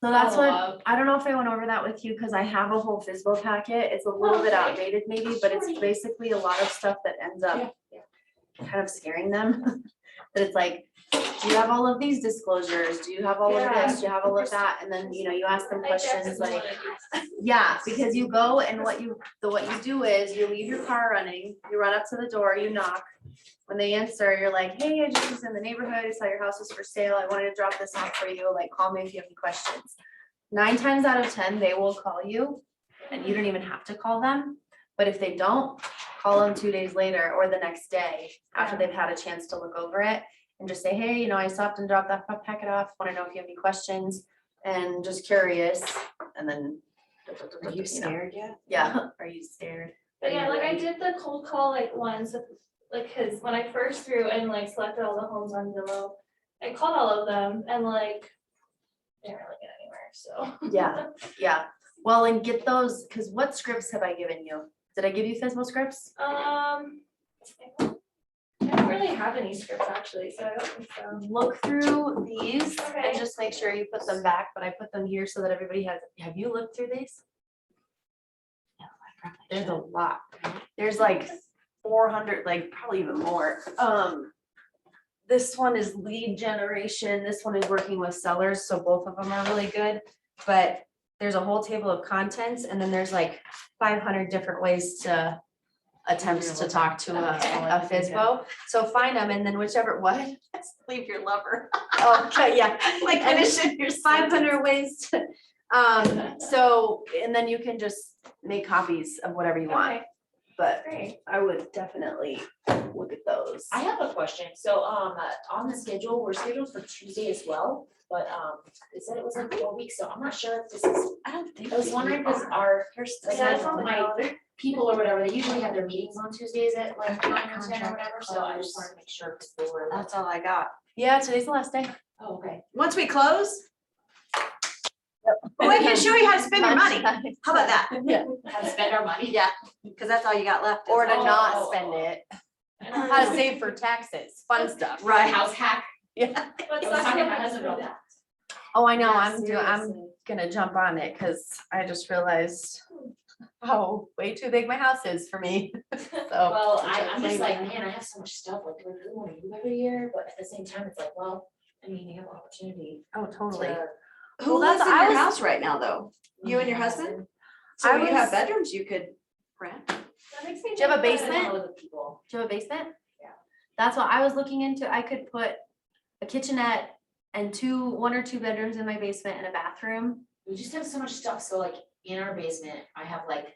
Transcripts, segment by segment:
So that's follow what, up. I don't know if I went over that with you, because I have a whole FSBO packet. It's a little bit outdated maybe, but it's basically a lot of stuff that ends up kind of scaring them. But it's like, do you have all of these disclosures? Do you have all of this? Do you have all of that? And then, you ask them questions like, yeah, because you go and what you do is you leave your car running, you run up to the door, you knock. When they answer, you're like, hey, I just was in the neighborhood, I saw your house was for sale, I wanted to drop this off for you, like, call me if you have any questions. 9 times out of 10, they will call you, and you don't even have to call them. But if they don't, call them 2 days later or the next day after they've had a chance to look over it and just say, hey, I stopped and dropped that packet off, want to know if you have any questions and just curious. And then. Are you scared yet? Yeah, are you scared? But yeah, like I did the cold call like once, like, cause when I first threw and like selected all the homes on Zillow, I called all of them and like, didn't really get anywhere, so. Yeah. Well, and get those, because what scripts have I given you? Did I give you FSBO scripts? I don't really have any scripts actually, so I don't think so. Look through these Okay. and just make sure you put them back, but I put them here so that everybody has, have you looked through these? No, I probably There's a should. lot. There's like 400, like probably even more. This one is lead generation. This one is working with sellers, so both of them are really good. But there's a whole table of contents, and then there's like 500 different ways to attempts to talk to a FSBO. So find them, and then whichever, what? Leave your lover. Okay, yeah. Like finishing your 500 ways to, so, and then you can just make copies of whatever you want. Okay, But great. I would definitely look at those. I have a question. So, on the schedule, we're scheduled for Tuesday as well, but, they said it was like 4 weeks, so I'm not sure if this is, I don't think. I was wondering, because our, like, Yeah, it's on the my calendar. people or whatever, they usually have their meetings on Tuesdays at like 9 or 10 or whatever, so I just wanted to make sure, because they were like, That's all I got. Yeah, today's the last day. oh, okay. Once we close. Well, we can show you how to spend your money. How about that? Yeah, How to spend our money. Yeah, because that's all you got left. or to Oh, not oh, spend oh. it, how to save for taxes, fun stuff. Right. House hack. Yeah. I was talking to my husband about that. Oh, I know, Yeah, I'm seriously. gonna jump on it, cause I just realized how way too big my house is for me, so. Well, which I'm just like, explained. man, I have so much stuff, like, do I really want to move every year? But at the same time, it's like, well, I mean, you have opportunity Oh, totally. to. Who Well, lives in I your was- house right now, though? You and your husband? So I you have was- bedrooms you could rent? That makes me Do you have a think that- basement? All of the people. Do you have a basement? Yeah. That's what I was looking into. I could put a kitchenette and 1 or 2 bedrooms in my basement and a bathroom. We just have so much stuff, so like, in our basement, I have like,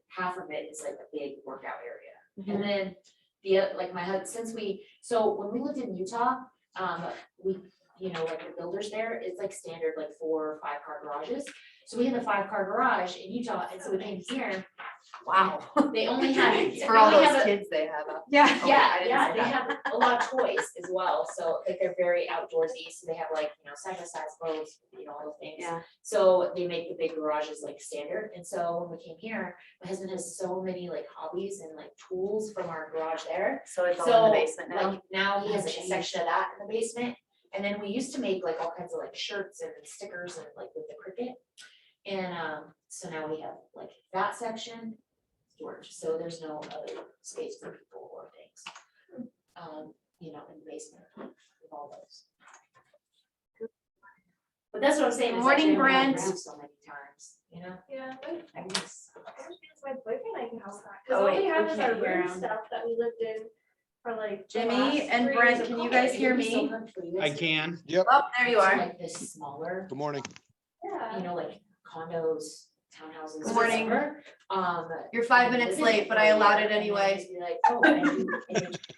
half of it is like a big workout area. And then like my husband, so when we lived in Utah, we, like the builders there, it's like standard, like 4 or 5 car garages. So we had the 5-car garage in Utah, and so we came here, Wow. they only had. For they all only those have a- kids they have up. Yeah. Okay, I Yeah, didn't yeah, say they that. have a lot of toys as well, so like they're very outdoorsy, so they have like, side-by-side clothes, all the things. Yeah. So they make the big garages like standard, and so when we came here, my husband has so many like hobbies and like tools from our garage there. So it's all So in the basement now. like now he has like a Jeez. section of that in the basement, and then we used to make like all kinds of like shirts and stickers and like with the Cricut. And so now we have like that section, storage, so there's no other space for people or things. In the basement with all those. But that's what I'm saying. it's like Morning, they only have Brent. room so many times, Yeah, but I guess. my boyfriend I can house that, Oh, cause all wait, we have we is our can't hear room 'em. stuff that we lived in for like. the Jimmy last and 3 Brent, years of can you college. guys hear It would be so me? good for you I guys to- can. Yep. Oh, there you to, are. Like this smaller, Good morning. Yeah. like condos, townhouses. Good morning. whatever. You're 5 minutes late, but I allowed it anyway.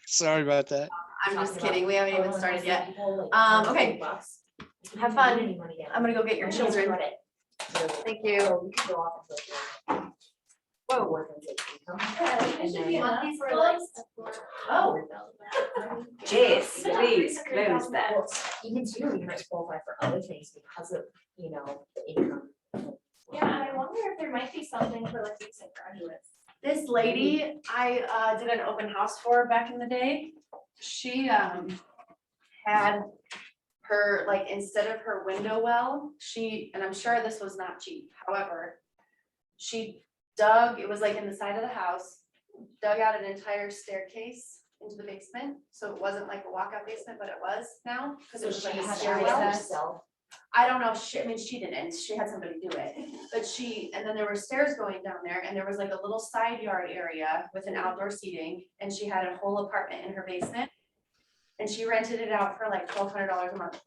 Sorry about that. I'm just kidding. We haven't even started yet. Okay. okay. Have fun. I'm gonna go get your children. Thank you. Whoa. Yeah, it should be And enough then- for like. Oh. Jeez, Yeah, please basically close that. Even too, you might qualify for other things because of, the income. Yeah, and I wonder if there might be something for like recent graduates. This lady, I did an open house for back in the day. She had her, like, instead of her window well, and I'm sure this was not cheap, however, she dug, it was like in the side of the house, dug out an entire staircase into the basement, so it wasn't like a walkout basement, but it was now, because it So was she like a had stairwell. that herself. I don't know, I mean, she didn't, she had somebody do it, but and then there were stairs going down there, and there was like a little side yard area with an outdoor seating, and she had a whole apartment in her basement. And she rented it out for like $1,200 a month.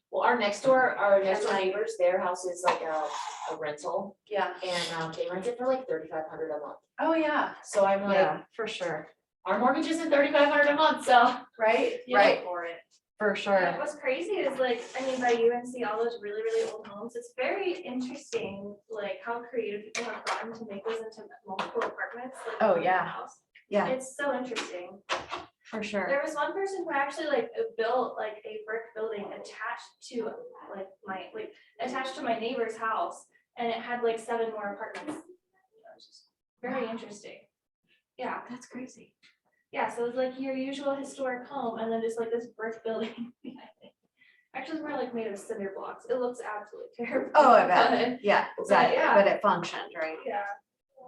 Well, our next door like- neighbors, their house is like a rental, Yeah. and they rent it for like 3,500 a month. Oh, yeah, So I'm like, Yeah, for sure, our mortgage isn't 3,500 a month, so. right? you Right. For it. for And sure. what's crazy is like, I mean, by UNC, all those really, really old homes, it's very interesting, like how creative people have gotten to make those into multiple apartments. like, Oh, in one yeah. house. Yeah, It's so interesting. for sure. There was one person who actually like built like a brick building attached to attached to my neighbor's house, and it had like 7 more apartments. It was just very interesting. Yeah, That's crazy. yeah, so it's like your usual historic home and then just like this brick building. behind it. Actually, it's more like made of cinder blocks. It looks absolutely terrible. Oh, I but, bet, yeah, exactly, yeah. but it functioned, right? Yeah.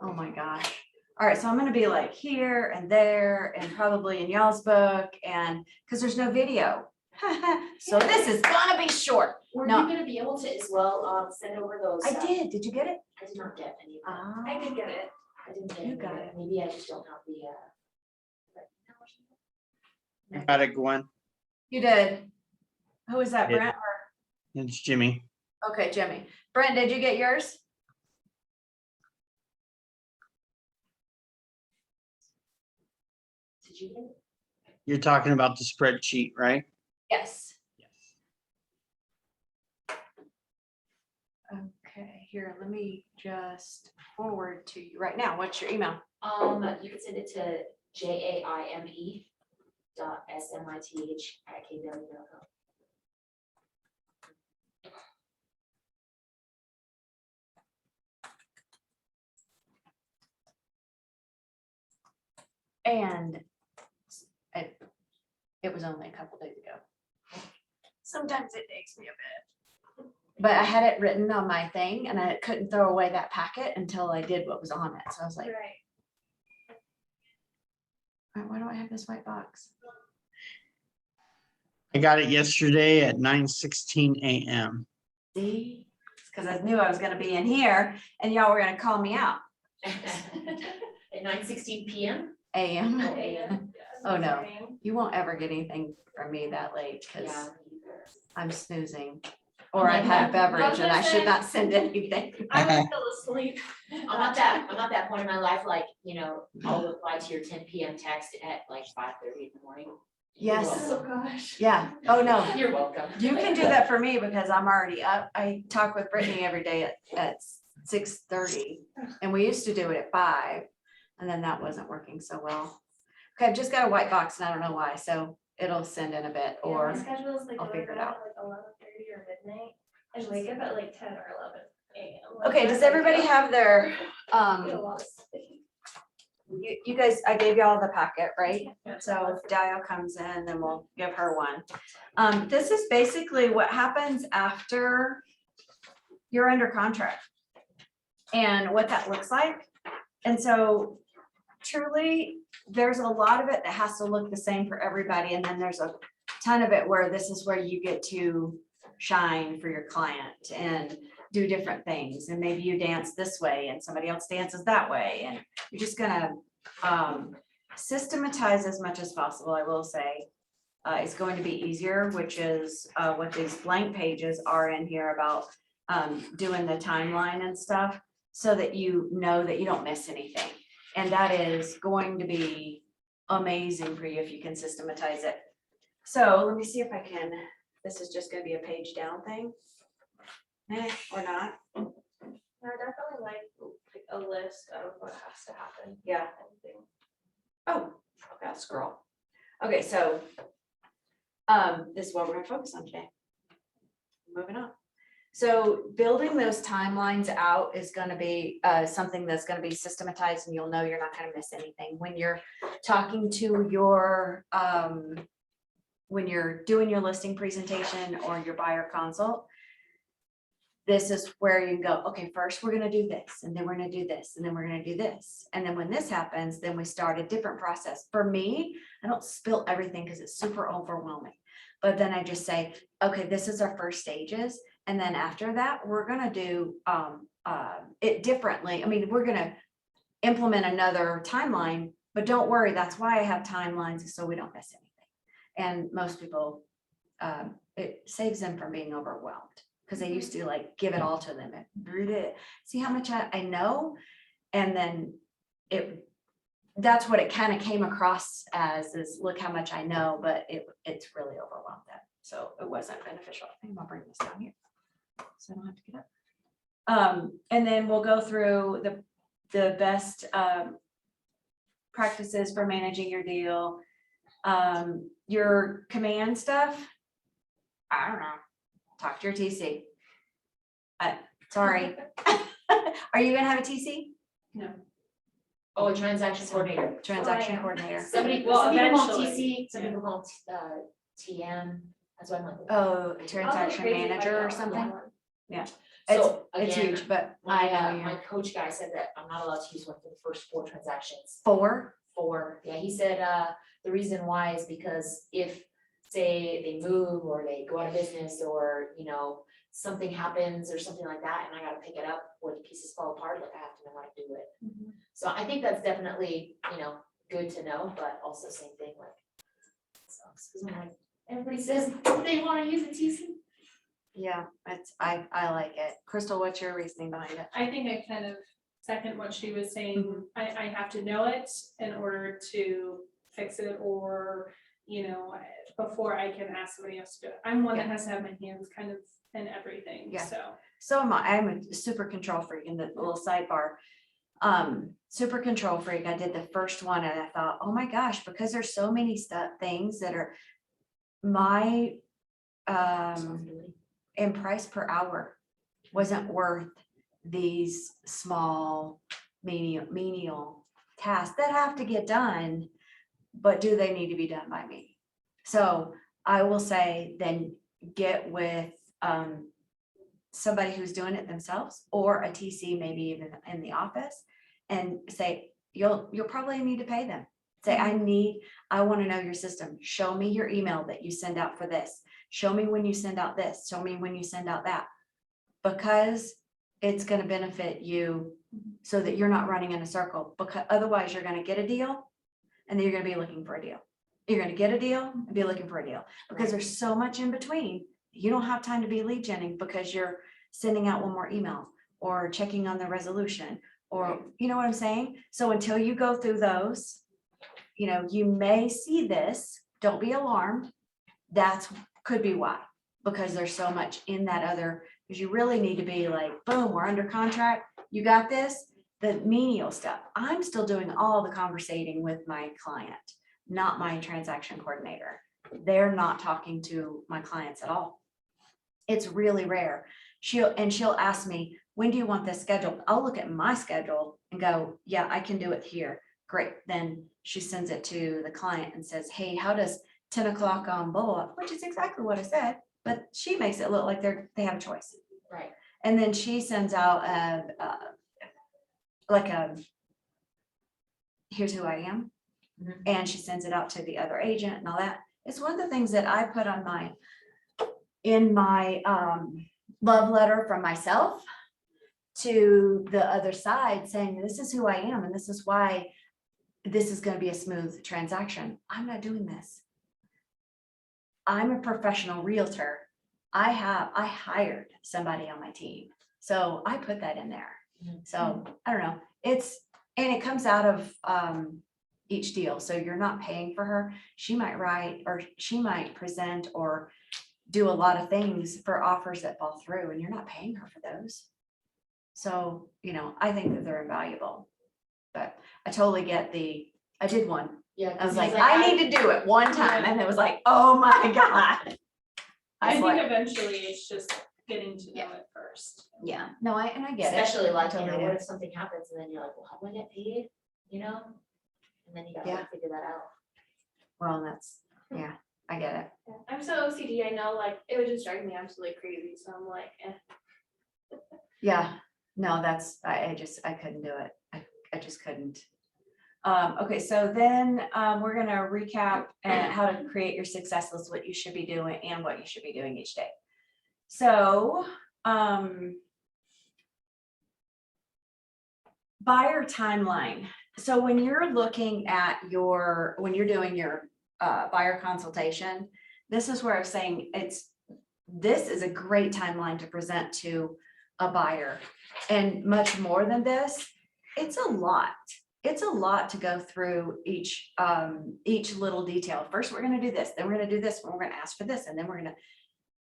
Oh my gosh. All right, so I'm gonna be like here and there and probably in y'all's book and, because there's no video. So this is gonna be short. Were No. you gonna be able to as well, send over those? I did you get it? I did not get any of them. Ah, I did get it. I didn't get You any of got it. Maybe I just don't have the, I got it, Gwen. you did. Who is that, Yeah. Brent? It's Jimmy. Okay, Jimmy. Brent, did you get yours? Did you get it? You're talking about the spreadsheet, right? Yes. Okay, here, let me just forward to you right now. What's your email? You can send it to jaime.smith@kw.com. And it was only a couple days ago. Sometimes it takes me a bit. But I had it written on my thing and I couldn't throw away that packet until I did what was on it. So I was like, Right. why do I have this white box? I got it yesterday at 9:16 a.m. See, because I knew I was gonna be in here and y'all were gonna call me out. At 9:16 p.m. AM. Oh, a.m. Oh, no. You won't ever get anything from me that late because Yeah. I'm snoozing. Or I've had a beverage and I should not send anything. I was still asleep. I'm at that point in my life, like, I'll reply to your 10 p.m. text at like 5:30 in the morning. Yes. Oh, gosh. Yeah. Oh, no. You're welcome. You can do that for me because I'm already up. I talk with Brittany every day at 6:30 and we used to do it at 5 and then that wasn't working so well. Okay, I've just got a white box and I don't know why, so it'll send in a bit Yeah, or my schedule is like I'll go figure it to bed out. at like 11:30 or midnight and wake up at like 10 or 11 a.m. Like, okay, does everybody have their, I get a lot of sleep. you guys, I gave y'all the packet, right? So if Dio comes in, then we'll give her one. This is basically what happens after you're under contract and what that looks like. And so truly, there's a lot of it that has to look the same for everybody. And then there's a ton of it where this is where you get to shine for your client and do different things. And maybe you dance this way and somebody else dances that way. And you're just gonna systematize as much as possible, I will say. It's going to be easier, which is what these blank pages are in here about doing the timeline and stuff, so that you know that you don't miss anything. And that is going to be amazing for you if you can systematize it. So let me see if I can, this is just gonna be a page down thing. Or not. I definitely like a list of what has to happen. Yeah. Anything. Oh, okay, I'll scroll. Okay, so this is what we're gonna focus on today. Moving on. So building those timelines out is gonna be something that's gonna be systematized and you'll know you're not gonna miss anything. When you're talking to your when you're doing your listing presentation or your buyer consult, this is where you can go, okay, first we're gonna do this, and then we're gonna do this, and then we're gonna do this. And then when this happens, then we start a different process. For me, I don't spill everything because it's super overwhelming. But then I just say, okay, this is our first stages. And then after that, we're gonna do it differently. I mean, we're gonna implement another timeline, but don't worry, that's why I have timelines, so we don't miss anything. And most people, it saves them from being overwhelmed. Because they used to like give it all to them and read it, see how much I know. And then that's what it kind of came across as, is look how much I know, but it's really overwhelmed them. So it wasn't beneficial. I think I'll bring this down here, so I don't have to get up. And then we'll go through the best practices for managing your deal. Your command stuff, I don't know. Talk to your TC. Sorry. Are you gonna have a TC? Oh, a transaction coordinator. Transaction yeah. coordinator. Some people call TC, some people call TM, that's why I'm like. Oh, transaction manager or something? It's, So it's again, huge, but my, I know my you. coach guy said that I'm not allowed to use one for the first 4 transactions. 4, Yeah, he said, the reason why is because if, say, they move or they go out of business or, you know, something happens or something like that, and I gotta pick it up where the pieces fall apart, like I have to know how to do it. So I think that's definitely, you know, good to know, but also same thing, like, sucks, 'cause I'm like, everybody says they wanna use a TC. yeah, I like it. Crystal, what's your reasoning behind it? I think I kind of second what she was saying. I have to know it in order to fix it, or, you know, before I can ask somebody else to do it. I'm one that has to have my hands kind of in everything, Yeah. so. So am I. I'm a super control freak. In the little sidebar. Super control freak. I did the first one and I thought, oh my gosh, because there's so many things that are my and price per hour wasn't worth these small menial tasks that have to get done, but do they need to be done by me? So I will say, then get with somebody who's doing it themselves, or a TC, maybe even in the office, and say, you'll probably need to pay them. Say, I want to know your system. Show me your email that you send out for this. Show me when you send out this. Show me when you send out that. Because it's going to benefit you so that you're not running in a circle. Because otherwise you're going to get a deal and then you're going to be looking for a deal. You're going to get a deal and be looking for a deal, because there's so much in between. You don't have time to be lead genning because you're sending out one more email or checking on the resolution, or, you know what I'm saying? So until you go through those, you know, you may see this, don't be alarmed. Could be why, because there's so much in that other, because you really need to be like, boom, we're under contract. You got this, the menial stuff. I'm still doing all the conversating with my client, not my transaction coordinator. They're not talking to my clients at all. It's really rare. She'll ask me, when do you want this scheduled? I'll look at my schedule and go, yeah, I can do it here. Great. Then she sends it to the client and says, hey, how does 10 o'clock on blah, blah, blah, which is exactly what I said, but she makes it look like they have a choice. Right. And then she sends out here's who I am. Mhm. And she sends it out to the other agent and all that. It's one of the things that I put on in my love letter from myself to the other side, saying, this is who I am and this is why this is going to be a smooth transaction. I'm not doing this. I'm a professional realtor. I hired somebody on my team. So I put that in there. Mhm. So I don't know. And it comes out of each deal. So you're not paying for her. She might write, or she might present or do a lot of things for offers that fall through, and you're not paying her for those. So, you know, I think that they're invaluable, but I totally get I did one. Yeah. I was 'cause like, he's I need to do it one time. And it was like, oh my God. I was think like, eventually it's just getting to know it first. yeah, no, I get it. Especially like, I you know, totally what do. if something happens and then you're like, well, how do I get paid? You know? And then you gotta Yeah. like figure that out. Well, that's, yeah, I get it. Yeah, I'm so OCD, I know, like, it would just drive me absolutely crazy, so I'm like, Yeah, no, I couldn't do it. I just couldn't. Okay, so then, we're gonna recap how to create your success list, what you should be doing and what you should be doing each day. So, buyer timeline. So when you're looking at when you're doing your buyer consultation, this is where I'm saying this is a great timeline to present to a buyer. And much more than this, it's a lot. It's a lot to go through each little detail. First, we're gonna do this, then we're gonna do this, we're gonna ask for this, and then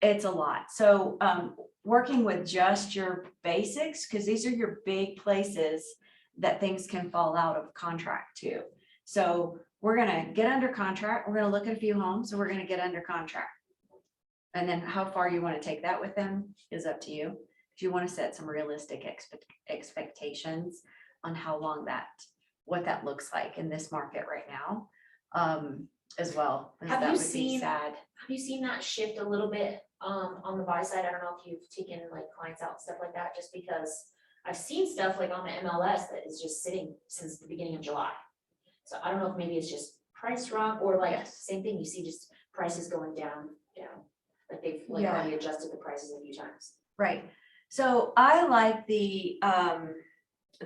it's a lot. So working with just your basics, because these are your big places that things can fall out of contract too. So we're gonna get under contract, we're gonna look at a few homes, and we're gonna get under contract. And then how far you want to take that with them is up to you. If you want to set some realistic expectations on how long what that looks like in this market right now, as well. 'Cause Have that you would be seen- sad. Have you seen that shift a little bit on the buy side? I don't know if you've taken like clients out and stuff like that, just because I've seen stuff like on the MLS that is just sitting since the beginning of July. So I don't know if maybe it's just priced wrong or like Yes. same thing, you see just prices going down. Like they've like Yeah. already adjusted the prices a few times. Right. So I like the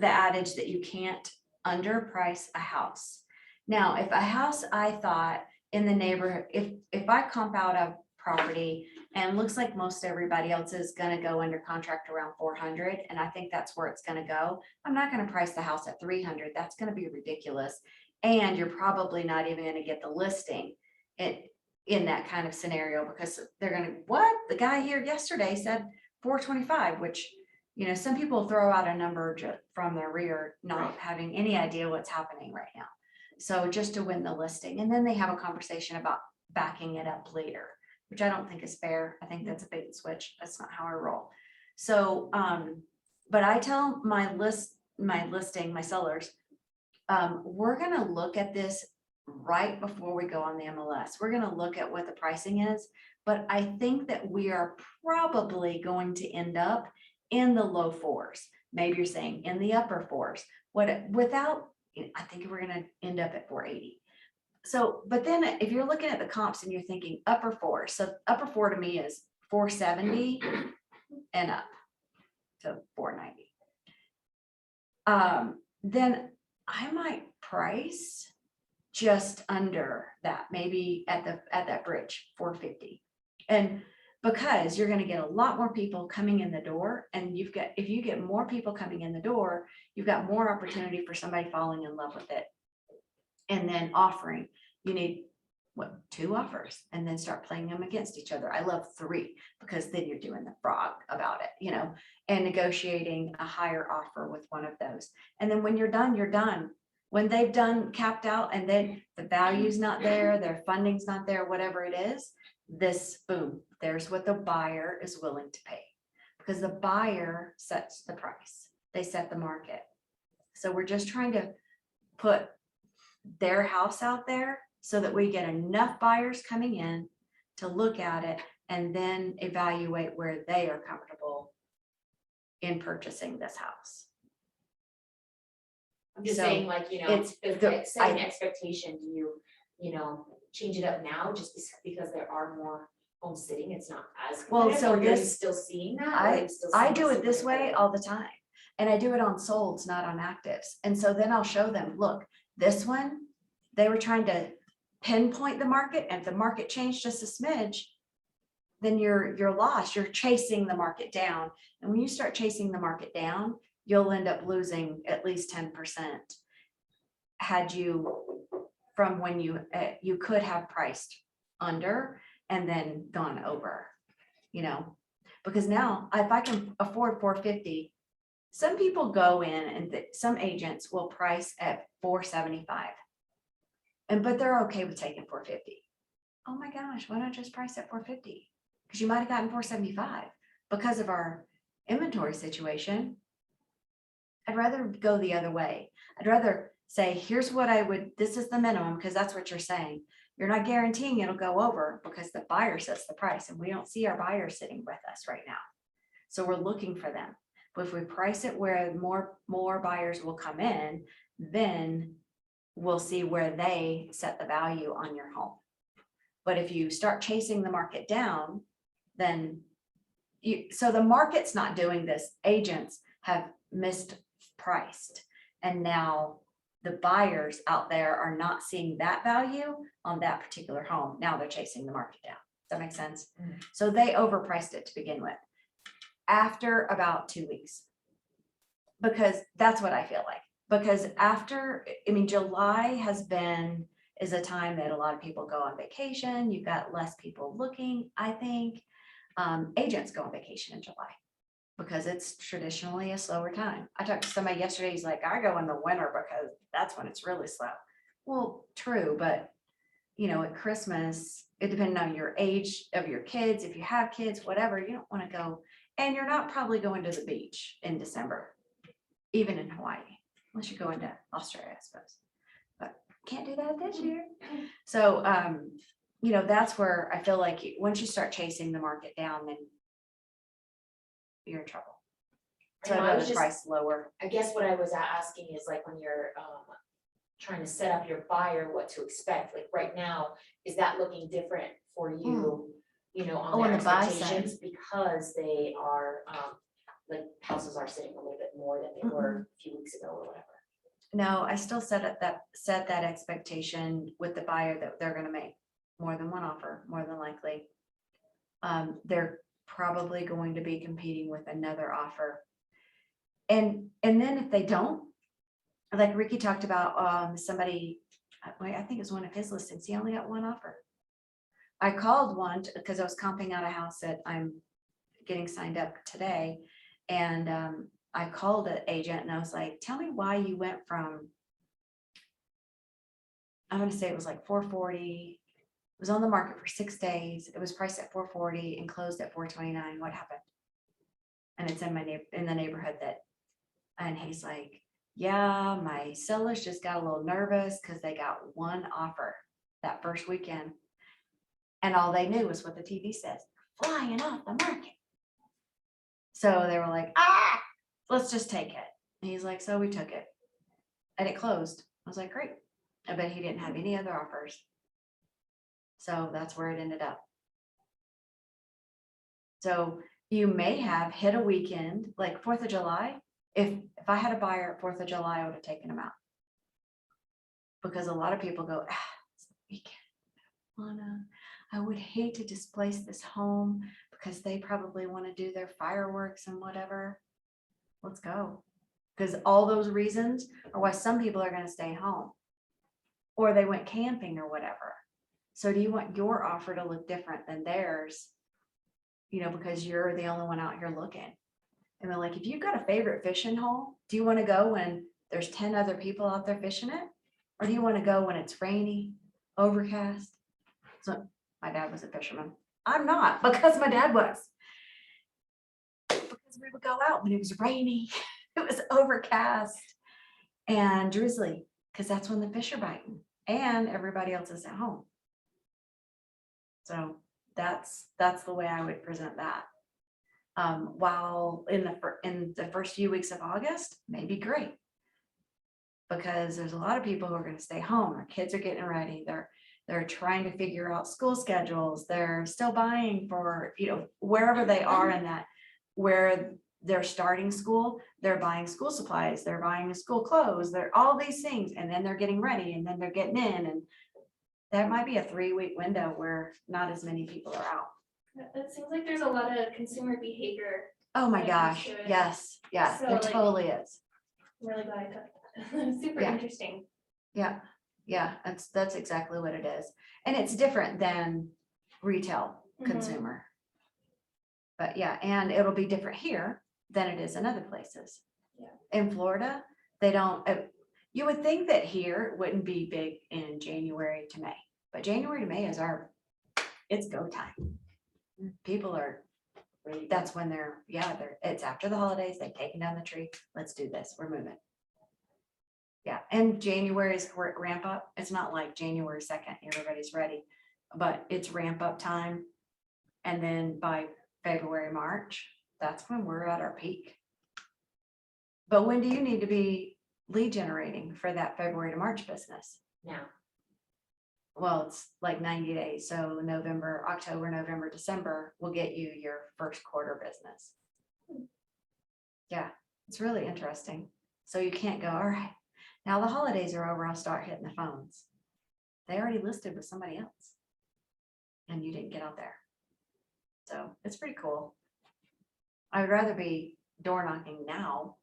adage that you can't underprice a house. Now, if a house I thought in the neighborhood, if I comp out a property and looks like most everybody else is gonna go under contract around 400, and I think that's where it's gonna go, I'm not gonna price the house at 300. That's gonna be ridiculous. And you're probably not even gonna get the listing in that kind of scenario, because they're gonna, what? The guy here yesterday said 425, which, you know, some people throw out a number from their rear, not having any idea what's happening right now. So just to win the listing, and then they have a conversation about backing it up later, which I don't think is fair. I think that's a bait and switch. That's not how I roll. So, but I tell my sellers, we're gonna look at this right before we go on the MLS. We're gonna look at what the pricing is, but I think that we are probably going to end up in the low fours. Maybe you're saying in the upper fours. I think we're gonna end up at 480. So, but then if you're looking at the comps and you're thinking upper four, so upper four to me is 470 and up to 490. Then I might price just under that, maybe at that bridge, 450. And because you're gonna get a lot more people coming in the door, and if you get more people coming in the door, you've got more opportunity for somebody falling in love with it. And then offering, you need 2 offers, and then start playing them against each other. I love 3, because then you're doing the frog about it, and negotiating a higher offer with one of those. And then when you're done, you're done. When they've done capped out and then the value's not there, their funding's not there, whatever it is, boom, there's what the buyer is willing to pay. Because the buyer sets the price. They set the market. So we're just trying to put their house out there so that we get enough buyers coming in to look at it and then evaluate where they are comfortable in purchasing this house. I'm just So, saying, like, it's if the- it's setting expectation, do you change it up now just because there are more homes sitting, it's not as Well, competitive, so or you're this- still seeing that? or are you still I seeing do it's it this super way competitive? all the time. And I do it on solds, not on actives. And so then I'll show them, look, this one, they were trying to pinpoint the market, and if the market changed just a smidge, then you're lost. You're chasing the market down. And when you start chasing the market down, you'll end up losing at least 10%. Had you, from when you could have priced under and then gone over, because now if I can afford 450, some people go in and some agents will price at 475. But they're okay with taking 450. Oh my gosh, why not just price at 450? Because you might have gotten 475 because of our inventory situation. I'd rather go the other way. I'd rather say, here's what this is the minimum, because that's what you're saying. You're not guaranteeing it'll go over because the buyer sets the price and we don't see our buyers sitting with us right now. So we're looking for them. But if we price it where more buyers will come in, then we'll see where they set the value on your home. But if you start chasing the market down, then so the market's not doing this. Agents have mispriced. And now the buyers out there are not seeing that value on that particular home. Now they're chasing the market down. Does that make sense? So they overpriced it to begin with after about 2 weeks. Because that's what I feel like. Because after, I mean, July is a time that a lot of people go on vacation. You've got less people looking, I think. Agents go on vacation in July because it's traditionally a slower time. I talked to somebody yesterday, he's like, I go in the winter because that's when it's really slow. Well, true, but you know, at Christmas, it depends on your age of your kids. If you have kids, whatever, you don't want to go. And you're not probably going to the beach in December, even in Hawaii, unless you're going to Australia, I suppose. But can't do that this year. So, you know, that's where I feel like once you start chasing the market down, then you're in trouble. So I know, I I'd was rather just- price lower. I guess what I was asking is like when you're trying to set up your buyer, what to expect, like right now, is that looking different for you? You know, Oh, on on their the buy side. expectations, because they are, like houses are sitting a little bit more than they were a few weeks ago or whatever. No, I still set that expectation with the buyer that they're gonna make more than one offer, more than likely. They're probably going to be competing with another offer. And then if they don't, like Ricky talked about, somebody, I think it was one of his listings, he only got one offer. I called one because I was comping out a house that I'm getting signed up today. And I called an agent and I was like, tell me why you went from, I'm gonna say it was like 440. It was on the market for 6 days. It was priced at 440 and closed at 429. What happened? And it's in the neighborhood that, and he's like, yeah, my sellers just got a little nervous because they got one offer that first weekend. And all they knew was what the TV says, flying off the market. So they were like, let's just take it. And he's like, so we took it. And it closed. I was like, great. I bet he didn't have any other offers. So that's where it ended up. So you may have hit a weekend, like 4th of July. If I had a buyer at 4th of July, I would have taken him out. Because a lot of people go, it's the weekend. I would hate to displace this home because they probably want to do their fireworks and whatever. Let's go. Because all those reasons are why some people are going to stay home. Or they went camping or whatever. So do you want your offer to look different than theirs? You know, because you're the only one out here looking. And they're like, if you've got a favorite fishing hole, do you want to go when there's 10 other people out there fishing it? Or do you want to go when it's rainy, overcast? So my dad was a fisherman. I'm not, because my dad was. Because we would go out when it was rainy, it was overcast and drizzly, because that's when the fish are biting and everybody else is at home. So that's the way I would present that. While in the first few weeks of August, maybe great. Because there's a lot of people who are going to stay home. Our kids are getting ready. They're trying to figure out school schedules. They're still buying for, you know, wherever they are in that, where they're starting school, they're buying school supplies, they're buying school clothes, they're all these things, and then they're getting ready and then they're getting in. And that might be a 3-week window where not as many people are out. It seems like there's a lot of consumer behavior. Oh my When it comes gosh, to it. yes, yeah, So, there like- totally is. I'm really glad I took that. Super Yeah. interesting. Yeah, that's exactly what it is. And it's different than retail Mhm. consumer. But yeah, and it'll be different here than it is in other places. Yeah. In Florida, they don't, you would think that here it wouldn't be big in January to May, but January to May is it's go time. People are, that's when it's after the holidays, they've taken down the tree. Let's do this, we're moving. Yeah, and January is ramp up. It's not like January 2nd, everybody's ready, but it's ramp up time. And then by February, March, that's when we're at our peak. But when do you need to be lead generating for that February to March business? Now, Well, it's like 90 days. So November, October, November, December will get you your first quarter business. Yeah, it's really interesting. So you can't go, all right, now the holidays are over, I'll start hitting the phones. They already listed with somebody else. And you didn't get out there. So it's pretty cool. I would rather be door knocking now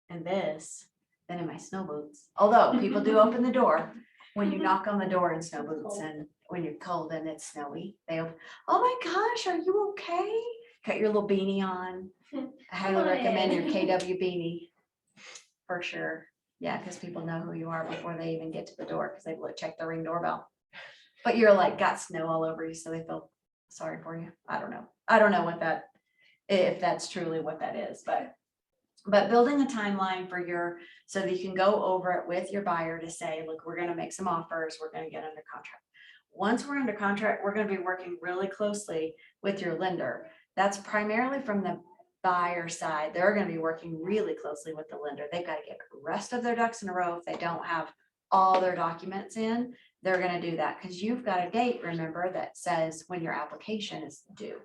in this than in my snow boots. Although people do open the door when you knock on the door in snow boots and when you're cold and it's snowy, they open, oh my gosh, are you okay? Got your little beanie on. I highly Come on recommend your in. KW beanie. For sure. Yeah, because people know who you are before they even get to the door because they've checked the Ring doorbell. But you're like got snow all over you, so they feel sorry for you. I don't know. I don't know what that, if that's truly what that is, but building a timeline for your, so that you can go over it with your buyer to say, look, we're gonna make some offers, we're gonna get under contract. Once we're under contract, we're gonna be working really closely with your lender. That's primarily from the buyer side. They're gonna be working really closely with the lender. They've got to get the rest of their ducks in a row. If they don't have all their documents in, they're gonna do that because you've got a date, remember, that says when your application is due.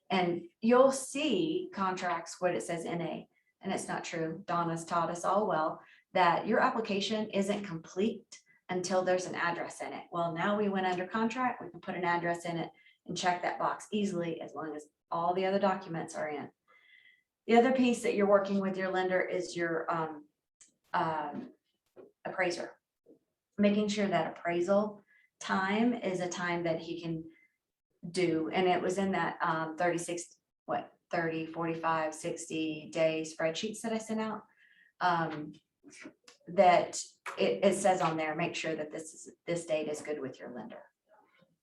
And you'll see contracts, what it says NA, and it's not true. Donna's taught us all well that your application isn't complete until there's an address in it. Well, now we went under contract, we can put an address in it and check that box easily as long as all the other documents are in. The other piece that you're working with your lender is your appraiser. Making sure that appraisal time is a time that he can do. And it was in that 36, 30, 45, 60 day spreadsheets that I sent out. That it says on there, make sure that this date is good with your lender.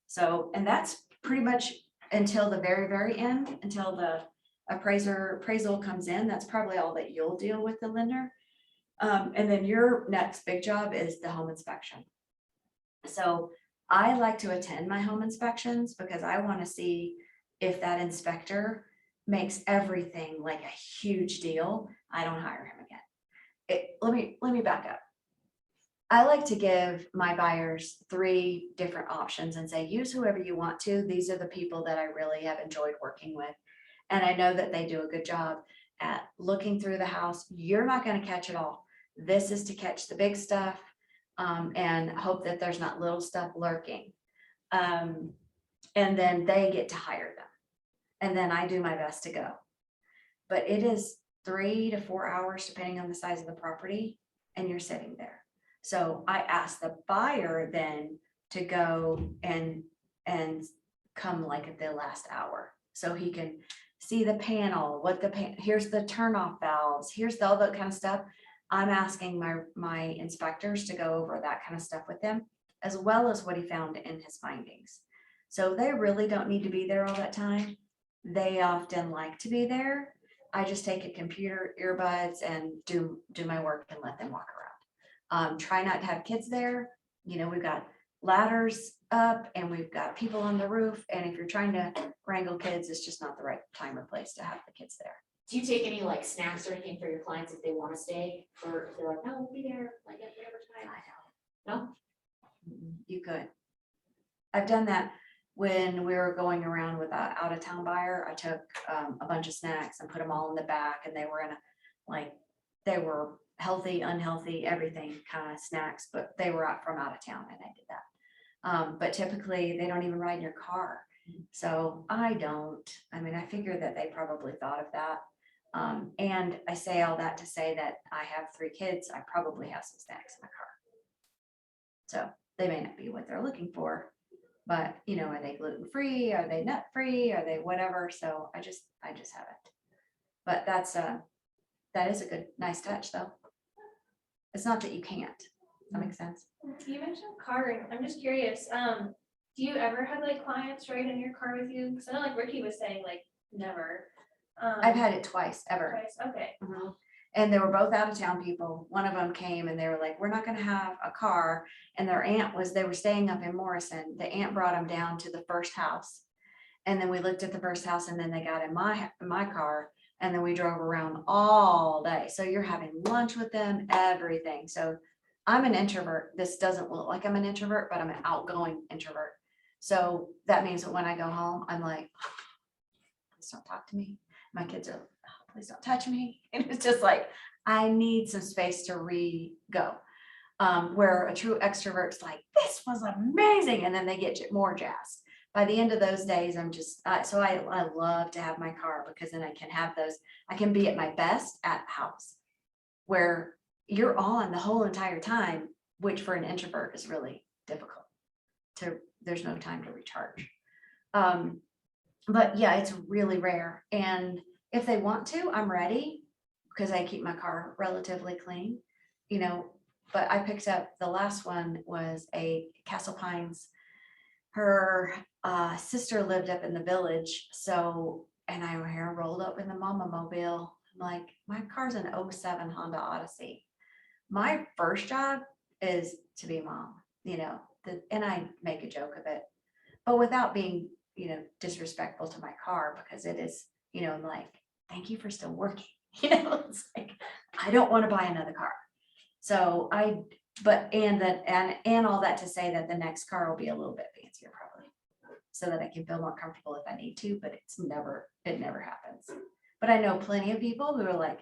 So, and that's pretty much until the very, very end, until the appraisal comes in. That's probably all that you'll deal with the lender. And then your next big job is the home inspection. So I like to attend my home inspections because I want to see if that inspector makes everything like a huge deal. I don't hire him again. Let me back up. I like to give my buyers 3 different options and say, use whoever you want to. These are the people that I really have enjoyed working with. And I know that they do a good job at looking through the house. You're not going to catch it all. This is to catch the big stuff and hope that there's not little stuff lurking. And then they get to hire them. And then I do my best to go. But it is 3 to 4 hours, depending on the size of the property, and you're sitting there. So I ask the buyer then to go and come like at the last hour. So he can see the panel, here's the turnoff valves, here's all that kind of stuff. I'm asking my inspectors to go over that kind of stuff with them, as well as what he found in his findings. So they really don't need to be there all that time. They often like to be there. I just take a computer, earbuds, and do my work and let them walk around. Try not to have kids there. You know, we've got ladders up and we've got people on the roof. And if you're trying to wrangle kids, it's just not the right time or place to have the kids there. do you take any like snacks or anything for your clients if they want to stay? Or if they're like, no, we'll be there like at whatever time? No? You could. I've done that when we were going around with an out of town buyer. I took a bunch of snacks and put them all in the back, and they were they were healthy, unhealthy, everything kind of snacks, but they were out from out of town, and I did that. But typically they don't even ride in your car. So I don't. I mean, I figure that they probably thought of that. And I say all that to say that I have 3 kids. I probably have some snacks in my car. So they may not be what they're looking for, but you know, are they gluten-free? Are they nut-free? Are they whatever? So I just have it. But that is a good, nice touch though. It's not that you can't. Does that make sense? You mentioned car, I'm just curious, do you ever have like clients ride in your car with you? Cause I know like Ricky was saying like never. I've had it twice ever. Twice, okay. Mhm. And they were both out of town people. One of them came and they were like, we're not gonna have a car. And their aunt was, they were staying up in Morrison. The aunt brought them down to the first house. And then we looked at the first house and then they got in my car and then we drove around all day. So you're having lunch with them, everything. So I'm an introvert. This doesn't look like I'm an introvert, but I'm an outgoing introvert. So that means that when I go home, I'm like, please don't talk to me. My kids are, "Oh, please don't touch me." And it's just like, I need some space to go. Where a true extrovert's like, this was amazing. And then they get more jazzed. By the end of those days, I'm just, so I love to have my car because then I can have those, I can be at my best at the house where you're on the whole entire time, which for an introvert is really difficult there's no time to recharge. But yeah, it's really rare. And if they want to, I'm ready because I keep my car relatively clean, but I picked up, the last one was a Castle Pines. Her sister lived up in the village. So, and I were here rolled up in the mama mobile. I'm like, my car's an 07 Honda Odyssey. My first job is to be mom, and I make a joke of it, but without being, disrespectful to my car because it is, I'm like, thank you for still working. It's like, I don't want to buy another car. So and all that to say that the next car will be a little bit fancier probably, so that I can feel more comfortable if I need to, but it never happens. But I know plenty of people who are like,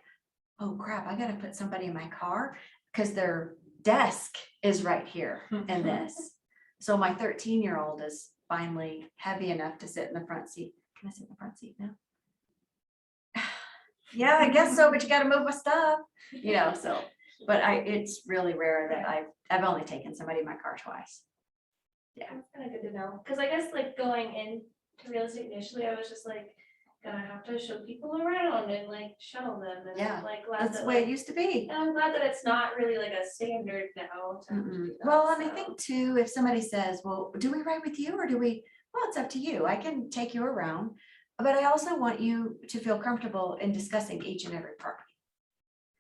oh crap, I gotta put somebody in my car because their desk is right here in this. So my 13-year-old is finally heavy enough to sit in the front seat. Can I sit in the front seat now? Yeah, I guess so, but you gotta move my stuff, so. But it's really rare that I've only taken somebody in my car twice. That's kind of good to know, because I guess like going into real estate initially, I was just like, gonna have to show people around and like shuttle them and Yeah, like glad That's that the way it like, used to be. and I'm glad that it's not really like a standard now. to have to do that, Well, and I so. think too, if somebody says, well, do we ride with you or well, it's up to you. I can take you around. But I also want you to feel comfortable in discussing each and every property.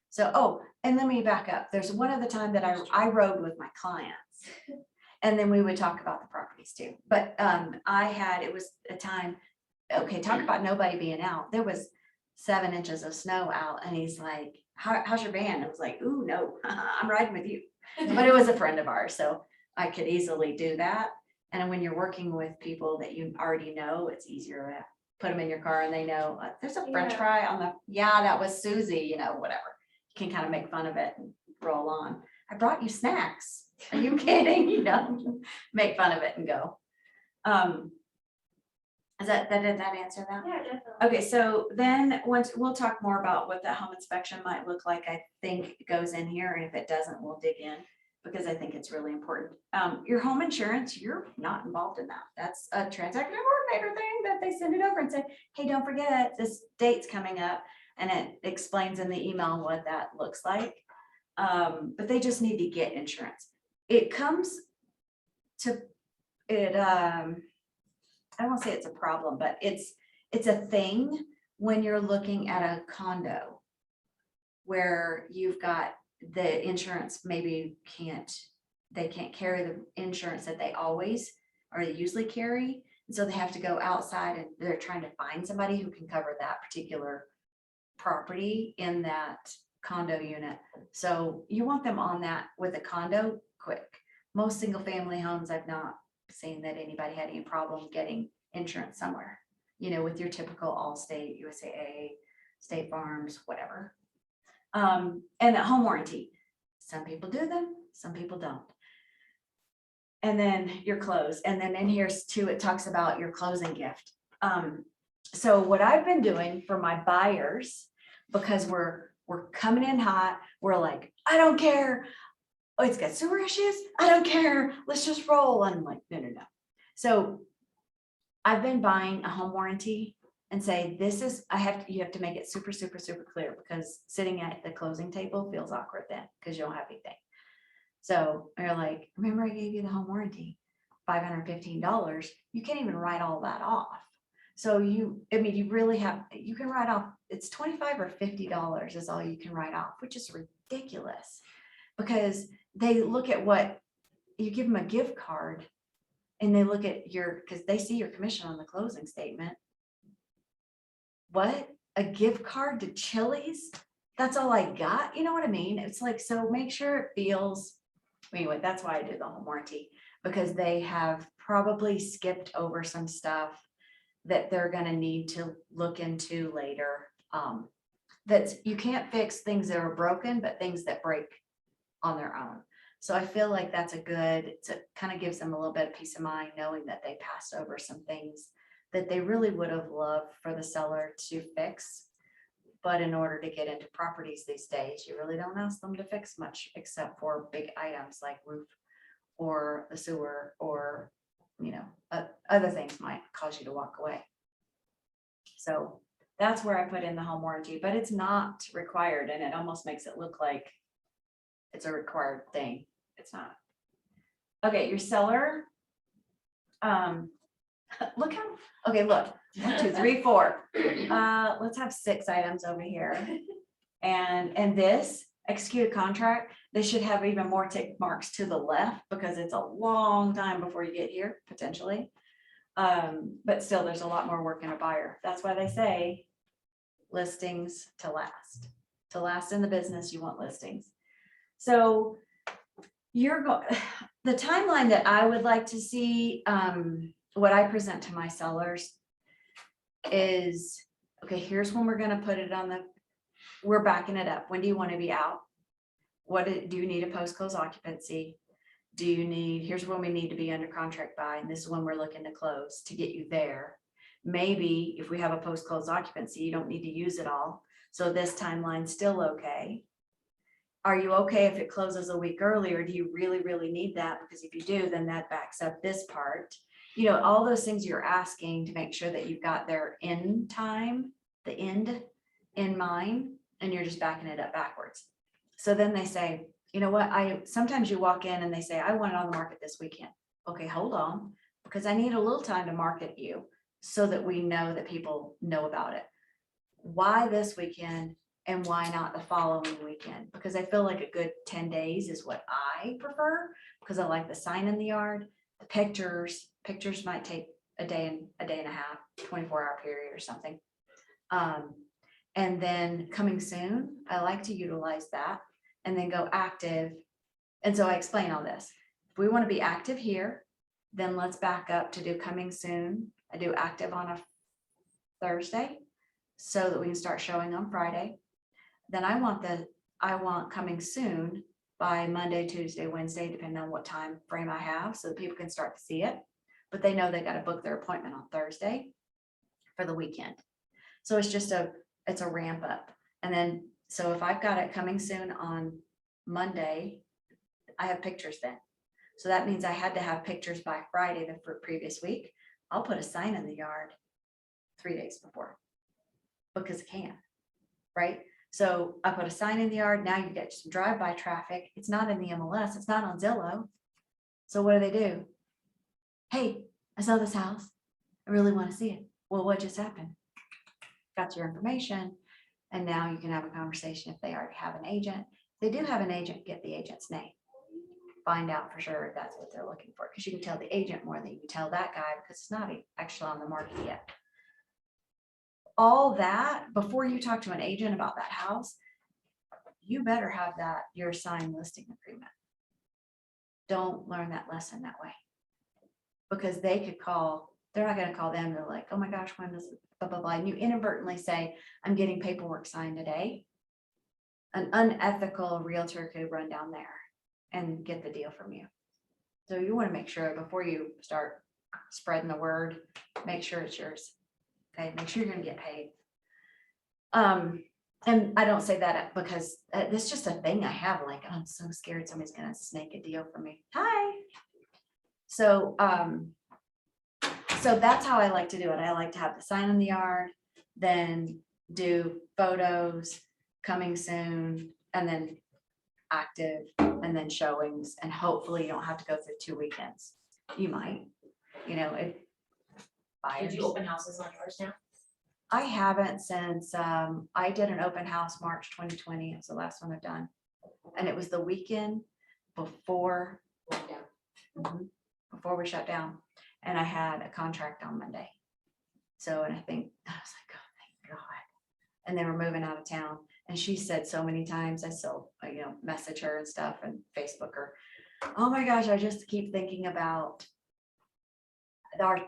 So, and let me back up. There's one other time that I rode with my clients. And then we would talk about the properties too. But it was a time, okay, talk about nobody being out. There was 7 inches of snow out and he's like, how's your van? I was like, ooh, no, I'm riding with you. But it was a friend of ours, so I could easily do that. And when you're working with people that you already know, it's easier to put them in your car and they know there's a French Yeah. fry on that was Susie, whatever. You can kind of make fun of it and roll on. I brought you snacks. Are you kidding? Make fun of it and go. Did that answer that? Yeah, definitely. Okay, so then once we'll talk more about what the home inspection might look like, I think it goes in here, and if it doesn't, we'll dig in because I think it's really important. Your home insurance, you're not involved in that. That's a transaction coordinator thing that they send it over and say, hey, don't forget this date's coming up, and it explains in the email what that looks like. But they just need to get insurance. It comes to it. I don't want to say it's a problem, but it's a thing when you're looking at a condo where you've got the insurance, maybe they can't carry the insurance that they always or they usually carry. And so they have to go outside and they're trying to find somebody who can cover that particular property in that condo unit. So you want them on that with a condo quick. Most single family homes, I've not seen that anybody had any problem getting insurance somewhere, with your typical Allstate, USAA, State Farms, whatever. And the home warranty, some people do them, some people don't. And then your close, and then in here too, it talks about your closing gift. So what I've been doing for my buyers, because we're coming in hot, we're like, I don't care. Oh, it's got sewer issues. I don't care. Let's just roll. I'm like, no. So I've been buying a home warranty and say, you have to make it super, super, super clear because sitting at the closing table feels awkward then because you don't have anything. So they're like, remember I gave you the home warranty, $515. You can't even write all that off. So I mean, you really have, you can write off, it's $25 or $50 is all you can write off, which is ridiculous. Because they look at what, you give them a gift card and they look at because they see your commission on the closing statement. What? A gift card to Chili's? That's all I got? You know what I mean? It's like, so make sure it feels, anyway, that's why I did the home warranty, because they have probably skipped over some stuff that they're gonna need to look into later. That's, you can't fix things that are broken, but things that break on their own. So I feel like that's it kind of gives them a little bit of peace of mind knowing that they passed over some things that they really would have loved for the seller to fix. But in order to get into properties these days, you really don't ask them to fix much except for big items like roof or the sewer or, other things might cause you to walk away. So that's where I put in the home warranty, but it's not required and it almost makes it look like it's a required thing. It's not. Okay, your seller. Look how, okay, look, 1, 2, 3, 4. Let's have 6 items over here. And this execute a contract, they should have even more tick marks to the left because it's a long time before you get here, potentially. But still, there's a lot more work in a buyer. That's why they say listings to last. To last in the business, you want listings. So the timeline that I would like to see, what I present to my sellers is, okay, here's when we're gonna put it we're backing it up. When do you want to be out? Do you need a post-close occupancy? Here's when we need to be under contract by, and this is when we're looking to close to get you there. Maybe if we have a post-close occupancy, you don't need to use it all. So this timeline's still okay. Are you okay if it closes a week earlier? Do you really, really need that? Because if you do, then that backs up this part. All those things you're asking to make sure that you've got their end time, the end in mind, and you're just backing it up backwards. So then they say, you know what, sometimes you walk in and they say, I want it on the market this weekend. Okay, hold on, because I need a little time to market you so that we know that people know about it. Why this weekend and why not the following weekend? Because I feel like a good 10 days is what I prefer, because I like the sign in the yard, the pictures might take a day and a half, 24-hour period or something. And then coming soon, I like to utilize that and then go active. And so I explain all this. If we want to be active here, then let's back up to do coming soon. I do active on a Thursday so that we can start showing on Friday. Then I want coming soon by Monday, Tuesday, Wednesday, depending on what time frame I have, so that people can start to see it. But they know they got to book their appointment on Thursday for the weekend. So it's a ramp up. And then, so if I've got it coming soon on Monday, I have pictures then. So that means I had to have pictures by Friday the previous week. I'll put a sign in the yard 3 days before because it can, right? So I put a sign in the yard. Now you get some drive-by traffic. It's not in the MLS. It's not on Zillow. So what do? Hey, I saw this house. I really want to see it. Well, what just happened? Got your information. And now you can have a conversation if they already have an agent. If they do have an agent, get the agent's name. Find out for sure if that's what they're looking for. Because you can tell the agent more than you can tell that guy because it's not actually on the market yet. All that, before you talk to an agent about that house, you better have your signed listing agreement. Don't learn that lesson that way. Because they could call, they're not going to call them. They're like, oh my gosh, when does blah, blah, blah. And you inadvertently say, I'm getting paperwork signed today. An unethical realtor could run down there and get the deal from you. So you want to make sure before you start spreading the word, make sure it's yours. Okay, make sure you're going to get paid. And I don't say that because this is just a thing I have. Like, I'm so scared somebody's going to snake a deal from me. Hi. So that's how I like to do it. I like to have the sign in the yard, then do photos coming soon, and then active, and then showings, and hopefully you don't have to go through 2 weekends. You might, buyers. Did you open houses on yours now? I haven't since, I did an open house March 2020. It was the last one I've done. And it was the weekend before, Lockdown. before we shut down. And I had a contract on Monday. So, and I was like, oh, thank God. And they were moving out of town. And she said so many times, I still, message her and stuff and Facebook her. Oh my gosh, I just keep thinking about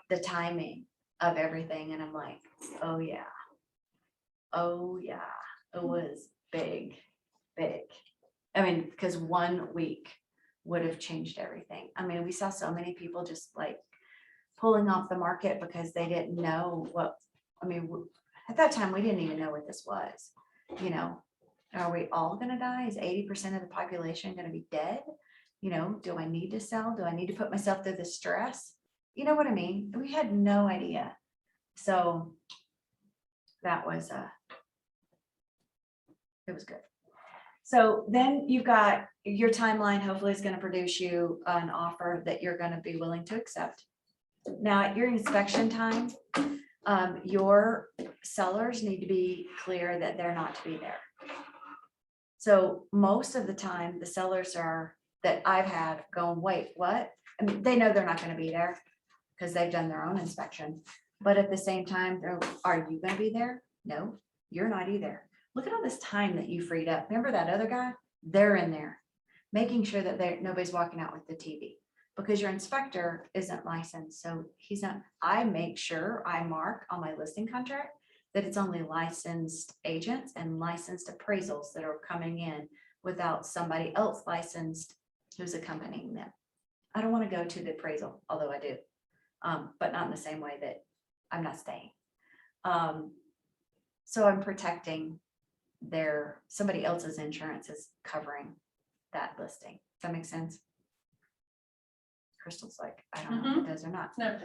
the timing of everything. And I'm like, oh yeah. Oh yeah, it was big, big. I mean, because 1 week would have changed everything. I mean, we saw so many people just like pulling off the market because they didn't know at that time, we didn't even know what this was. Are we all gonna die? Is 80% of the population gonna be dead? Do I need to sell? Do I need to put myself through the stress? You know what I mean? We had no idea. So that was, it was good. So then you've got your timeline, hopefully is gonna produce you an offer that you're gonna be willing to accept. Now, at your inspection time, your sellers need to be clear that they're not to be there. So most of the time, the sellers that I've had going, wait, what? I mean, they know they're not gonna be there because they've done their own inspection. But at the same time, are you gonna be there? No, you're not either. Look at all this time that you freed up. Remember that other guy? They're in there, making sure that nobody's walking out with the TV. Because your inspector isn't licensed, so he's not, I make sure I mark on my listing contract that it's only licensed agents and licensed appraisals that are coming in without somebody else licensed who's accompanying them. I don't want to go to the appraisal, although I do, but not in the same way that I'm not staying. So I'm protecting somebody else's insurance is covering that listing. Does that make sense? Crystal's like, I don't know if it does or not. No,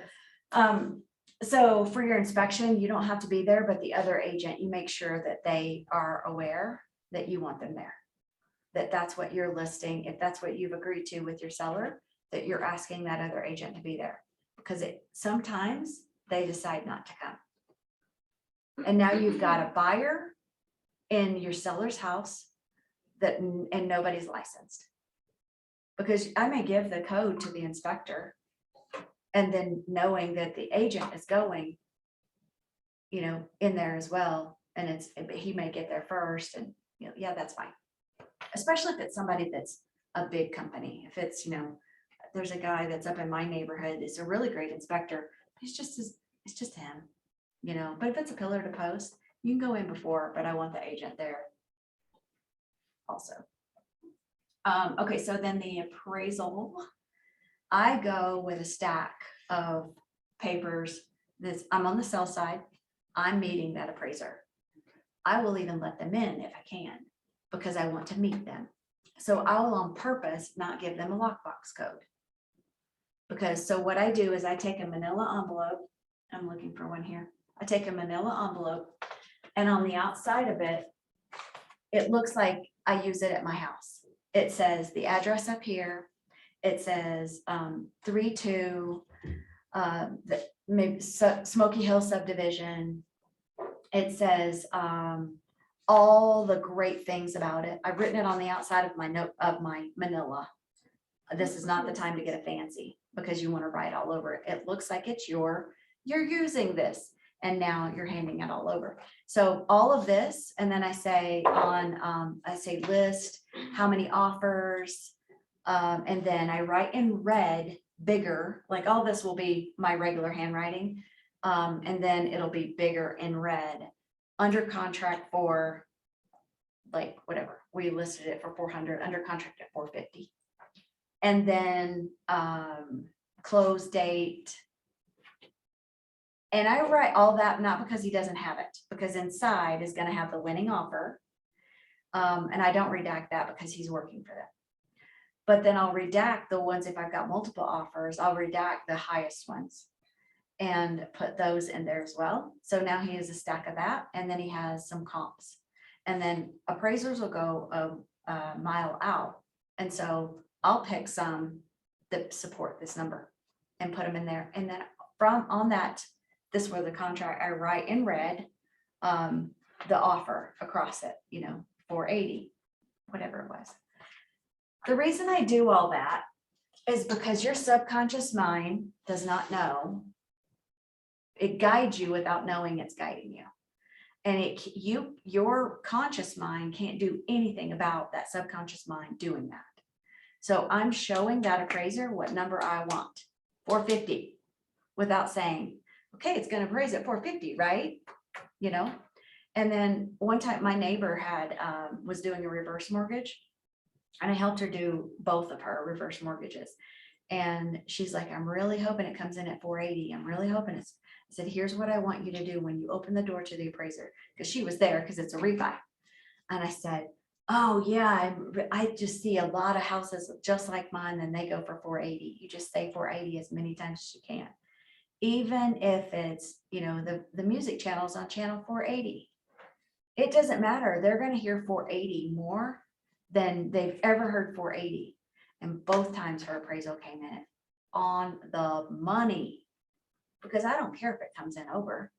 So for your inspection, you don't have to be there, but the other agent, you make sure that they are aware that you want them there. That's what you're listing, if that's what you've agreed to with your seller, that you're asking that other agent to be there. Because sometimes they decide not to come. And now you've got a buyer in your seller's house and nobody's licensed. Because I may give the code to the inspector and then knowing that the agent is going, in there as well. And he may get there first and, yeah, that's fine. Especially if it's somebody that's a big company. If it's, there's a guy that's up in my neighborhood, it's a really great inspector. It's just him, but if it's a pillar to post, you can go in before, but I want the agent there also. Okay, so then the appraisal, I go with a stack of papers. I'm on the sell side. I'm meeting that appraiser. I will even let them in if I can, because I want to meet them. So I will on purpose not give them a lockbox code. So what I do is I take a manila envelope. I'm looking for one here. I take a manila envelope and on the outside of it, it looks like I use it at my house. It says the address up here. It says 32 maybe Smoky Hill subdivision. It says all the great things about it. I've written it on the outside of my manila. This is not the time to get a fancy because you want to write all over it. It looks like it's you're using this and now you're handing it all over. So all of this, and then I say I say list, how many offers, and then I write in red, bigger, like all this will be my regular handwriting. And then it'll be bigger in red, under contract for like whatever, we listed it for 400, under contract at 450. And then close date. And I write all that, not because he doesn't have it, because inside is gonna have the winning offer. And I don't redact that because he's working for them. But then I'll redact the ones, if I've got multiple offers, I'll redact the highest ones and put those in there as well. So now he has a stack of that, and then he has some comps. And then appraisers will go a mile out. And so I'll pick some that support this number and put them in there. And then on that this was the contract, I write in red, the offer across it, 480, whatever it was. The reason I do all that is because your subconscious mind does not know. It guides you without knowing it's guiding you. And your conscious mind can't do anything about that subconscious mind doing that. So I'm showing that appraiser what number I want, 450, without saying, okay, it's gonna appraise at 450, right? And then one time my neighbor was doing a reverse mortgage. And I helped her do both of her reverse mortgages. And she's like, I'm really hoping it comes in at 480. I'm really hoping I said, here's what I want you to do when you open the door to the appraiser, because she was there because it's a refi. And I said, oh yeah, I just see a lot of houses just like mine, and they go for 480. You just say 480 as many times as you can. Even if it's, the music channels on channel 480. It doesn't matter. They're going to hear 480 more than they've ever heard 480. And both times her appraisal came in on the money, because I don't care if it comes in over.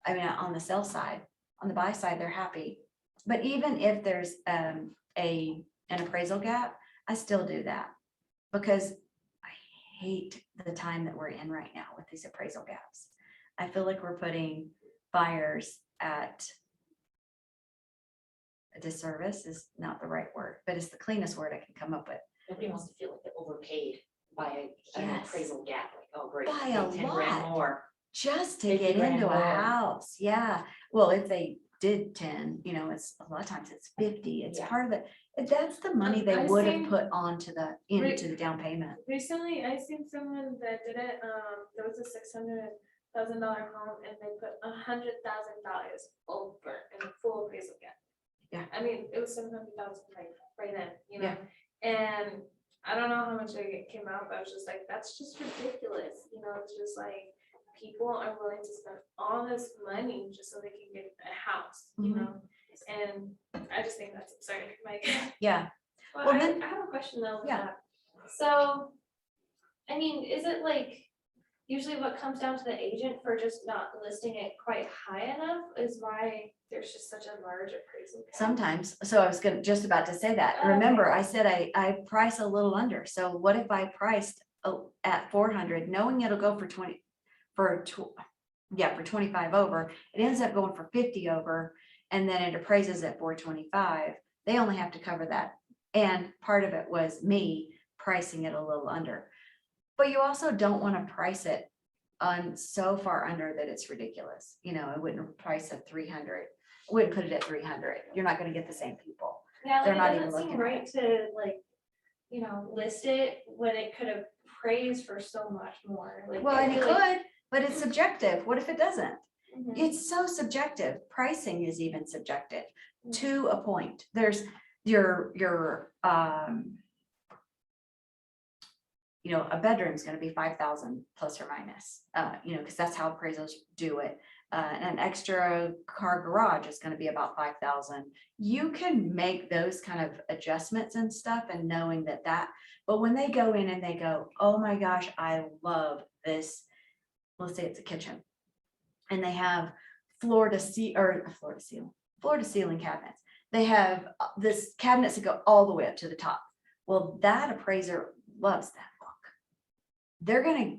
I mean, on the sell side, on the buy side, they're happy. But even if there's an appraisal gap, I still do that, because I hate the time that we're in right now with these appraisal gaps. I feel like we're putting buyers at a disservice is not the right word, but it's the cleanest word I can come up with. Nobody wants to feel like they're overpaid by an Yes. appraisal gap, like, oh, great, By I a paid 10 grand lot. more. Just to 50 get grand into a more. house, yeah. Well, if they did 10, it's a lot of times it's 50. It's Yeah. part of that's the money they I would have seen- put into the down payment. Recently, I seen someone that did it, there was a $600,000 home and they put $100,000 over in a full appraisal gap. Yeah. I mean, it was 700,000 right then, Yeah. And I don't know how much it came out, but I was just like, that's just ridiculous, it's just like, people are willing to spend all this money just so they can get a house, Mhm. And I just think that's absurd, like. Yeah, Well, Well, I then- I have a question though. with Yeah. that. So, I mean, is it like usually what comes down to the agent for just not listing it quite high enough is why there's just such a large appraisal gap? sometimes. So I was just about to say that. Oh, Remember, okay. I said I price a little under. So what if I priced at 400, knowing it'll go for 25 over, it ends up going for 50 over, and then it appraises at 425. They only have to cover that. And part of it was me pricing it a little under. But you also don't want to price it on so far under that it's ridiculous. I wouldn't price at 300. I wouldn't put it at 300. You're not going to get the same people. Yeah, They're like not it even doesn't seem looking at right to like, list it when it could have praised for so much more. Like, Well, I and it feel like- could, but it's subjective. What if it doesn't? Mhm. It's so subjective. Pricing is even subjective to a point. There's your a bedroom's gonna be 5,000 plus or minus, because that's how appraisals do it. An extra car garage is gonna be about 5,000. You can make those kind of adjustments and stuff and knowing that, but when they go in and they go, oh my gosh, I love this. Let's say it's a kitchen. And they have floor to ceiling cabinets. They have this cabinets that go all the way up to the top. Well, that appraiser loves that look. They're gonna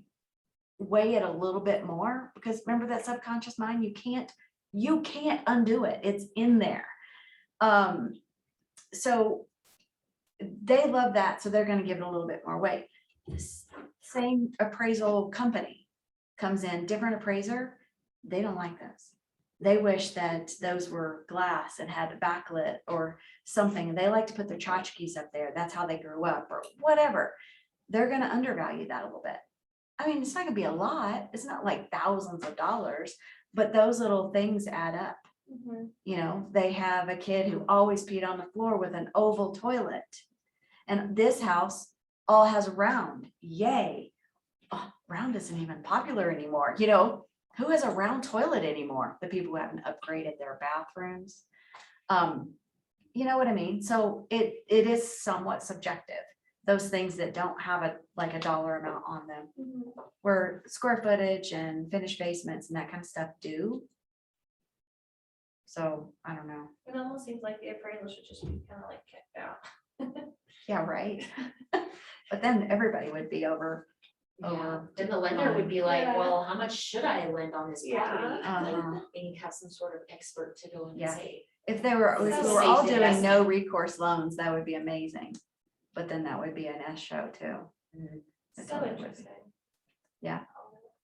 weigh it a little bit more, because remember that subconscious mind, you can't undo it. It's in there. So they love that, so they're gonna give it a little bit more weight. Same appraisal company comes in, different appraiser, they don't like those. They wish that those were glass and had a backlit or something. They like to put their tchotchkes up there. That's how they grew up or whatever. They're gonna undervalue that a little bit. I mean, it's not gonna be a lot. It's not like thousands of dollars, but those little things add up. Mhm. They have a kid who always peed on the floor with an oval toilet. And this house all has round, yay. Oh, round isn't even popular anymore, who has a round toilet anymore? The people who haven't upgraded their bathrooms. You know what I mean? So it is somewhat subjective. those things that don't have like a dollar amount on them, Mhm. where square footage and finished basements and that kind of stuff do. So I don't know. It almost seems like the appraisal should just be kind of like kicked out. Yeah, right. But then everybody would be over. Yeah, then the lender would be like, Yeah. well, how much should I lend on this Yeah. property? Like, Uh-huh. and you have some sort of expert to go in and Yeah. say. If they were, if So we were all safe doing no investment. recourse loans, that would be amazing. But then that would be an S show too. Mhm. It So totally would be. interesting.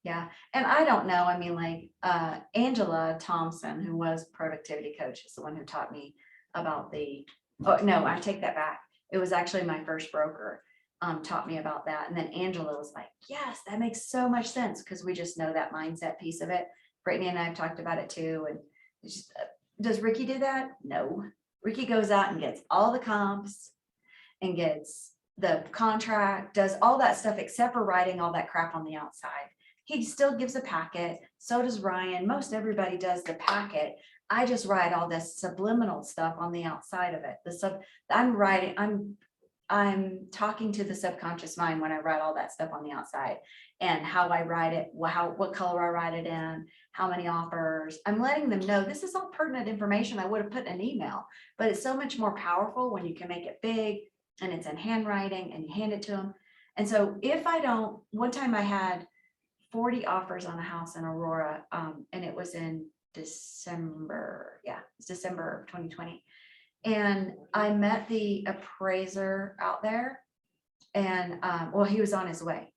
Yeah, and I don't know, I mean, like, Angela Thompson, who was productivity coach, is the one who taught me about oh, no, I take that back. It was actually my first broker, taught me about that. And then Angela was like, yes, that makes so much sense, because we just know that mindset piece of it. Brittany and I have talked about it too, and it's just, does Ricky do that? No. Ricky goes out and gets all the comps and gets the contract, does all that stuff except for writing all that crap on the outside. He still gives a packet, so does Ryan, most everybody does the packet. I just write all this subliminal stuff on the outside of it, I'm talking to the subconscious mind when I write all that stuff on the outside. And how I write it, what color I write it in, how many offers, I'm letting them know this is all pertinent information I would have put in an email, but it's so much more powerful when you can make it big and it's in handwriting and you hand it to them. And so if I don't, one time I had 40 offers on a house in Aurora, and it was in December, it's December of 2020. And I met the appraiser out there and, well, he was on his way.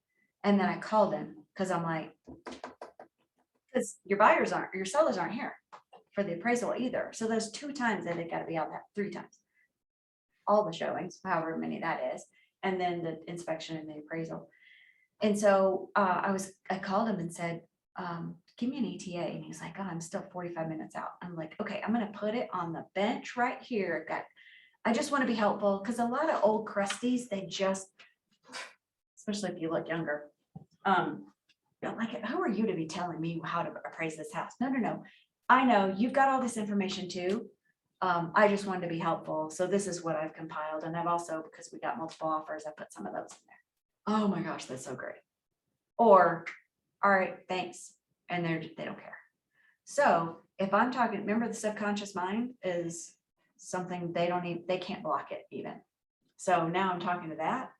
And then I called him because I'm like, because your sellers aren't here for the appraisal either. So there's 2 times that they gotta be out there, 3 times. All the showings, however many that is, and then the inspection and the appraisal. And so I called him and said, give me an ETA. And he's like, oh, I'm still 45 minutes out. I'm like, okay, I'm gonna put it on the bench right here. I just want to be helpful because a lot of old crusties, they just, especially if you look younger, don't like it. Who are you to be telling me how to appraise this house? No. I know you've got all this information too. I just wanted to be helpful. So this is what I've compiled. And I've also, because we got multiple offers, I put some of those in there. Oh my gosh, that's so great. Or, all right, thanks. And they don't care. So if I'm talking, remember the subconscious mind is something they can't block it even. So now I'm talking to that.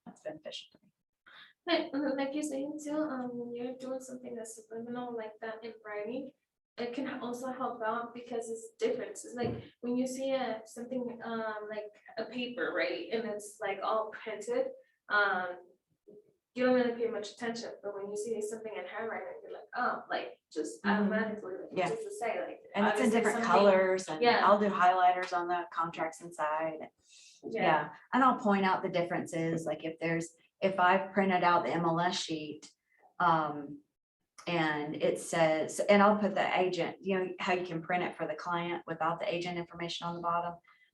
That's beneficial to me. Like you're saying too, when you're doing something that's subliminal like that in writing, it can also help out because it's different. It's like when you see something like a paper, right, and it's like all printed, you don't really pay much attention, but when you see something in handwriting, you're like, oh, like just Mhm. automatically, like, Yeah. just to say, like. And it's in obviously different something- colors and Yeah. I'll do highlighters on the contracts inside. Yeah, and I'll point out the differences, like if I've printed out the MLS sheet, and it says, and I'll put the agent, you know, how you can print it for the client without the agent information on the bottom,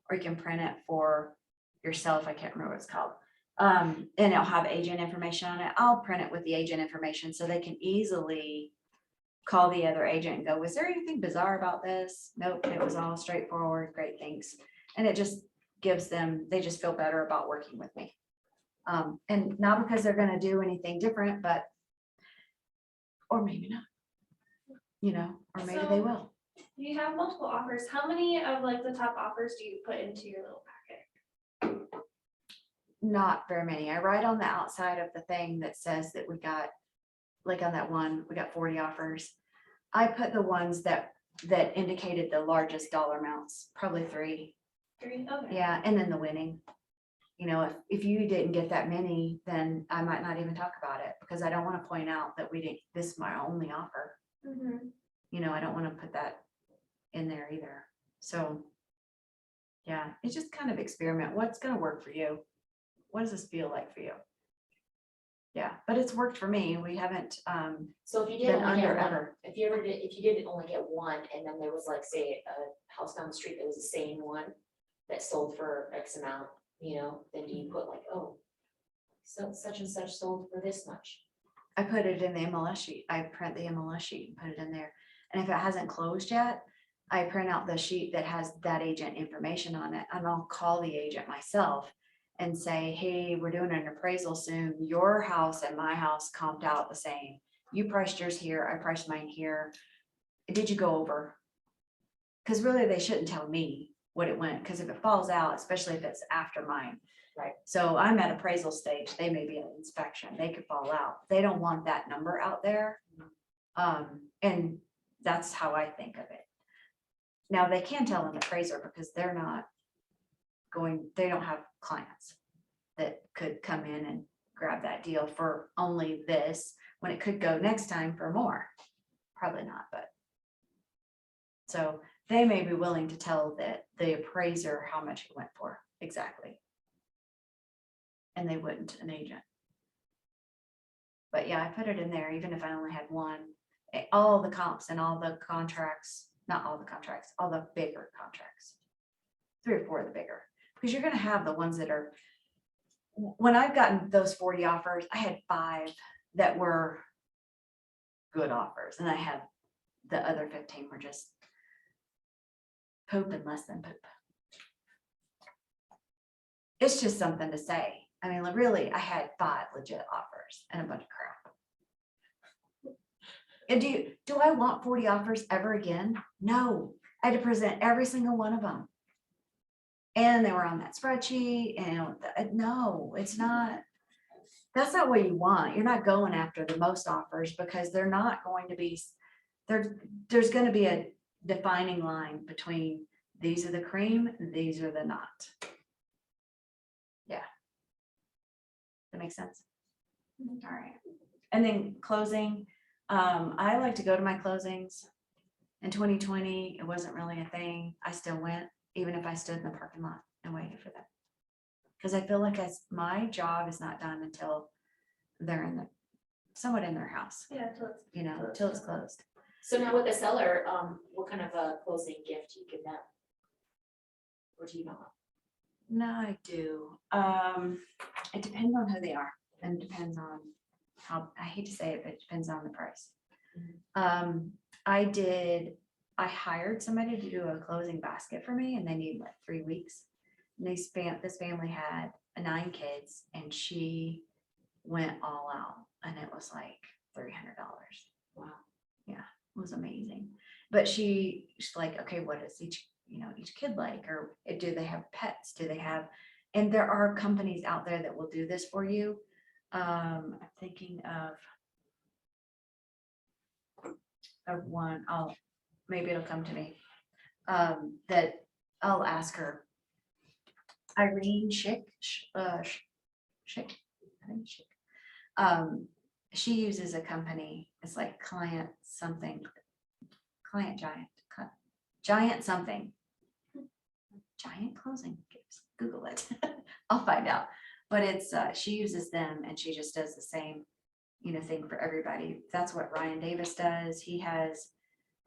or you can print it for yourself, I can't remember what it's called. And it'll have agent information on it. I'll print it with the agent information so they can easily call the other agent and go, was there anything bizarre about this? Nope, it was all straightforward, great, thanks. And it just gives them, they just feel better about working with me. And not because they're gonna do anything different, but, or maybe not, you know, or maybe they So- will. You have multiple offers. How many of like the top offers do you put into your little packet? Not very many. I write on the outside of the thing that says that we got, like on that one, we got 40 offers. I put the ones that indicated the largest dollar amounts, probably 3. 3, okay. Yeah, and then the winning. You know, if you didn't get that many, then I might not even talk about it because I don't want to point out that we didn't, this is my only offer. Mhm. You know, I don't want to put that in there either. So yeah, it's just kind of experiment. What's going to work for you? What does this feel like for you? Yeah, but it's worked for me. We haven't So if you did been only under get one, ever. if you did only get one, and then there was like, say, a house down the street that was the same one that sold for X amount, you know, then do you put like, oh, so such and such sold for this much? I put it in the MLS sheet. I print the MLS sheet and put it in there. And if it hasn't closed yet, I print out the sheet that has that agent information on it and I'll call the agent myself and say, hey, we're doing an appraisal soon. Your house and my house comped out the same. You priced yours here, I priced mine here. Did you go over? Because really, they shouldn't tell me what it went, because if it falls out, especially if it's after mine. Right. So I'm at appraisal stage, they may be at inspection, they could fall out. They don't want that number out there. And that's how I think of it. Now, they can tell an appraiser because they're not they don't have clients that could come in and grab that deal for only this, when it could go next time for more. Probably not, but. So they may be willing to tell the appraiser how much it went for, exactly. And they wouldn't an agent. But yeah, I put it in there, even if I only had one, all the comps and all the contracts, not all the contracts, all the bigger contracts. 3 or 4 of the bigger, because you're gonna have the ones that are, when I've gotten those 40 offers, I had 5 that were good offers, and I had the other 15 were just poop and less than poop. It's just something to say. I mean, really, I had 5 legit offers and a bunch of crap. And do I want 40 offers ever again? No, I had to present every single one of them. And they were on that spreadsheet, and no, it's not. That's not what you want. You're not going after the most offers, because they're not going to be, there's going to be a defining line between these are the cream, these are the not. Yeah. That makes sense. All right. And then closing, I like to go to my closings. In 2020, it wasn't really a thing. I still went, even if I stood in the parking lot and waited for them. Because I feel like my job is not done until they're somewhat in their house, Yeah, till it's. you know, till it's closed. So now with the seller, what kind of a closing gift do you give them? Or do you not? No, I do. It depends on who they are, and depends on how, I hate to say it, but it depends on the price. I hired somebody to do a closing basket for me, and they needed like 3 weeks. And this family had 9 kids, and she went all out, and it was like $300. Wow. Yeah, it was amazing. But she's like, okay, what is each kid like? Or do they have pets? Do they have, and there are companies out there that will do this for you. I'm thinking of one, maybe it'll come to me. That I'll ask her. Irene Schick, I think Schick. She uses a company, it's like Client Giant something. Giant closing, Google it. I'll find out. But it's, she uses them, and she just does the same, thing for everybody. That's what Ryan Davis does. He has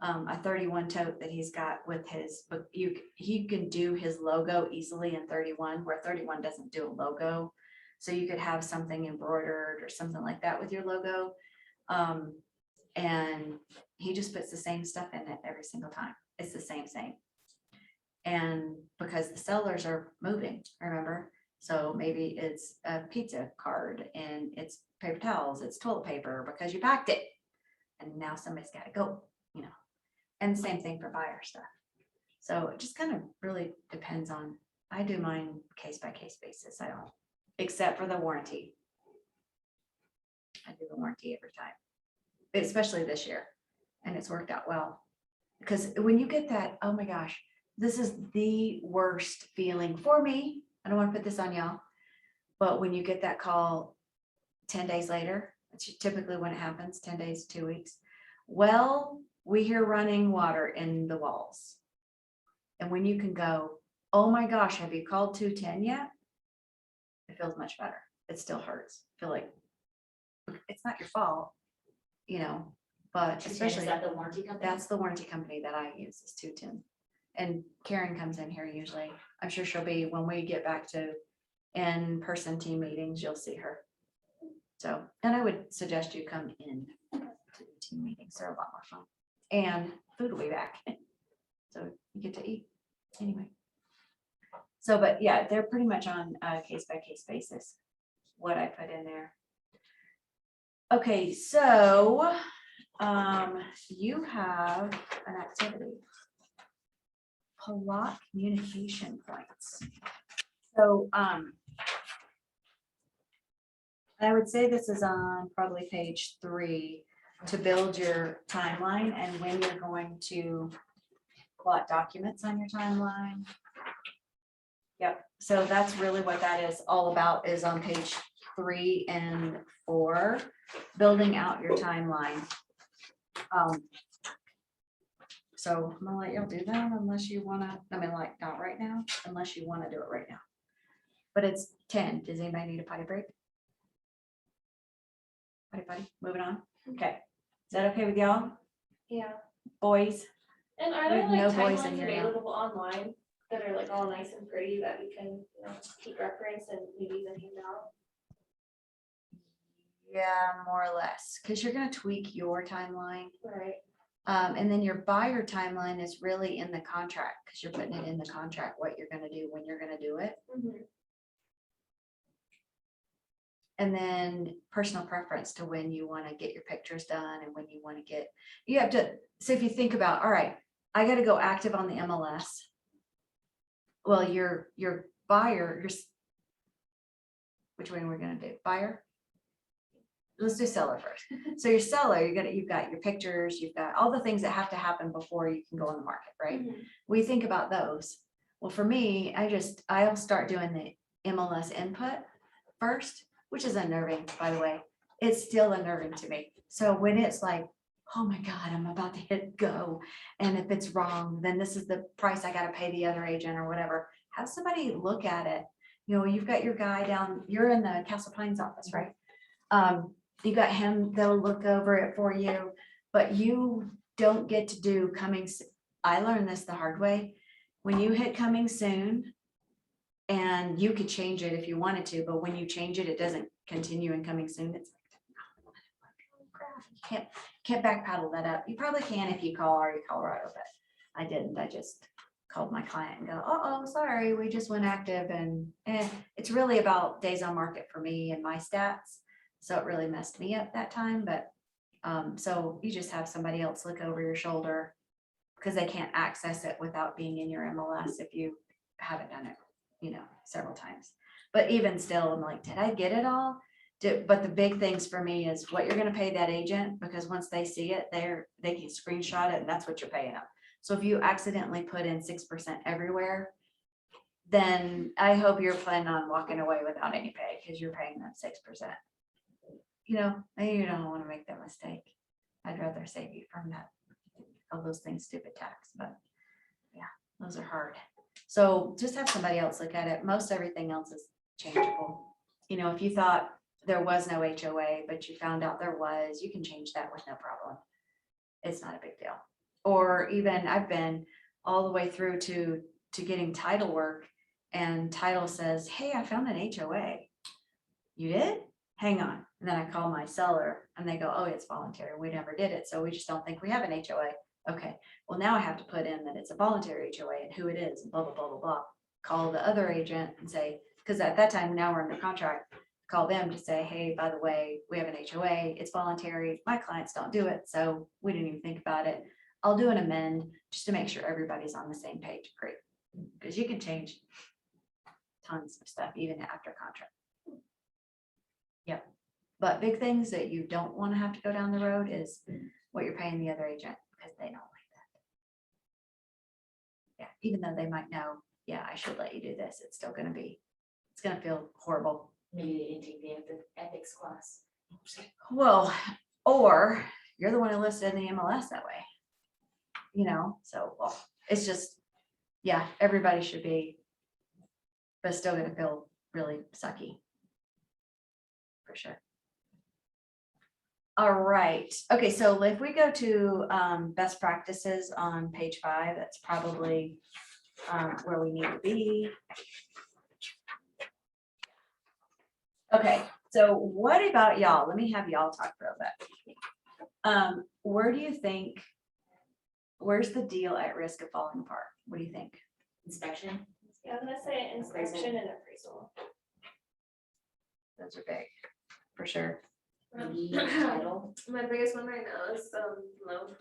a 31 tote that he's got with his, but he can do his logo easily in 31, where 31 doesn't do a logo. So you could have something embroidered or something like that with your logo. And he just puts the same stuff in it every single time. It's the same. And because the sellers are moving, remember? So maybe it's a pizza card, and it's paper towels, it's toilet paper because you packed it. And now somebody's got to go, And the same thing for buyer stuff. So it just kind of really depends on, I do mine case by case basis. I don't, except for the warranty. I do the warranty every time, especially this year. And it's worked out well. Because when you get that, oh my gosh, this is the worst feeling for me. I don't want to put this on y'all. But when you get that call 10 days later, it's typically when it happens, 10 days, 2 weeks. Well, we hear running water in the walls. And when you can go, oh my gosh, have you called 210 yet? It feels much better. It still hurts. I feel like it's not your fault, but especially Is that the warranty company? that's the warranty company that I use is 210. And Karen comes in here usually. I'm sure she'll be, when we get back to in-person team meetings, you'll see her. So, and I would suggest you come in to the team meetings. They're a lot more fun. And food will be back. So you get to eat anyway. So, but yeah, they're pretty much on a case by case basis, what I put in there. Okay, so, you have an activity. Plot communication points. So, I would say this is on probably page 3 to build your timeline and when you're going to plot documents on your timeline. Yep, so that's really what that is all about, is on page 3 and 4, building out your timeline. So I'm gonna let y'all do that unless you wanna, I mean, like, not right now, unless you wanna do it right now. But it's 10. Does anybody need a potty break? Potty, moving on. Okay. Is that okay with y'all, Yeah, boys? and are We there have no like boys in timelines here now. available online that are like all nice and pretty that we can, keep reference and maybe even hand out? Yeah, more or less, because you're gonna tweak your timeline. Right. And then your buyer timeline is really in the contract, because you're putting it in the contract, what you're gonna do, when you're gonna do it. And then personal preference to when you want to get your pictures done and when you want to get, you have to, so if you think about, all right, I got to go active on the MLS. Well, your buyer, which one we're gonna do, buyer? Let's do seller first. So your seller, you've got your pictures, you've got all the things that have to happen before you can go on the market, right? We think about those. Well, for me, I'll start doing the MLS input first, which is unnerving, by the way. It's still unnerving to me. So when it's like, oh my God, I'm about to hit go. And if it's wrong, then this is the price I gotta pay the other agent or whatever. Have somebody look at it. You know, you've got your guy down, you're in the Castle Pines office, right? You got him, they'll look over it for you, but you don't get to do I learned this the hard way. When you hit coming soon, and you could change it if you wanted to, but when you change it, it doesn't continue in coming soon. It's like, you can't backpedal that up. You probably can if you call RE Colorado, but I didn't. I just called my client and go, oh, sorry, we just went active, and it's really about days on market for me and my stats. So it really messed me up that time, but so you just have somebody else look over your shoulder because they can't access it without being in your MLS if you haven't done it, several times. But even still, I'm like, did I get it all? But the big things for me is what you're gonna pay that agent, because once they see it, they can screenshot it and that's what you're paying them. So if you accidentally put in 6% everywhere, then I hope you're planning on walking away without any pay because you're paying them 6%. You don't want to make that mistake. I'd rather save you from that, all those things, stupid tax, but yeah, those are hard. So just have somebody else look at it. Most everything else is changeable. If you thought there was no HOA, but you found out there was, you can change that with no problem. It's not a big deal. Or even I've been all the way through to getting title work, and title says, hey, I found an HOA. You did? Hang on. And then I call my seller and they go, oh, it's voluntary. We never did it. So we just don't think we have an HOA. Okay. Well, now I have to put in that it's a voluntary HOA and who it is, and blah, blah, blah, blah, blah. Call the other agent and say, because at that time, now we're under contract, call them to say, hey, by the way, we have an HOA. It's voluntary. My clients don't do it. So we didn't even think about it. I'll do an amend just to make sure everybody's on the same page. Great. Because you can change tons of stuff even after contract. Yep. But big things that you don't want to have to go down the road is what you're paying the other agent, because they don't like that. Yeah, even though they might know, yeah, I should let you do this, it's going to feel horrible. Maybe they didn't take the ethics class. Well, or you're the one who listed in the MLS that way. So it's just, yeah, everybody should be, but still gonna feel really sucky. For sure. All right. Okay, so if we go to best practices on page 5, that's probably where we need to be. Okay, so what about y'all? Let me have y'all talk for a bit. Where do you think, where's the deal at risk of falling apart? What do you think? Inspection. Yeah, I'm gonna say inspection and appraisal. Those are big, for sure. Maybe title. My biggest one right now is loan.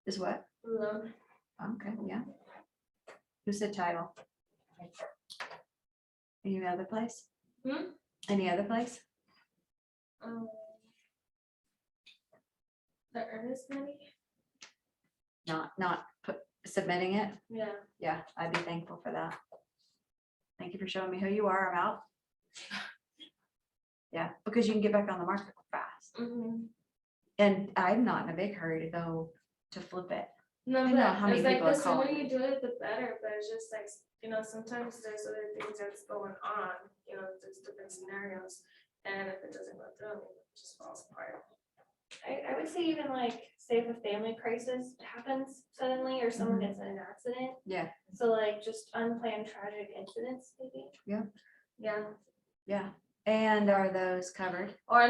Is what? Loan. Okay, yeah. Who said title? Any other place? Hmm? Any other place? The earnest money? Not submitting it? Yeah. Yeah, I'd be thankful for that. Thank you for showing me who you are. I'm out. Yeah, because you can get back on the market fast. Mm-hmm. And I'm not in a big hurry to go to flip it. No, I know but how many it's like people are the sooner calling you me. do it, the better, but it's just like, sometimes there's other things that's going on, there's different scenarios. And if it doesn't go through, it just falls apart. I would say even like, say if a family crisis happens suddenly or someone Mhm. gets in an accident. Yeah. So like just unplanned tragic incidents maybe. Yeah. Yeah, Yeah. And are those covered? or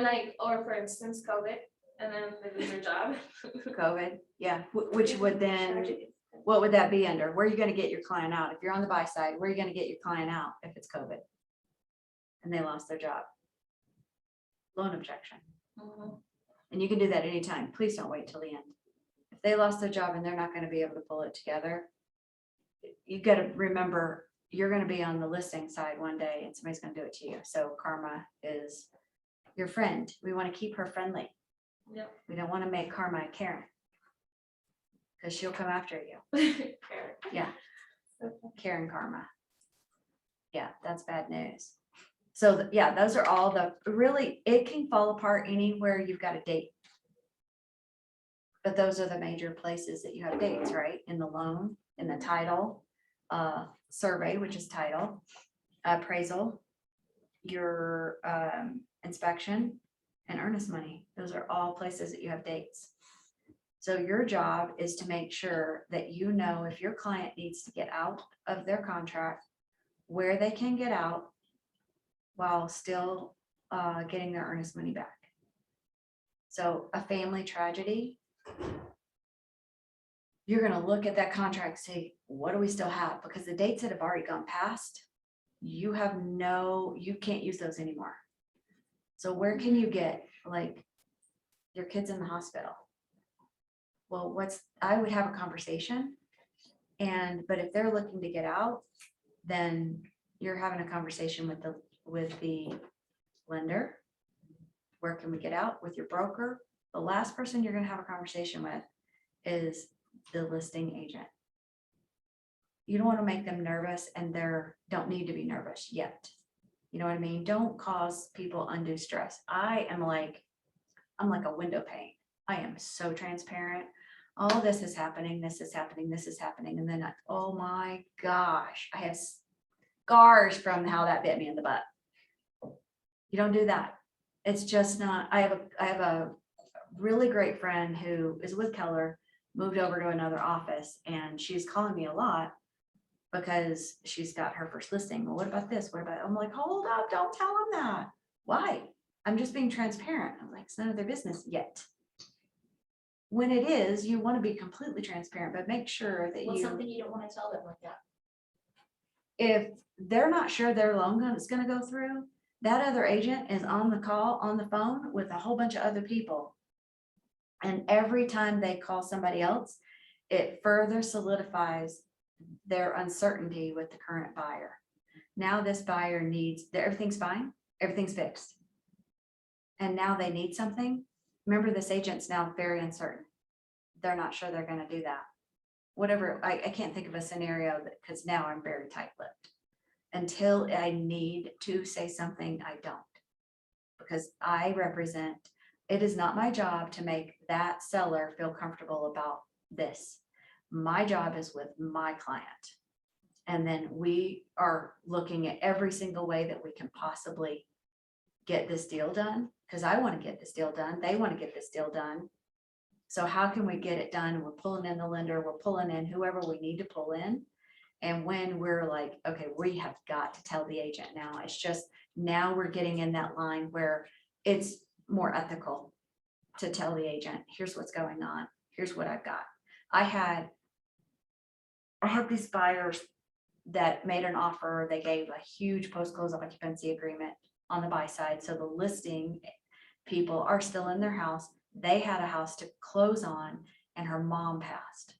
for instance, COVID, and then they lose their job. COVID? Yeah, which would then, Tragic. what would that be under? Where are you gonna get your client out? If you're on the buy side, where are you gonna get your client out if it's COVID? And they lost their job? Loan objection. Mhm. And you can do that anytime. Please don't wait till the end. If they lost their job and they're not gonna be able to pull it together, you gotta remember, you're gonna be on the listing side one day and somebody's gonna do it to you. So karma is your friend. We wanna keep her friendly. Yep. We don't wanna make karma a Karen. Cause she'll come after you. Fair. Yeah. Okay. Karen karma. Yeah, that's bad news. So, yeah, those are all really, it can fall apart anywhere you've got a date. But those are the major places that you have dates, right? In the loan, in the title, survey, which is title, appraisal, your inspection, and earnest money. Those are all places that you have dates. So your job is to make sure that you know if your client needs to get out of their contract, where they can get out while still getting their earnest money back. So a family tragedy, you're gonna look at that contract, and say, what do we still have? Because the dates that have already gone past, you can't use those anymore. So where can you get, like, your kid's in the hospital? Well, I would have a conversation. But if they're looking to get out, then you're having a conversation with the lender. Where can we get out? With your broker. The last person you're gonna have a conversation with is the listing agent. You don't want to make them nervous, and don't need to be nervous yet. You know what I mean? Don't cause people undue stress. I'm like a window pane. I am so transparent. All this is happening, this is happening, this is happening. And then, oh my gosh, I have scars from how that bit me in the butt. You don't do that. It's just not, I have a really great friend who is with Keller, moved over to another office, and she's calling me a lot because she's got her first listing. Well, what about this? What about, I'm like, hold up, don't tell them that. Why? I'm just being transparent. I'm like, it's none of their business yet. When it is, you want to be completely transparent, but make sure that What's something you don't want to tell them like that? if they're not sure their loan is gonna go through, that other agent is on the phone with a whole bunch of other people. And every time they call somebody else, it further solidifies their uncertainty with the current buyer. Now this buyer everything's fine, everything's fixed. And now they need something. Remember, this agent's now very uncertain. They're not sure they're gonna do that. Whatever, I can't think of a scenario because now I'm very tight-lipped. Until I need to say something, I don't. Because it is not my job to make that seller feel comfortable about this. My job is with my client. And then we are looking at every single way that we can possibly get this deal done, because I want to get this deal done. They want to get this deal done. So how can we get it done? We're pulling in the lender, we're pulling in whoever we need to pull in. And when we're like, okay, we have got to tell the agent now, it's just, now we're getting in that line where it's more ethical to tell the agent, here's what's going on, here's what I've got. I had these buyers that made an offer. They gave a huge post-close occupancy agreement on the buy side. So the listing people are still in their house. They had a house to close on and her mom passed.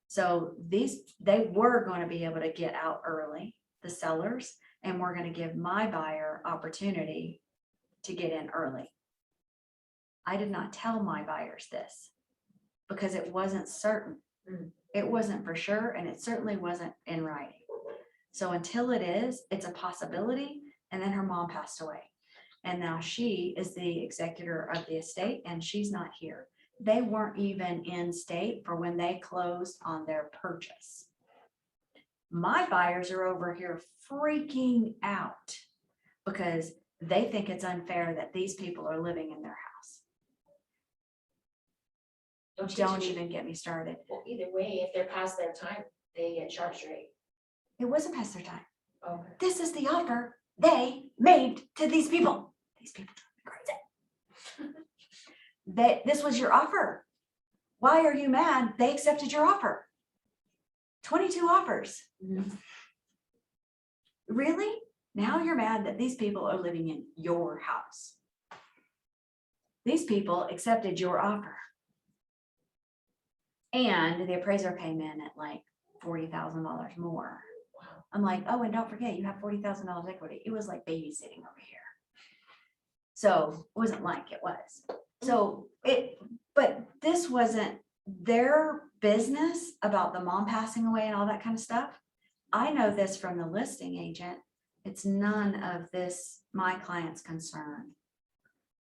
So they were going to be able to get out early, the sellers, and we're going to give my buyer opportunity to get in early. I did not tell my buyers this because it wasn't certain. It wasn't for sure, and it certainly wasn't in writing. So until it is, it's a possibility. And then her mom passed away. And now she is the executor of the estate and she's not here. They weren't even in state for when they closed on their purchase. My buyers are over here freaking out because they think it's unfair that these people are living in their house. Don't even get me started. Well, either way, if they're past their time, they get charged, right? It wasn't past their time. Okay. This is the offer they made to these people. These people are crazy. This was your offer. Why are you mad? They accepted your offer. 22 offers. Mhm. Really? Now you're mad that these people are living in your house. These people accepted your offer. And the appraiser came in at like $40,000 more. Wow. I'm like, oh, and don't forget, you have $40,000 equity. It was like babysitting over here. So it wasn't like it was. So but this wasn't their business about the mom passing away and all that kind of stuff. I know this from the listing agent. It's none of this, my client's concern.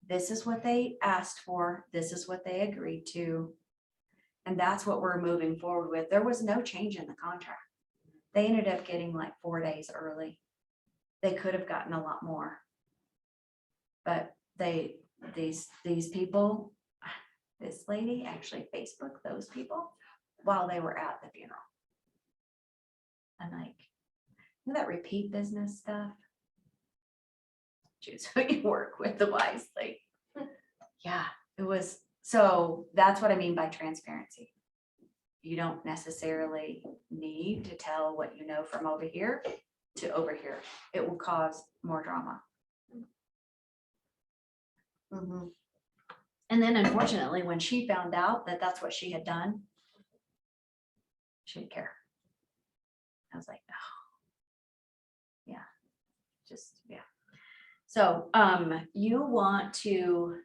This is what they asked for. This is what they agreed to. And that's what we're moving forward with. There was no change in the contract. They ended up getting like 4 days early. They could have gotten a lot more. But these people, this lady actually Facebooked those people while they were at the funeral. And like, you know that repeat business stuff? Choose who you work with the wisely. Yeah, it was. So that's what I mean by transparency. You don't necessarily need to tell what you know from over here to over here. It will cause more drama. Mhm. And then unfortunately, when she found out that that's what she had done, she didn't care. I was like, oh, yeah, just, yeah. So you want to,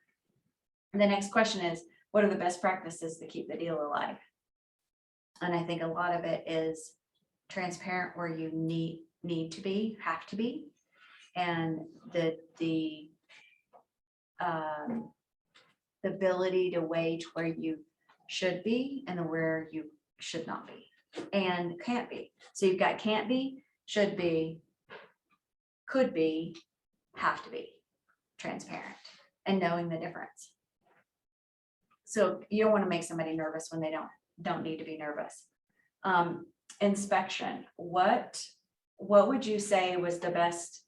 the next question is, what are the best practices to keep the deal alive? And I think a lot of it is transparent where you need to be, have to be. And the ability to wage where you should be and where you should not be and can't be. So you've got can't be, should be, could be, have to be transparent and knowing the difference. So you don't want to make somebody nervous when they don't need to be nervous. Inspection, what would you say was the best,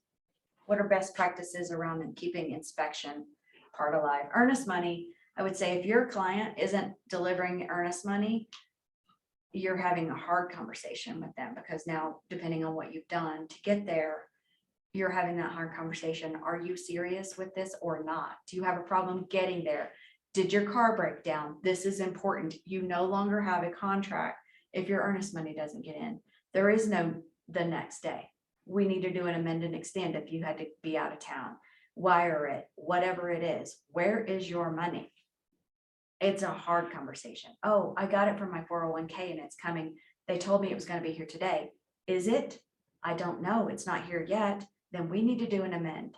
what are best practices around keeping inspection part alive? Earnest money, I would say if your client isn't delivering earnest money, you're having a hard conversation with them because now, depending on what you've done to get there, you're having that hard conversation. Are you serious with this or not? Do you have a problem getting there? Did your car break down? This is important. You no longer have a contract if your earnest money doesn't get in. There is no the next day. We need to do an amend and extend if you had to be out of town. Wire it, whatever it is. Where is your money? It's a hard conversation. Oh, I got it from my 401k and it's coming. They told me it was going to be here today. Is it? I don't know. It's not here yet. Then we need to do an amend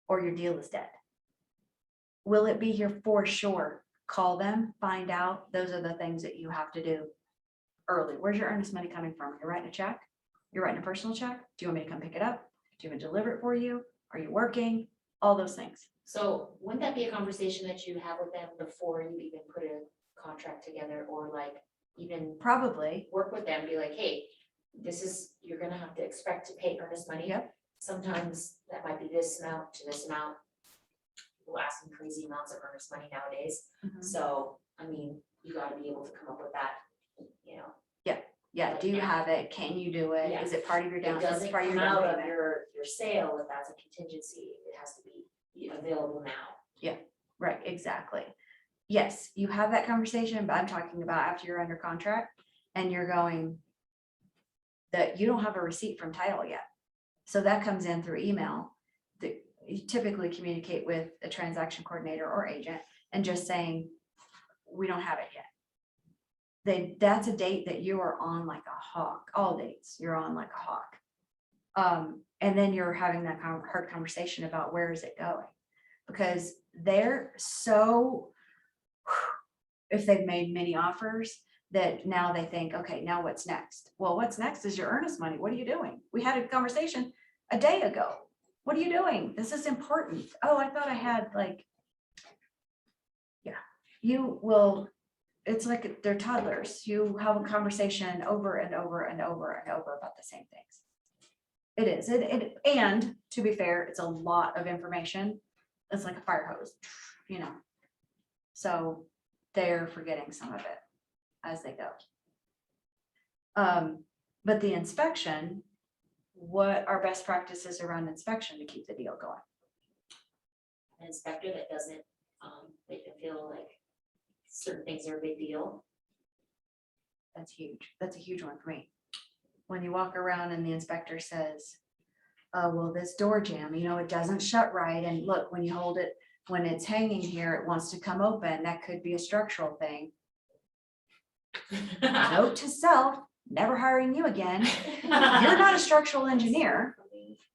or your deal is dead. Will it be here for sure? Call them, find out. Those are the things that you have to do early. Where's your earnest money coming from? You're writing a check? You're writing a personal check? Do you want me to come pick it up? Do you want me to deliver it for you? Are you working? All those things. So wouldn't that be a conversation that you have with them before you even put a contract together or like even Probably. work with them, be like, hey, this is, you're gonna have to expect to pay earnest money. Yep. Sometimes that might be this amount to this amount. People ask me crazy amounts of earnest money nowadays. Mhm. So, I mean, you gotta be able to come up with that, you know. Yeah, do you have it? Can you do it? Yeah. Is it part of your It down, is doesn't it part of come your down out of payment? your sale, if that's a contingency, it has to be available now. Right, exactly. Yes, you have that conversation, but I'm talking about after you're under contract and you're going that you don't have a receipt from title yet. So that comes in through email that you typically communicate with a transaction coordinator or agent and just saying, we don't have it yet. That's a date that you are on like a hawk, all dates, you're on like a hawk. And then you're having that hard conversation about where is it going? Because they're so, if they've made many offers, that now they think, okay, now what's next? Well, what's next is your earnest money. What are you doing? We had a conversation a day ago. What are you doing? This is important. Oh, I thought I had like, yeah, you will, it's like they're toddlers. You have a conversation over and over and over and over about the same things. It is, and to be fair, it's a lot of information. It's like a fire hose, you know. So they're forgetting some of it as they go. But the inspection, what are best practices around inspection to keep the deal going? An inspector that doesn't, make them feel like certain things are a big deal. That's huge. That's a huge one for me. When you walk around and the inspector says, oh, well, this door jamb, you know, it doesn't shut right. And look, when you hold it, when it's hanging here, it wants to come open. That could be a structural thing. Note to self, never hiring you again. You're not a structural engineer.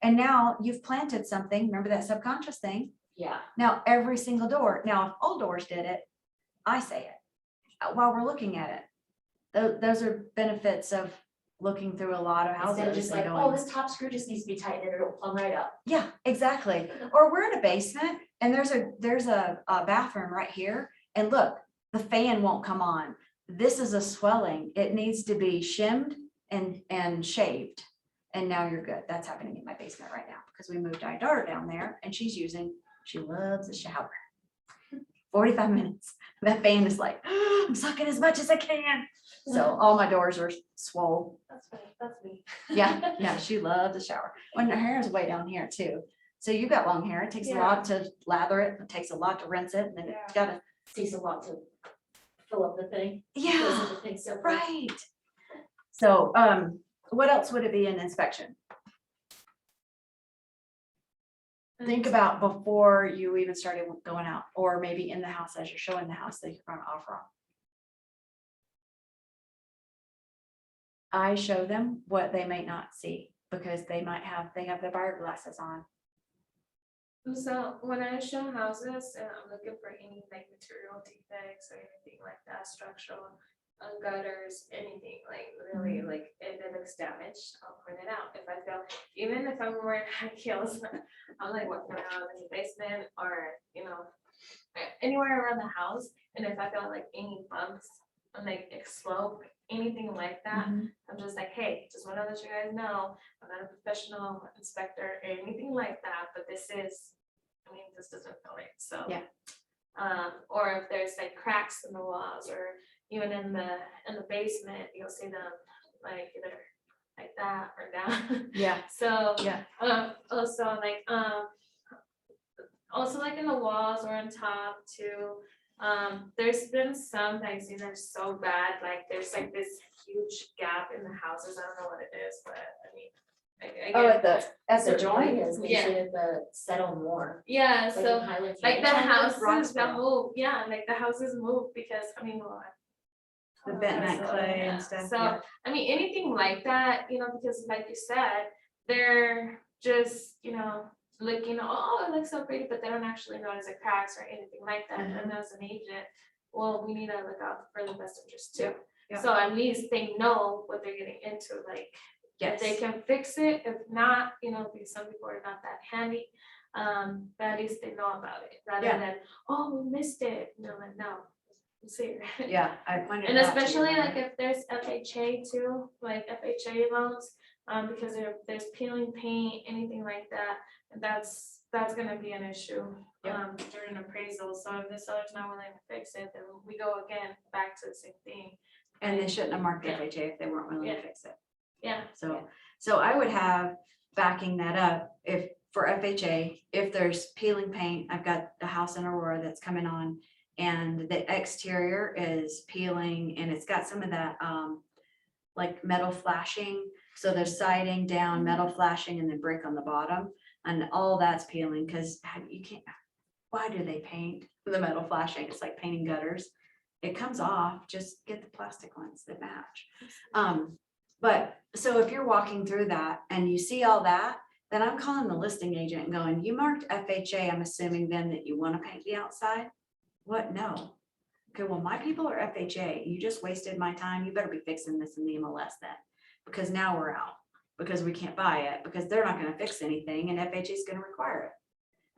And now you've planted something. Remember that subconscious thing? Yeah, Now, every single door, now if all doors did it, I say it while we're looking at it. Those are benefits of looking through a lot of instead of houses just and like, going, oh, this top screw just needs to be tightened and it'll plumb right up. yeah, exactly. Or we're in a basement and there's a bathroom right here. And look, the fan won't come on. This is a swelling. It needs to be shimmed and shaved. And now you're good. That's happening in my basement right now because we moved our daughter down there and she loves a shower. 45 minutes. That fan is like, I'm sucking as much as I can. So all my doors are swole. That's funny, that's me. Yeah, she loves a shower. When her hair is way down here too. So you got long hair. It takes a lot to lather it. It takes a lot to rinse it. And then it's gotta, Takes a lot to fill up the thing. yeah, Fills up the thing so quick. right. So, what else would it be in inspection? Think about before you even started going out, or maybe in the house as you're showing the house that you're gonna offer on. I show them what they may not see because they have their buyer glasses on. So when I show houses and I'm looking for any like material defects or anything like that, structural, gutters, anything like really like if it looks damaged, I'll point it out. If I feel, even if I'm wearing high heels, I'm like walking around in the basement or, you know, anywhere around the house. And if I feel like any bumps and like slope, anything like that, I'm just like, hey, just want to let you guys know, I'm not a professional inspector or anything like that, but this is, I mean, this doesn't feel right, so. Yeah. Or if there's like cracks in the walls or even in the basement, you'll see them like either like that or down. Yeah, So, yeah. also like in the walls or on top too. There's been some that I've seen that are so bad, like there's like this huge gap in the houses. I don't know what it is, but I mean. Oh, at That's the the joint. joint is, they Yeah. should have settled more. Yeah, Like so in Highland like the Ranch. houses that Roxborough. move, yeah, like the houses move because, I mean, well. The bentonite so, clay yeah. and stuff, So, yeah. I mean, anything like that, you know, because like you said, they're just, you know, looking, oh, it looks so pretty, but they don't actually notice the cracks or anything like that. And as an agent, well, we need to look out for the best interest too. Yeah. So at least they know what they're getting into, like, if they can fix it, if not, you know, because some people are not that handy. But at least they know about it, rather Yeah. than, oh, we missed it, you know, like, no. It's here. Yeah, I pointed And it out to you, especially like Lauren. if there's FHA too, like FHA loans, because there's peeling paint, anything like that, and that's gonna be an issue. Yep. During appraisal, so if the seller's not willing to fix it, then we go again back to the same thing. And they shouldn't have marked FHA if they weren't willing to Yeah. fix it. Yeah. So I would have, backing that up, if for FHA, if there's peeling paint, I've got the house in Aurora that's coming on. And the exterior is peeling and it's got some of that, like metal flashing. So there's siding down, metal flashing and then brick on the bottom. And all that's peeling because you can't, why do they paint the metal flashing? It's like painting gutters. It comes off, just get the plastic ones that match. But so if you're walking through that and you see all that, then I'm calling the listing agent and going, you marked FHA, I'm assuming then that you want to paint the outside? What? No. Okay, well, my people are FHA. You just wasted my time. You better be fixing this in the MLS then. Because now we're out, because we can't buy it, because they're not gonna fix anything and FHA is gonna require it.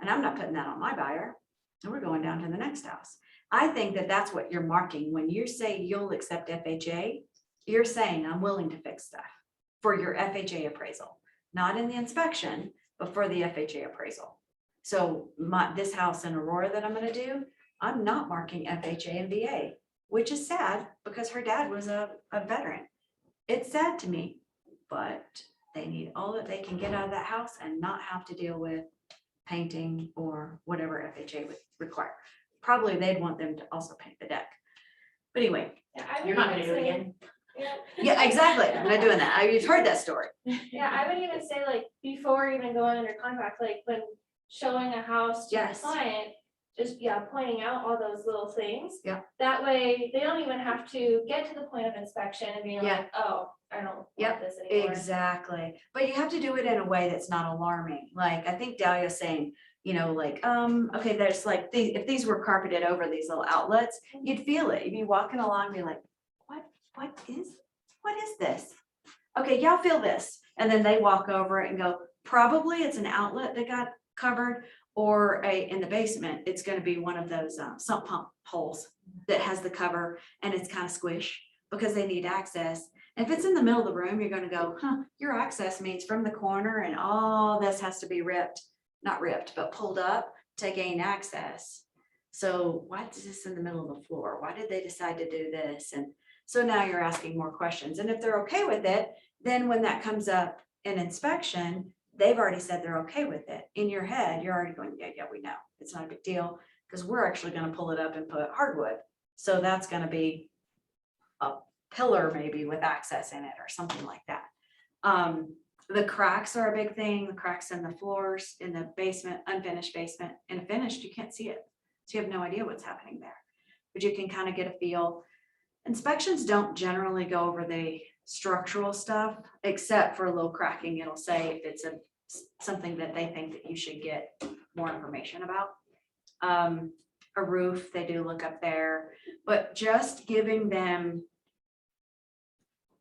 And I'm not putting that on my buyer. And we're going down to the next house. I think that that's what you're marking. When you say you'll accept FHA, you're saying I'm willing to fix stuff for your FHA appraisal, not in the inspection, but for the FHA appraisal. So this house in Aurora that I'm gonna do, I'm not marking FHA and VA, which is sad because her dad was a veteran. It's sad to me, but they need all that they can get out of that house and not have to deal with painting or whatever FHA would require. Probably they'd want them to also paint the deck. But anyway, Yeah, I would You're not gonna even do it say- again? Yeah. yeah, exactly. I'm not doing that. You've heard that story. Yeah, I would even say like before even going under contract, like when showing a house to a Yes. client, just, pointing out all those little things. Yeah. That way, they don't even have to get to the point of inspection and being Yeah. like, oh, I don't Yep, want this anymore. Exactly. But you have to do it in a way that's not alarming. Like, I think Dahlia's saying, like, okay, there's like, if these were carpeted over these little outlets, you'd feel it. You'd be walking along, and be like, what is this? Okay, y'all feel this. And then they walk over it and go, probably it's an outlet that got covered, or in the basement, it's gonna be one of those sump pump holes that has the cover and it's kind of squish because they need access. And if it's in the middle of the room, you're gonna go, your access means from the corner and all this has to be not ripped, but pulled up to gain access. So why is this in the middle of the floor? Why did they decide to do this? And so now you're asking more questions. And if they're okay with it, then when that comes up in inspection, they've already said they're okay with it. In your head, you're already going, yeah, we know. It's not a big deal because we're actually gonna pull it up and put hardwood. So that's gonna be a pillar maybe with access in it or something like that. The cracks are a big thing, the cracks in the floors, in the basement, unfinished basement. In a finished, you can't see it. So you have no idea what's happening there. But you can kind of get a feel. Inspections don't generally go over the structural stuff, except for a little cracking. It'll say if it's something that they think that you should get more information about. A roof, they do look up there, but just giving them.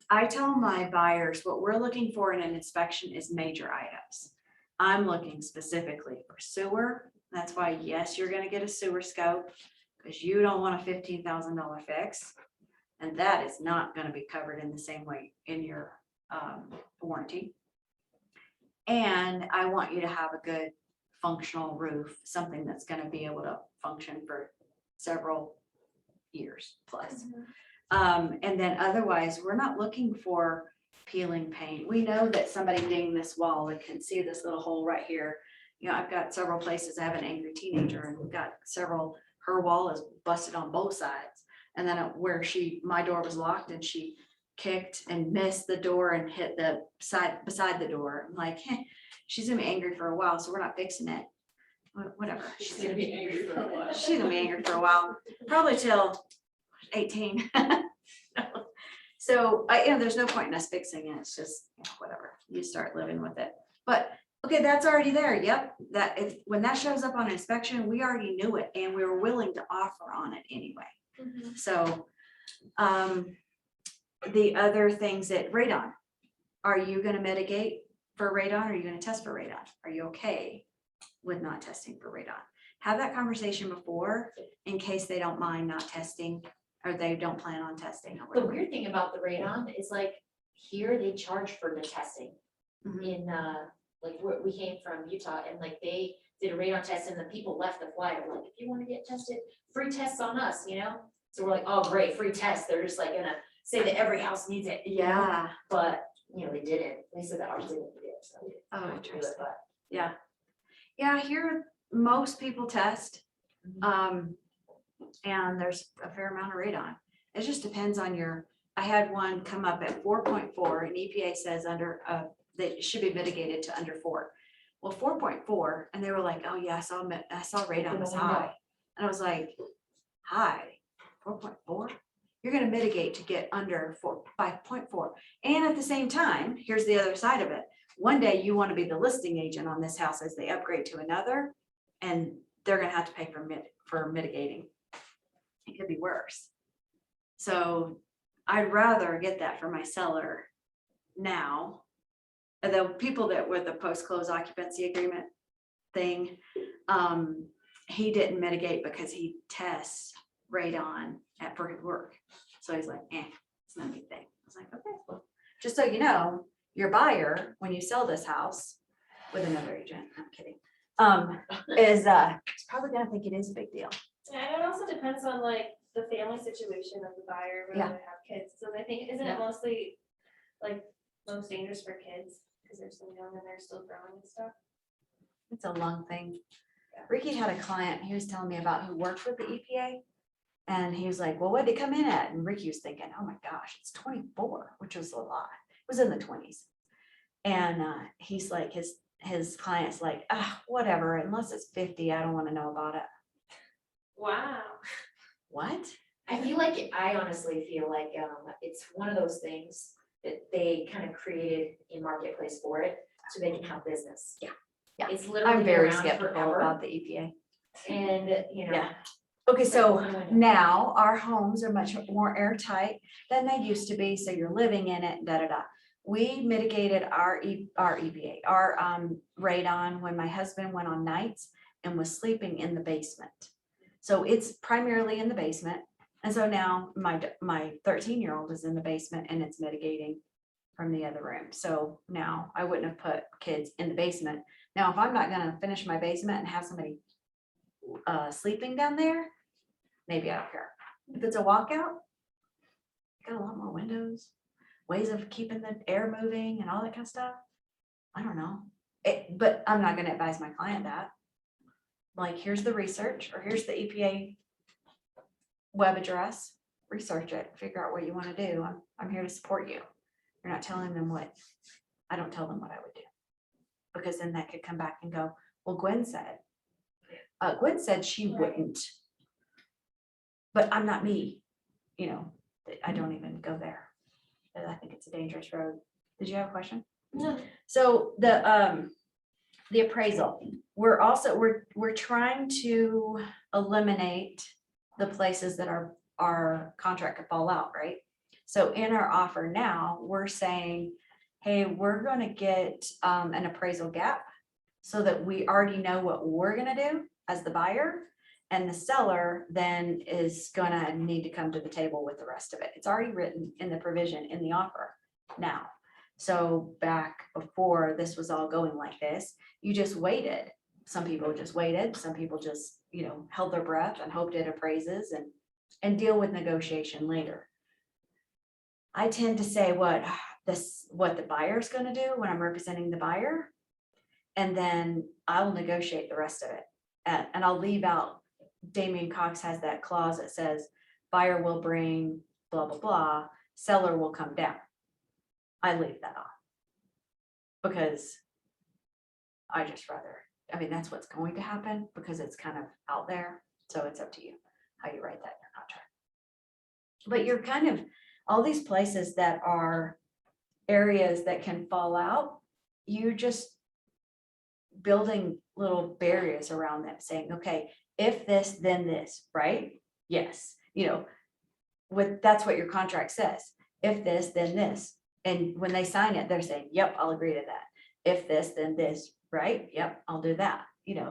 I tell my buyers what we're looking for in an inspection is major items. I'm looking specifically for sewer. That's why, yes, you're gonna get a sewer scope because you don't want a $15,000 fix. And that is not gonna be covered in the same way in your warranty. And I want you to have a good functional roof, something that's gonna be able to function for several years plus. And then otherwise, we're not looking for peeling paint. We know that somebody dinged this wall and can see this little hole right here. I've got several places. I have an angry teenager and we've got several, her wall is busted on both sides. And then where my door was locked and she kicked and missed the door and hit the side beside the door. I'm like, she's gonna be angry for a while, so we're not fixing it. Whatever. She's gonna be angry for a while. She's gonna be angry for a while, probably till 18. So there's no point in us fixing it. It's just whatever. You start living with it. But okay, that's already there. Yep. When that shows up on inspection, we already knew it and we were willing to offer on it anyway. So the other things that radon, are you gonna mitigate for radon? Or are you gonna test for radon? Are you okay with not testing for radon? Have that conversation before in case they don't mind not testing or they don't plan on testing. Or The whatever. weird thing about the radon is like, here they charge for the testing. Mhm. In, like, we came from Utah and like they did a radon test and the people left the flight. We're like, if you wanna get tested, free tests on us, So we're like, oh, great, free test. They're just like gonna say that every house needs it. Yeah. But, you know, they didn't, they said that ours didn't do it, so. we didn't Oh, do it, interesting. but- Yeah. Yeah, here, most people test. And there's a fair amount of radon. It just depends on I had one come up at 4.4 and EPA says under, that it should be mitigated to under 4. Well, 4.4, and they were like, oh yeah, I saw radon was high. And I was like, high, 4.4? You're gonna mitigate to get under 5.4. And at the same time, here's the other side of it. One day you want to be the listing agent on this house as they upgrade to another, and they're gonna have to pay for mitigating. It could be worse. So I'd rather get that for my seller now. And the people that with the post-close occupancy agreement thing, he didn't mitigate because he tests radon for his work. So he's like, it's not a big thing. I was like, okay, well, just so you know, your buyer, when you sell this house with another agent, I'm kidding, is probably gonna think it is a big deal. Yeah, and it also depends on like the family situation of the buyer, whether Yeah. they have kids, so I think, isn't it mostly like most dangerous for kids? Because they're so young and they're still growing and stuff. It's a long thing. Ricky had a client, he was telling me about who worked with the EPA. And he was like, well, what did it come in at? And Ricky was thinking, oh my gosh, it's 24, which was a lot. It was in the 20s. And he's like, his client's like, whatever, unless it's 50, I don't want to know about it. Wow. What? I honestly feel like, it's one of those things that they kind of created a marketplace for it, so they can have business. Yeah. Yeah. It's literally I'm been very around skeptical forever, about the EPA. and, you know. Yeah. Okay, so Like, oh, now our homes are much more airtight than they used to be, so you're living in it, da. We mitigated our EPA, our radon when my husband went on nights and was sleeping in the basement. So it's primarily in the basement. And so now my 13-year-old is in the basement and it's mitigating from the other room. So now I wouldn't have put kids in the basement. Now, if I'm not gonna finish my basement and have somebody sleeping down there, maybe I don't care. If it's a walkout, got a lot more windows, ways of keeping the air moving and all that kind of stuff. I don't know. But I'm not gonna advise my client that. Like, here's the research, or here's the EPA web address, research it, figure out what you want to do. I'm here to support you. You're not telling them I don't tell them what I would do. Because then that could come back and go, well, Gwen said she wouldn't. But I'm not me, I don't even go there. And I think it's a dangerous road. Did you have a question? No. So the appraisal, we're trying to eliminate the places that our contract could fall out, right? So in our offer now, we're saying, hey, we're gonna get an appraisal gap so that we already know what we're gonna do as the buyer. And the seller then is gonna need to come to the table with the rest of it. It's already written in the provision in the offer now. So back before this was all going like this, you just waited. Some people just waited, some people just, held their breath and hoped it appraises and deal with negotiation later. I tend to say what the buyer's gonna do when I'm representing the buyer. And then I'll negotiate the rest of it. And I'll leave out, Damian Cox has that clause that says buyer will bring blah, blah, blah, seller will come down. I leave that on. Because I just rather, that's what's going to happen because it's kind of out there. So it's up to you how you write that in your contract. But you're kind of, all these places that are areas that can fall out, you just building little barriers around them saying, okay, if this, then this, right? Yes, that's what your contract says. If this, then this. And when they sign it, they're saying, yep, I'll agree to that. If this, then this, right? Yep, I'll do that.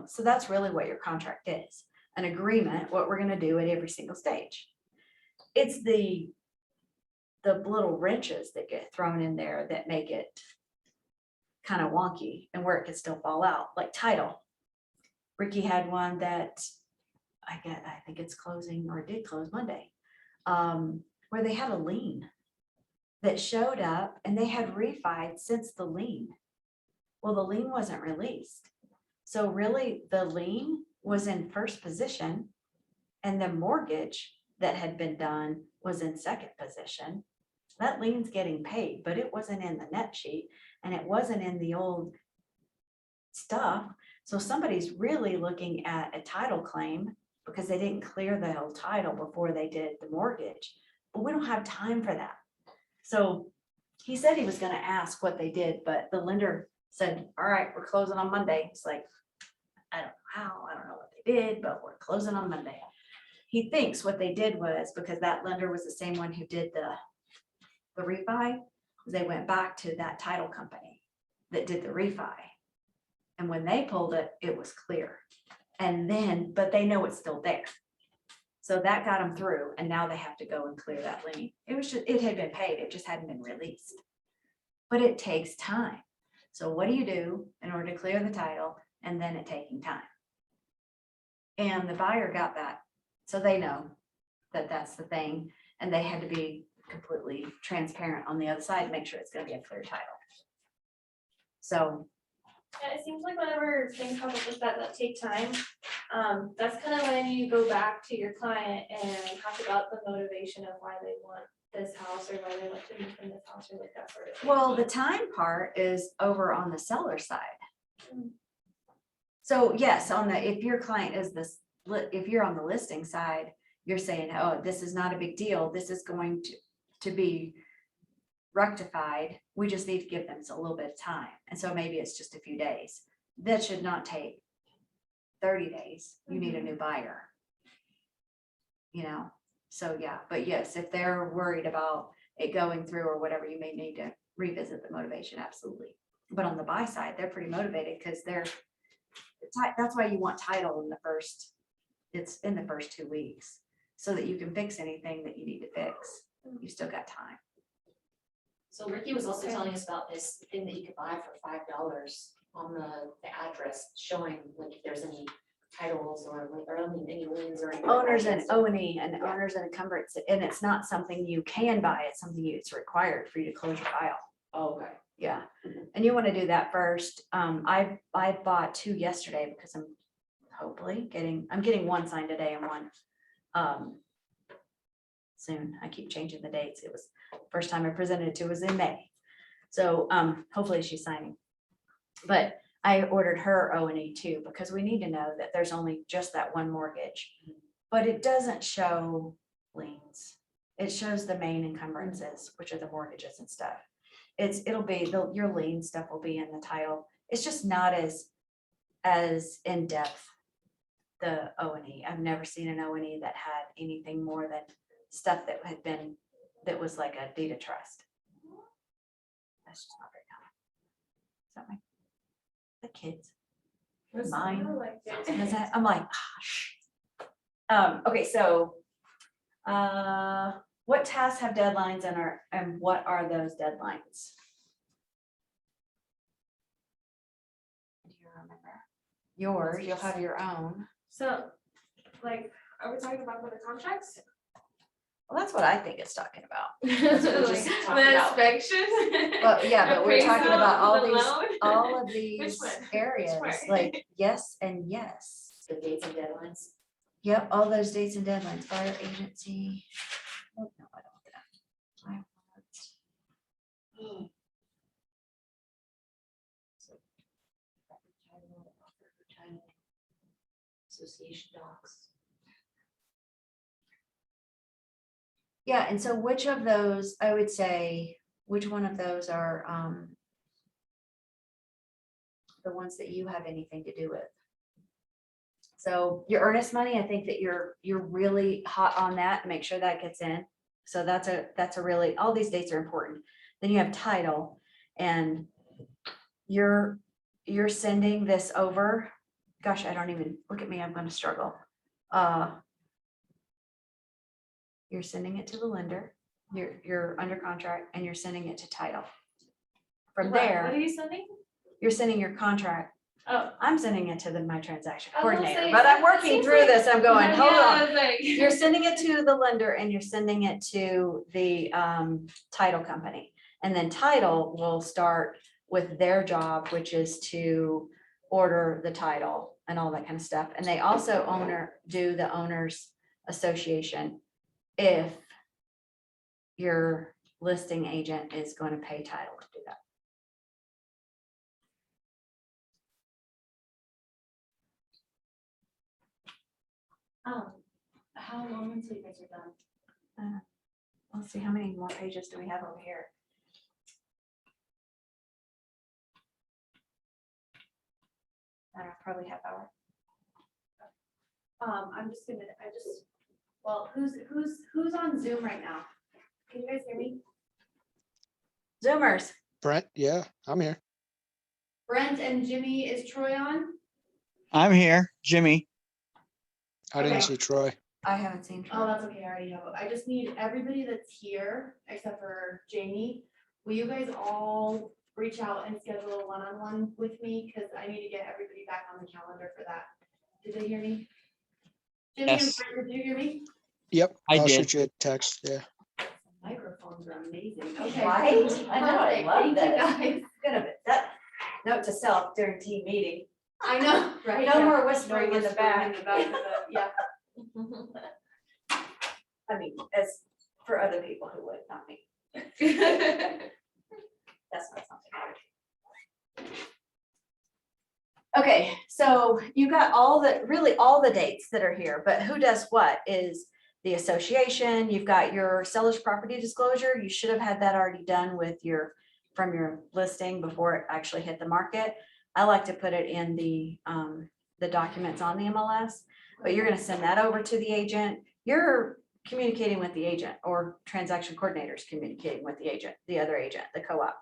So that's really what your contract is. An agreement, what we're gonna do at every single stage. It's the little wrenches that get thrown in there that make it kind of wonky and where it could still fall out, like title. Ricky had one that I think it's closing or it did close Monday, where they had a lien that showed up and they had refied since the lien. Well, the lien wasn't released. So really, the lien was in first position and the mortgage that had been done was in second position. That lien's getting paid, but it wasn't in the net sheet and it wasn't in the old stuff. So somebody's really looking at a title claim because they didn't clear the whole title before they did the mortgage. But we don't have time for that. So he said he was gonna ask what they did, but the lender said, all right, we're closing on Monday. It's like, I don't know how, I don't know what they did, but we're closing on Monday. He thinks what they did was because that lender was the same one who did the refi, they went back to that title company that did the refi. And when they pulled it, it was clear. And then, but they know it's still there. So that got them through and now they have to go and clear that lien. It was just, it had been paid, it just hadn't been released. But it takes time. So what do you do in order to clear the title and then it taking time? And the buyer got that, so they know that that's the thing. And they had to be completely transparent on the other side to make sure it's gonna be a clear title. So, Yeah, it seems like whenever things come up like that take time, that's kind of when you go back to your client and talk about the motivation of why they want this house or why they want to move from this house or like that sort of thing. well, the time part is over on the seller side. So yes, on the, if your client is this, if you're on the listing side, you're saying, oh, this is not a big deal. This is going to be rectified. We just need to give them a little bit of time. And so maybe it's just a few days. That should not take 30 days. You need a new buyer. You know, so yeah, but yes, if they're worried about it going through or whatever, you may need to revisit the motivation, absolutely. But on the buy side, they're pretty motivated because that's why you want title in the first, it's in the first 2 weeks, so that you can fix anything that you need to fix. You still got time. So Ricky was also Okay. telling us about this thing that you could buy for $5 on the address, showing like if there's any titles or like, or any liens or. anything like Owners that. and O&E and owners and encumbrance, and it's not something you can buy, it's something it's required for you to close your file. Oh, okay. Yeah, and you want to do that first. I bought 2 yesterday because I'm hopefully I'm getting one signed today and one soon. I keep changing the dates. It was first time I presented it to was in May. So hopefully she's signing. But I ordered her O&E too, because we need to know that there's only just that one mortgage. But it doesn't show liens. It shows the main encumbrances, which are the mortgages and stuff. It'll be, your lien stuff will be in the title. It's just not as in depth, the O&E. I've never seen an O&E that had anything more than stuff that was like a deed of trust. That's just not very common. Something. The kids. Mine. Is that, I'm like, shh. Okay, so, what tasks have deadlines and what are those deadlines? Do you remember? Yours, you'll have your own. So, like, are we talking about for the contracts? Well, that's what I think it's talking about. That's what we Like, just the talked about. inspection? Well, yeah, but we're talking about Appraisal, all the of these one? areas, one? like yes and yes. The dates and deadlines. Yep, all those dates and deadlines, fire agency. Oh, no, I don't want that. I want- Association docs. Yeah, and so which of those, I would say, which one of those are the ones that you have anything to do with? So your earnest money, I think that you're really hot on that, make sure that gets in. So that's a really, all these dates are important. Then you have title and you're sending this over. Gosh, I don't even, look at me, I'm gonna struggle. You're sending it to the lender, you're under contract and you're sending it to title. From What there, are you sending? you're sending your contract Oh. I'm sending it to my transaction I was gonna coordinator, say, but I'm it working seems through like- this. I'm going, hold Yeah, I on. was like- You're sending it to the lender and you're sending it to the title company. And then title will start with their job, which is to order the title and all that kind of stuff. And they also do the owners association if your listing agent is going to pay title to do that. How long until you guys are done? Let's see, how many more pages do we have over here? I don't know, probably half hour. Well, who's on Zoom right now? Can you guys hear me? Zoomers. Brent, yeah, I'm here. Brent and Jimmy, is Troy on? I'm here, Jimmy. I didn't Okay. see Troy. I haven't seen. Oh, that's okay, I already have it. I just need everybody that's here, except for Jamie. Will you guys all reach out and schedule a one-on-one with me? Because I need to get everybody back on the calendar for that. Did they hear me? Jimmy and Yes. Brent, did you hear me? Yep, I I'll did. shoot you a text, yeah. Microphones are amazing. Okay. Right? I know, I Perfect. love Thank this. you, guys. Good of it. That, note to self during team meeting. I know, right? No Yeah. more No whispering in the whispering back. in the back of the, yeah. I mean, as for other people who would, not me. That's not something I would do. Okay, so you got really all the dates that are here, but who does what is the association. You've got your seller's property disclosure. You should have had that already done from your listing before it actually hit the market. I like to put it in the documents on the MLS, but you're gonna send that over to the agent. You're communicating with the agent, or transaction coordinators communicating with the agent, the other agent, the co-op.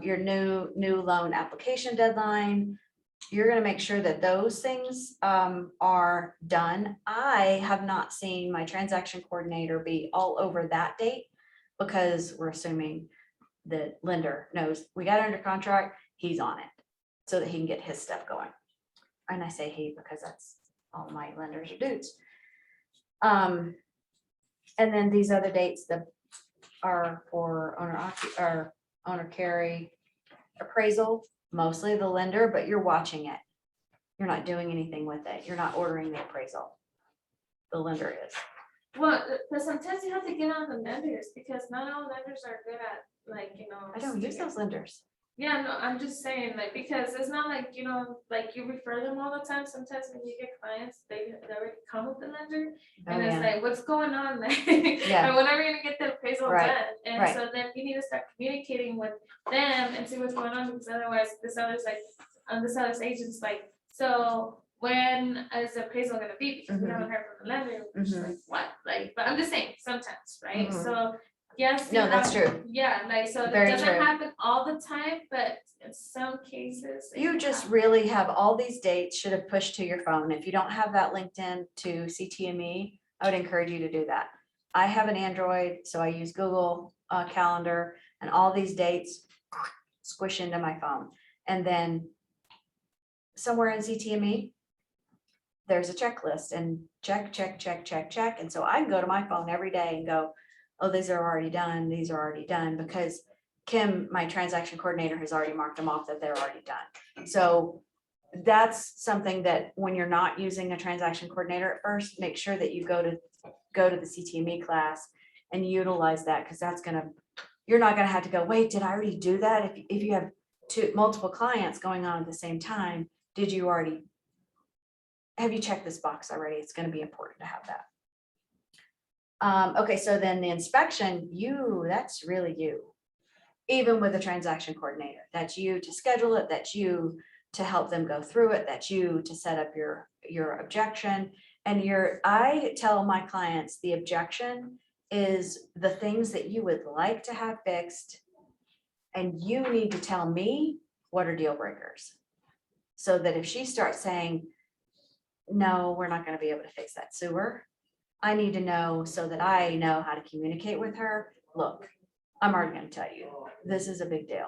Your new loan application deadline. You're gonna make sure that those things are done. I have not seen my transaction coordinator be all over that date because we're assuming the lender knows we got it under contract, he's on it, so that he can get his stuff going. And I say he because that's all my lenders are dudes. And then these other dates that are for owner carry appraisal, mostly the lender, but you're watching it. You're not doing anything with it. You're not ordering the appraisal. The lender is. Well, but sometimes you have to get on the lenders because not all lenders are good at, like, I don't use those lenders. Yeah, no, I'm just saying, like, because it's not like, like you refer them all the time. Sometimes when you get clients, they already come with the lender. Oh, And it's yeah. like, what's going on? Like, Yeah. and when are we gonna get the appraisal Right, done? And right. so then you need to start communicating with them and see what's going on, because otherwise the seller's agent's like, so when is the appraisal gonna be? Because we Mhm. haven't heard from the lender, we're just Mhm. like, what? Like, but I'm just saying, sometimes, right? Mhm. So, yes. No, you that's have- true. Yeah, like, so it Very doesn't true. happen all the time, but in some cases. it You can just happen. really have all these dates should have pushed to your phone. If you don't have that linked in to CTME, I would encourage you to do that. I have an Android, so I use Google Calendar, and all these dates squish into my phone. And then somewhere in CTME, there's a checklist and check. And so I can go to my phone every day and go, oh, these are already done. These are already done, because Kim, my transaction coordinator, has already marked them off that they're already done. So that's something that when you're not using a transaction coordinator at first, make sure that you go to the CTME class and utilize that, because you're not gonna have to go, wait, did I already do that? If you have multiple clients going on at the same time, have you checked this box already? It's gonna be important to have that. Okay, so then the inspection, that's really you. Even with a transaction coordinator, that's you to schedule it, that's you to help them go through it, that's you to set up your objection. And I tell my clients, the objection is the things that you would like to have fixed. And you need to tell me what are deal breakers. So that if she starts saying, no, we're not gonna be able to fix that sewer, I need to know so that I know how to communicate with her. Look, I'm already gonna tell you, this is a big deal.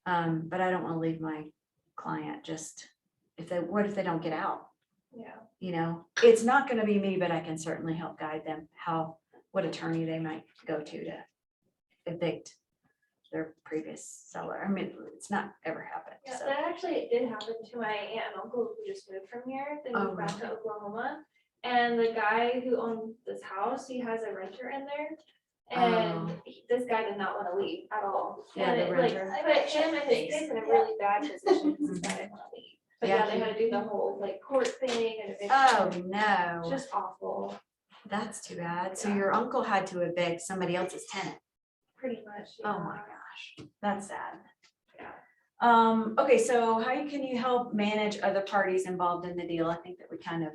But I don't wanna leave my client just, what if they don't get out? Yeah. You know, it's not gonna be me, but I can certainly help guide them what attorney they might go to evict their previous seller. I mean, it's not ever happened, Yeah, so. that actually did happen to my aunt and uncle who just moved from here. They Oh, moved back to Oklahoma. And the guy who owned this house, he has a renter in there. And this guy did not want to leave at all. Yeah, And the it like renter. put him and his kids in a really bad position because this guy didn't want to leave. But Yeah, yeah, they had to do the whole like court thing and Oh, eviction. no, It's just awful, that's too bad. So Yeah. your uncle had to evict somebody else's tenant. pretty much. Oh yeah. my gosh, that's sad. Yeah. Okay, so how can you help manage other parties involved in the deal? I think that we kind of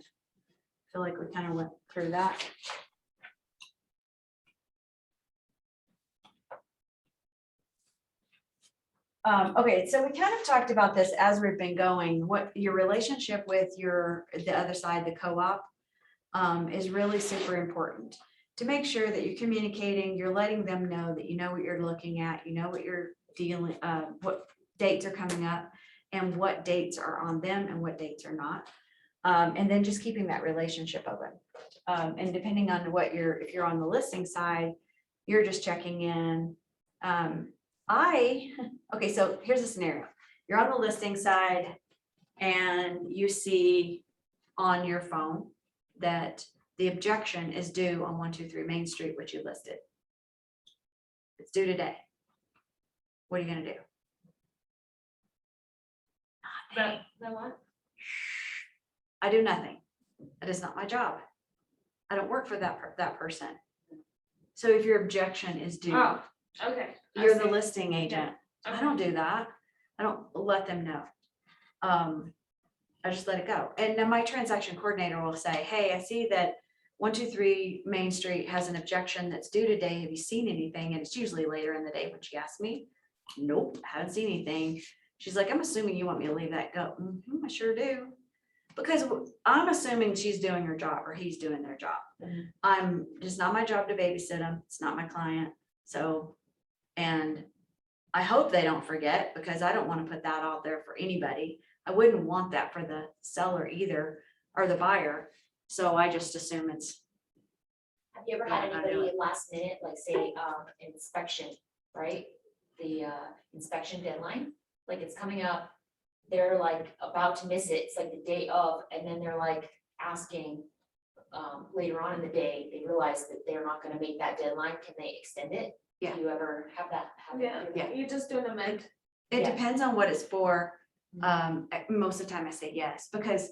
feel like we kind of went through that. Okay, so we kind of talked about this as we've been going, what your relationship with the other side, the co-op, is really super important. To make sure that you're communicating, you're letting them know that you know what you're looking at, you know what you're dealing, what dates are coming up and what dates are on them and what dates are not. And then just keeping that relationship open. And depending on if you're on the listing side, you're just checking in. Okay, so here's a scenario. You're on the listing side and you see on your phone that the objection is due on 123 Main Street, which you listed. It's due today. What are you gonna do? The what? I do nothing. That is not my job. I don't work for that person. So if your objection is due, Oh, okay. I you're the see. listing agent. I don't do that. I don't let them know. I just let it go. And then my transaction coordinator will say, hey, I see that 123 Main Street has an objection that's due today. Have you seen anything? And it's usually later in the day when she asks me. Nope, haven't seen anything. She's like, I'm assuming you want me to leave that go. "Mhm, I sure do. Because I'm assuming she's doing her job or he's doing their job. It's not my job to babysit them. It's not my client. So, and I hope they don't forget because I don't want to put that out there for anybody. I wouldn't want that for the seller either, or the buyer. So I just assume it's, Have you ever had Yeah, I know anybody last minute, like say, inspection, right? The inspection deadline, like it's coming up, they're like about to miss it, it's like the day of, and then they're like asking. Later on in the day, they realize that they're not gonna make that deadline, can they extend it? Yeah. Do you ever have that happen? Yeah, you just do an amend. it Yeah. depends on what it's for. Most of the time I say yes, because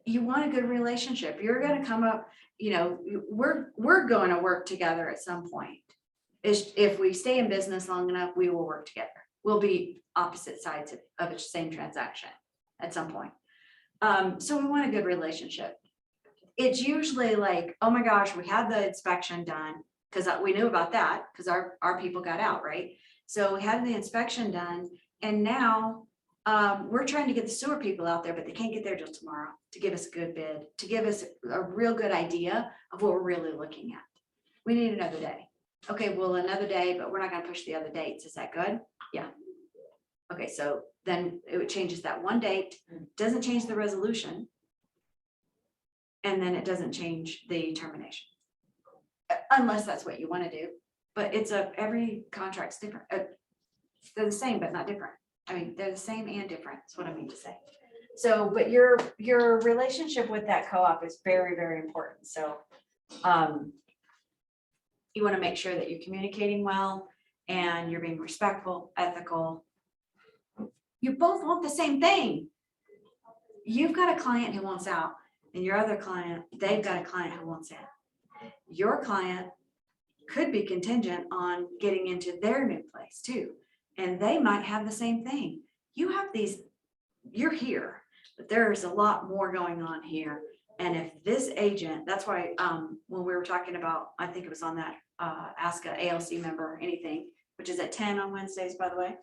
you want a good relationship. You're gonna come up, we're going to work together at some point. If we stay in business long enough, we will work together. We'll be opposite sides of the same transaction at some point. So we want a good relationship. It's usually like, oh my gosh, we had the inspection done, because we knew about that, because our people got out, right? So we had the inspection done, and now we're trying to get the sewer people out there, but they can't get there till tomorrow to give us a good bid, to give us a real good idea of what we're really looking at. We need another day. Okay, well, another day, but we're not gonna push the other dates. Is that good? Yeah. Okay, so then it changes that one date, doesn't change the resolution. And then it doesn't change the termination. Unless that's what you want to do, but every contract's different. They're the same, but not different. I mean, they're the same and different, is what I mean to say. So, but your relationship with that co-op is very, very important. So, you want to make sure that you're communicating well and you're being respectful, ethical. You both want the same thing. You've got a client who wants out, and your other client, they've got a client who wants in. Your client could be contingent on getting into their new place too. And they might have the same thing. You're here, but there's a lot more going on here. And if this agent, that's why when we were talking about, I think it was on that Ask a ALC member or anything, which is at 10 on Wednesdays, by the way.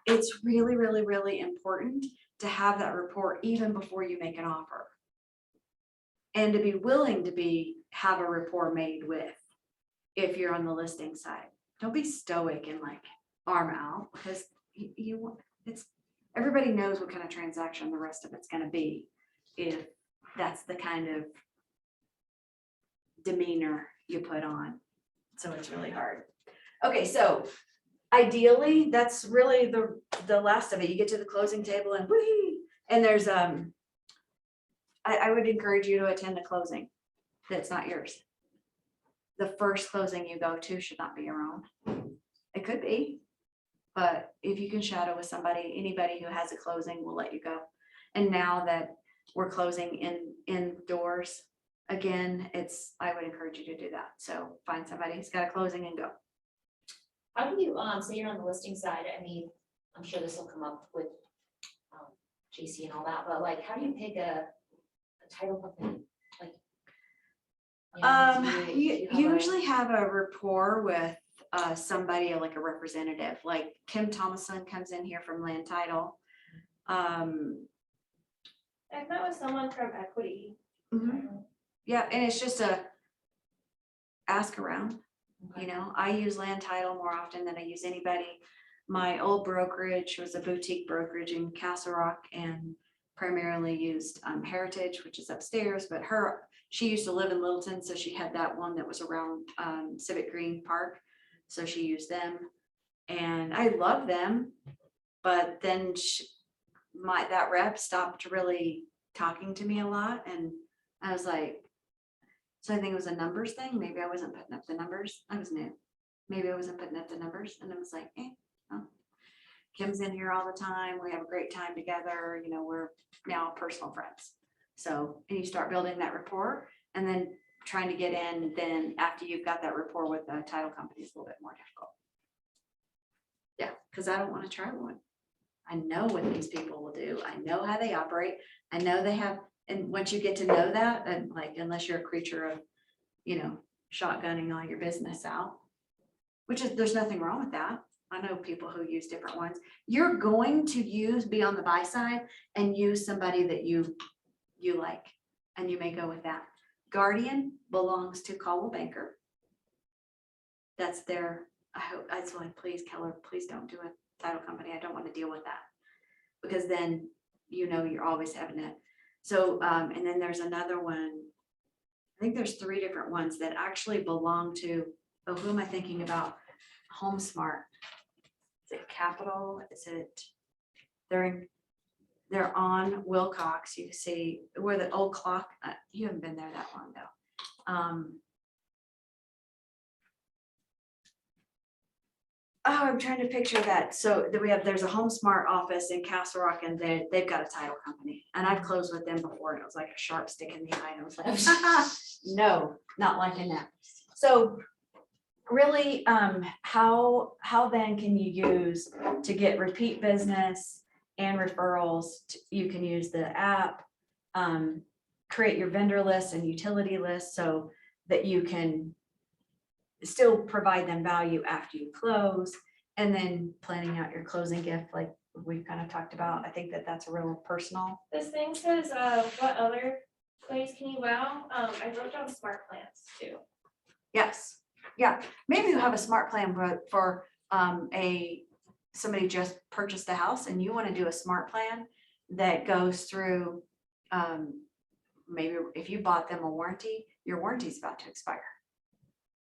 It's really, really, really important to have that report even before you make an offer. And to be willing to have a rapport made with, if you're on the listing side. Don't be stoic and like, arm out because it's, everybody knows what kind of transaction the rest of it's gonna be if that's the kind of demeanor you put on. So it's really hard. Okay, so ideally, that's really the last of it. You get to the closing table and whee, and there's, I would encourage you to attend the closing that's not yours. The first closing you go to should not be your own. It could be, but if you can shadow with somebody, anybody who has a closing will let you go. And now that we're closing indoors, again, I would encourage you to do that. So find somebody who's got a closing and go. How do you, say you're on the listing side, I mean, I'm sure this will come up with JC and all that, but like, how do you pick a title company? Like, do You have a- usually have a rapport with somebody like a representative, like Kim Thomason comes in here from Land Title. I've met with someone from Equity. Mhm. Yeah, and it's just a ask around. You Okay. know, I use Land Title more often than I use anybody. My old brokerage was a boutique brokerage in Castle Rock and primarily used Heritage, which is upstairs, but she used to live in Littleton, so she had that one that was around Civic Green Park. So she used them and I love them, but then that rep stopped really talking to me a lot and I was like, so I think it was a numbers thing. Maybe I wasn't putting up the numbers. I was new. Maybe I wasn't putting up the numbers and I was like, oh. Kim's in here all the time. We have a great time together. You know, we're now personal friends. So, and you start building that rapport and then trying to get in, then after you've got that rapport with the title company, it's a little bit more difficult. Yeah, because I don't want to try one. I know what these people will do. I know how they operate. I know they have, and once you get to know that, and like, unless you're a creature of, you know, shotgunning all your business out, which is, there's nothing wrong with that. I know people who use different ones. You're going to be on the buy side and use somebody that you like, and you may go with that. Guardian belongs to Caldwell Banker. That's their, I was like, please, Keller, please don't do a title company. I don't want to deal with that. Because then, you know, you're always having it. So, and then there's another one. I think there's 3 different ones that actually belong to, oh, who am I thinking about? HomeSmart. Is it Capital? Is it, they're on Wilcox. You can see where the old clock, you haven't been there that long though. Oh, I'm trying to picture that. So there's a HomeSmart office in Castle Rock and they've got a title company and I've closed with them before and it was like a sharp stick in the eye. And I was like, no, not liking that. So really, how then can you use to get repeat business and referrals? You can use the app, create your vendor list and utility list so that you can still provide them value after you close, and then planning out your closing gift like we've kind of talked about. I think that's a real personal. This thing says, what other ways can you wow? I wrote down smart plans too. Yes, yeah, maybe you have a smart plan for somebody just purchased a house and you want to do a smart plan that goes through, maybe if you bought them a warranty, your warranty is about to expire.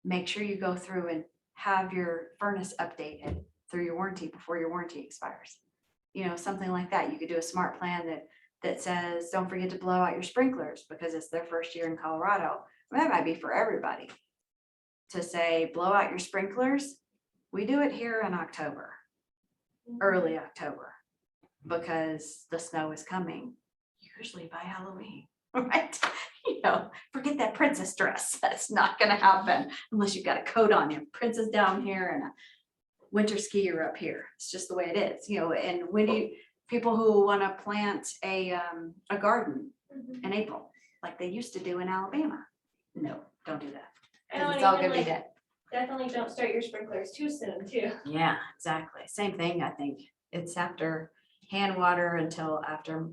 Make sure you go through and have your furnace updated through your warranty before your warranty expires. You know, something like that. You could do a smart plan that says, don't forget to blow out your sprinklers because it's their first year in Colorado. Well, that might be for everybody. To say, blow out your sprinklers. We do it here in October, early October, because the snow is coming, usually by Halloween, right? You know, forget that princess dress. That's not gonna happen unless you've got a coat on you. Princess down here and a winter skier up here. It's just the way it is, you know, and when people who wanna plant a garden in April, like they used to do in Alabama. No, don't do that. I know, 'Cause and it's all even gonna be like, dead. definitely don't start your sprinklers too soon too. Yeah, exactly. Same thing, I think. It's after hand water until after.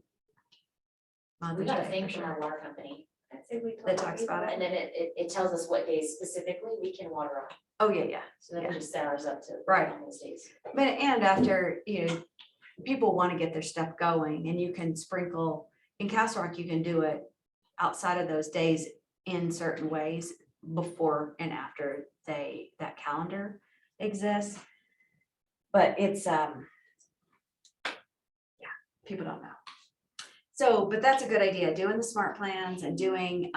Month We of got a July, thing for from our sure. water company. Say we that talks about And then it tells us what days specifically we can water on, Oh, yeah. so then we Yeah. just set ours up to. Right. On those days. But, and after, people want to get their stuff going and you can sprinkle, in Castle Rock, you can do it outside of those days in certain ways before and after that calendar exists. But it's, people don't know. So, but that's a good idea, doing the smart plans and doing,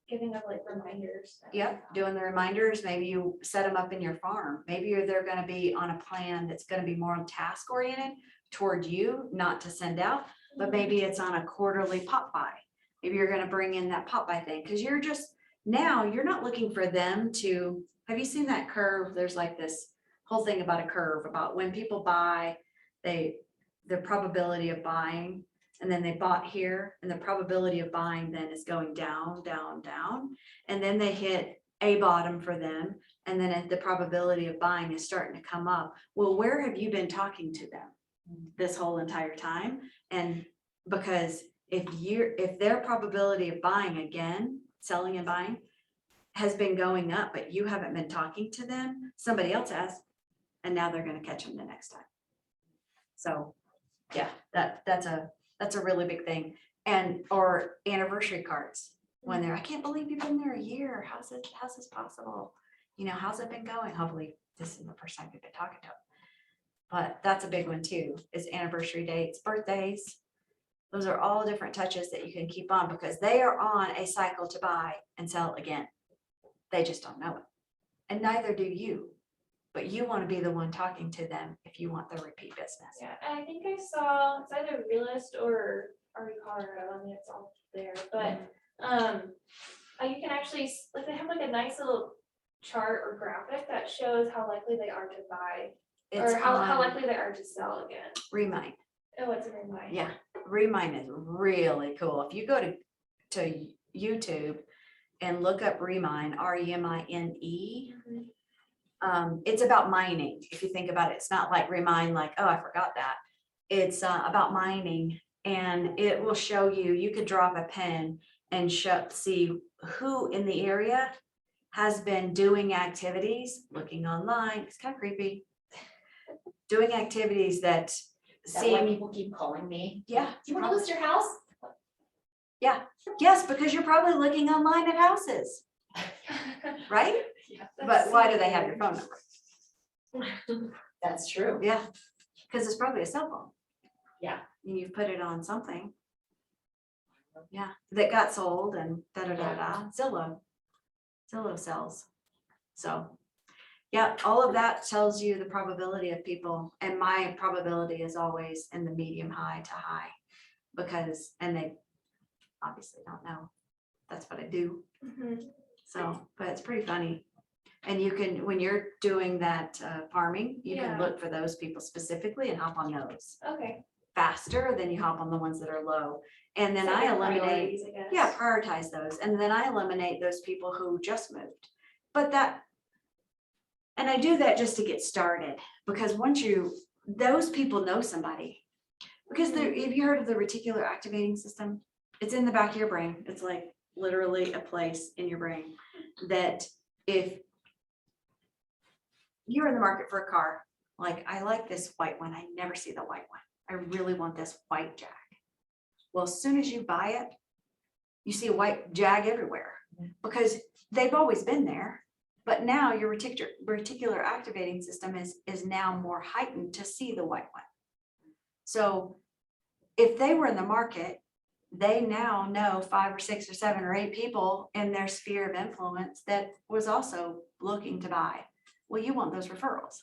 Giving up like reminders. yep, doing the reminders, maybe you set them up in your farm. Maybe they're gonna be on a plan that's gonna be more task oriented toward you, not to send out, but maybe it's on a quarterly pop by. Maybe you're gonna bring in that pop by thing, because you're just, now, you're not looking for them to, have you seen that curve? There's like this whole thing about a curve, about when people buy, the probability of buying, and then they bought here, and the probability of buying then is going down, down, down. And then they hit a bottom for them, and then the probability of buying is starting to come up. Well, where have you been talking to them this whole entire time? And because if their probability of buying again, selling and buying, has been going up, but you haven't been talking to them, somebody else has, and now they're gonna catch them the next time. So, yeah, that's a really big thing. And, or anniversary cards, when they're, I can't believe you've been there a year, how's this possible? How's it been going? Hopefully, this is the first time you've been talking to them. But that's a big one too, is anniversary dates, birthdays. Those are all different touches that you can keep on, because they are on a cycle to buy and sell again. They just don't know it. And neither do you. But you want to be the one talking to them if you want their repeat business. Yeah, and I think I saw, it's either Realist or RE Colorado, I mean, it's all there, but, you can actually, like, they have like a nice little chart or graphic that shows how likely they are to buy, It's or how on likely they are to sell again. Remind. Oh, it's a reminder. Yeah, Remind is really cool. If you go to YouTube and look up Remind, REMINE, it's about mining. If you think about it, it's not like Remind, like, oh, I forgot that. It's about mining, and it will show you, you could drop a pen and see who in the area has been doing activities, looking online. It's kind of creepy. Doing activities that Is that why seem, people keep calling me? yeah. Do you wanna list your house? Yes, because you're probably looking online at houses, right? But why do they have your phone number? That's true. Yeah, because it's probably a cell phone. Yeah. And you put it on something. Yeah, that got sold and Zillow sells. So, yeah, all of that tells you the probability of people, and my probability is always in the medium high to high. Because, and they obviously don't know, that's what I do. So, but it's pretty funny. And you can, when you're doing that farming, you can Yeah. look for those people specifically and hop on those Okay. faster than you hop on the ones that are low. And then Set I your eliminate, priorities, I guess. yeah, prioritize those. And then I eliminate those people who just moved. But and I do that just to get started, because once those people know somebody. Because have you heard of the reticular activating system? It's in the back of your brain. It's like literally a place in your brain that if you're in the market for a car, like, I like this white one, I never see the white one. I really want this white Jag. Well, as soon as you buy it, you see a white Jag everywhere, because they've always been there. But now your reticular activating system is now more heightened to see the white one. So if they were in the market, they now know 5 or 6 or 7 or 8 people in their sphere of influence that was also looking to buy. Well, you want those referrals.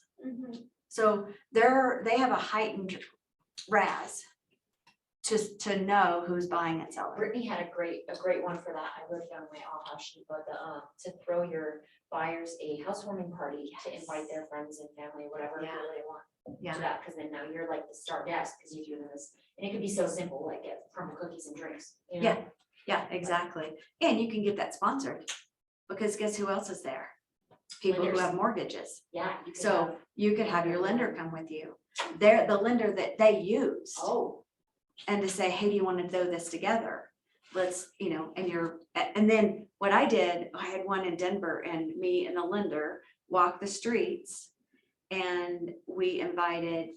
So they have a heightened RAS to know who's buying and selling. Brittany had a great one for that. I wrote it down on my AHA sheet, but to throw your buyers a housewarming party to invite their friends and family, whatever Yeah. they want. Yeah. To that, because then now you're like the star guest, because you've given this, and it could be so simple, like get from cookies and drinks, you know? Yeah, exactly. And you can get that sponsored, because guess who else is there? People who Lenders. have mortgages. Yeah. You could So have- you could have your lender come with you. They're the lender that they use. Oh, And to say, hey, do you want to do this together? let's, and then what I did, I had one in Denver and me and a lender walked the streets and we invited,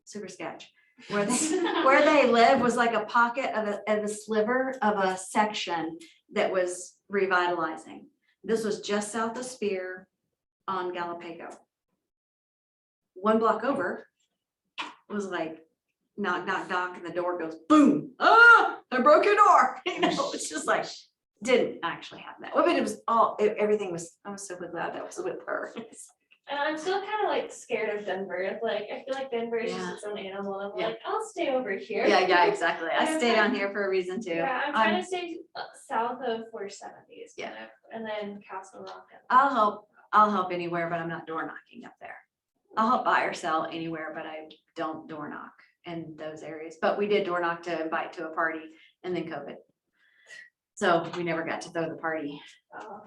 super sketch, where they live was like a pocket of a sliver of a section that was revitalizing. This was just south of Spear on Galapago. One block over was like knock, knock, knock, and the door goes boom. Ah, I broke your door. It's just like, didn't actually happen that way, but it was everything was, I was so glad that was with her. And I'm still kind of like scared of Denver. It's like, I feel like Denver is Yeah. just its own animal. I'm Yeah. like, I'll stay over here. Yeah, exactly. I And stayed I'm on here for a reason too. Yeah, I'm trying to stay south of 470s. Yeah. kind of, and then Castle Rock. I'll help anywhere, but I'm not door knocking up there. I'll help buy or sell anywhere, but I don't door knock in those areas. But we did door knock to invite to a party and then COVID. So we never got to throw the party.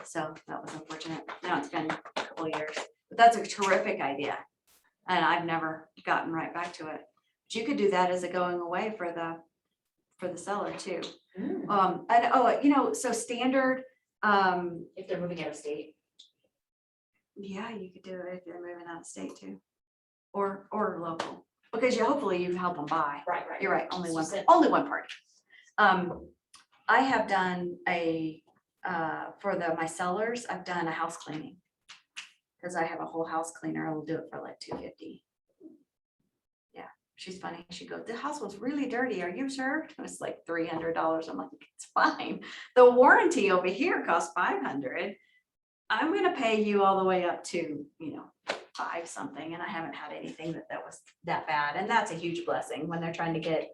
So that was unfortunate. Now it's been a couple of years, but that's a terrific idea. And I've never gotten right back to it. But you could do that as a going away for the seller too. And so standard, If they're moving out of state. yeah, you could do it if you're moving out of state too. Or local, because hopefully you help them buy. Right. You're right, only So one, you said- only one party. I have done for my sellers, I've done a house cleaning. Cause I have a whole house cleaner, I will do it for like $250. Yeah, she's funny. She goes, the house was really dirty. Are you sure? It was like $300. I'm like, it's fine. The warranty over here costs $500. I'm gonna pay you all the way up to, $5 something, and I haven't had anything that was that bad. And that's a huge blessing when they're trying to get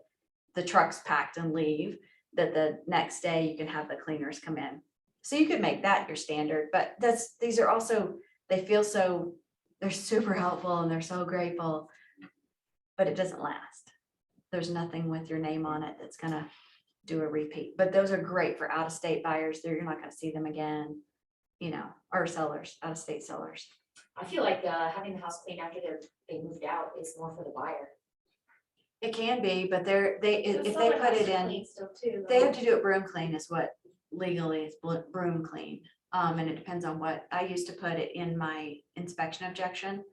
the trucks packed and leave, that the next day you can have the cleaners come in. So you could make that your standard, but these are also, they're super helpful and they're so grateful, but it doesn't last. There's nothing with your name on it that's gonna do a repeat, but those are great for out-of-state buyers. You're not gonna see them again, or sellers, out-of-state sellers. I feel like having the house cleaned after they moved out is more for the buyer. It can be, but if The they seller put has it to in, clean still too, they though. have to do it broom clean is what legally is broom clean. And it depends on what, I used to put it in my inspection objection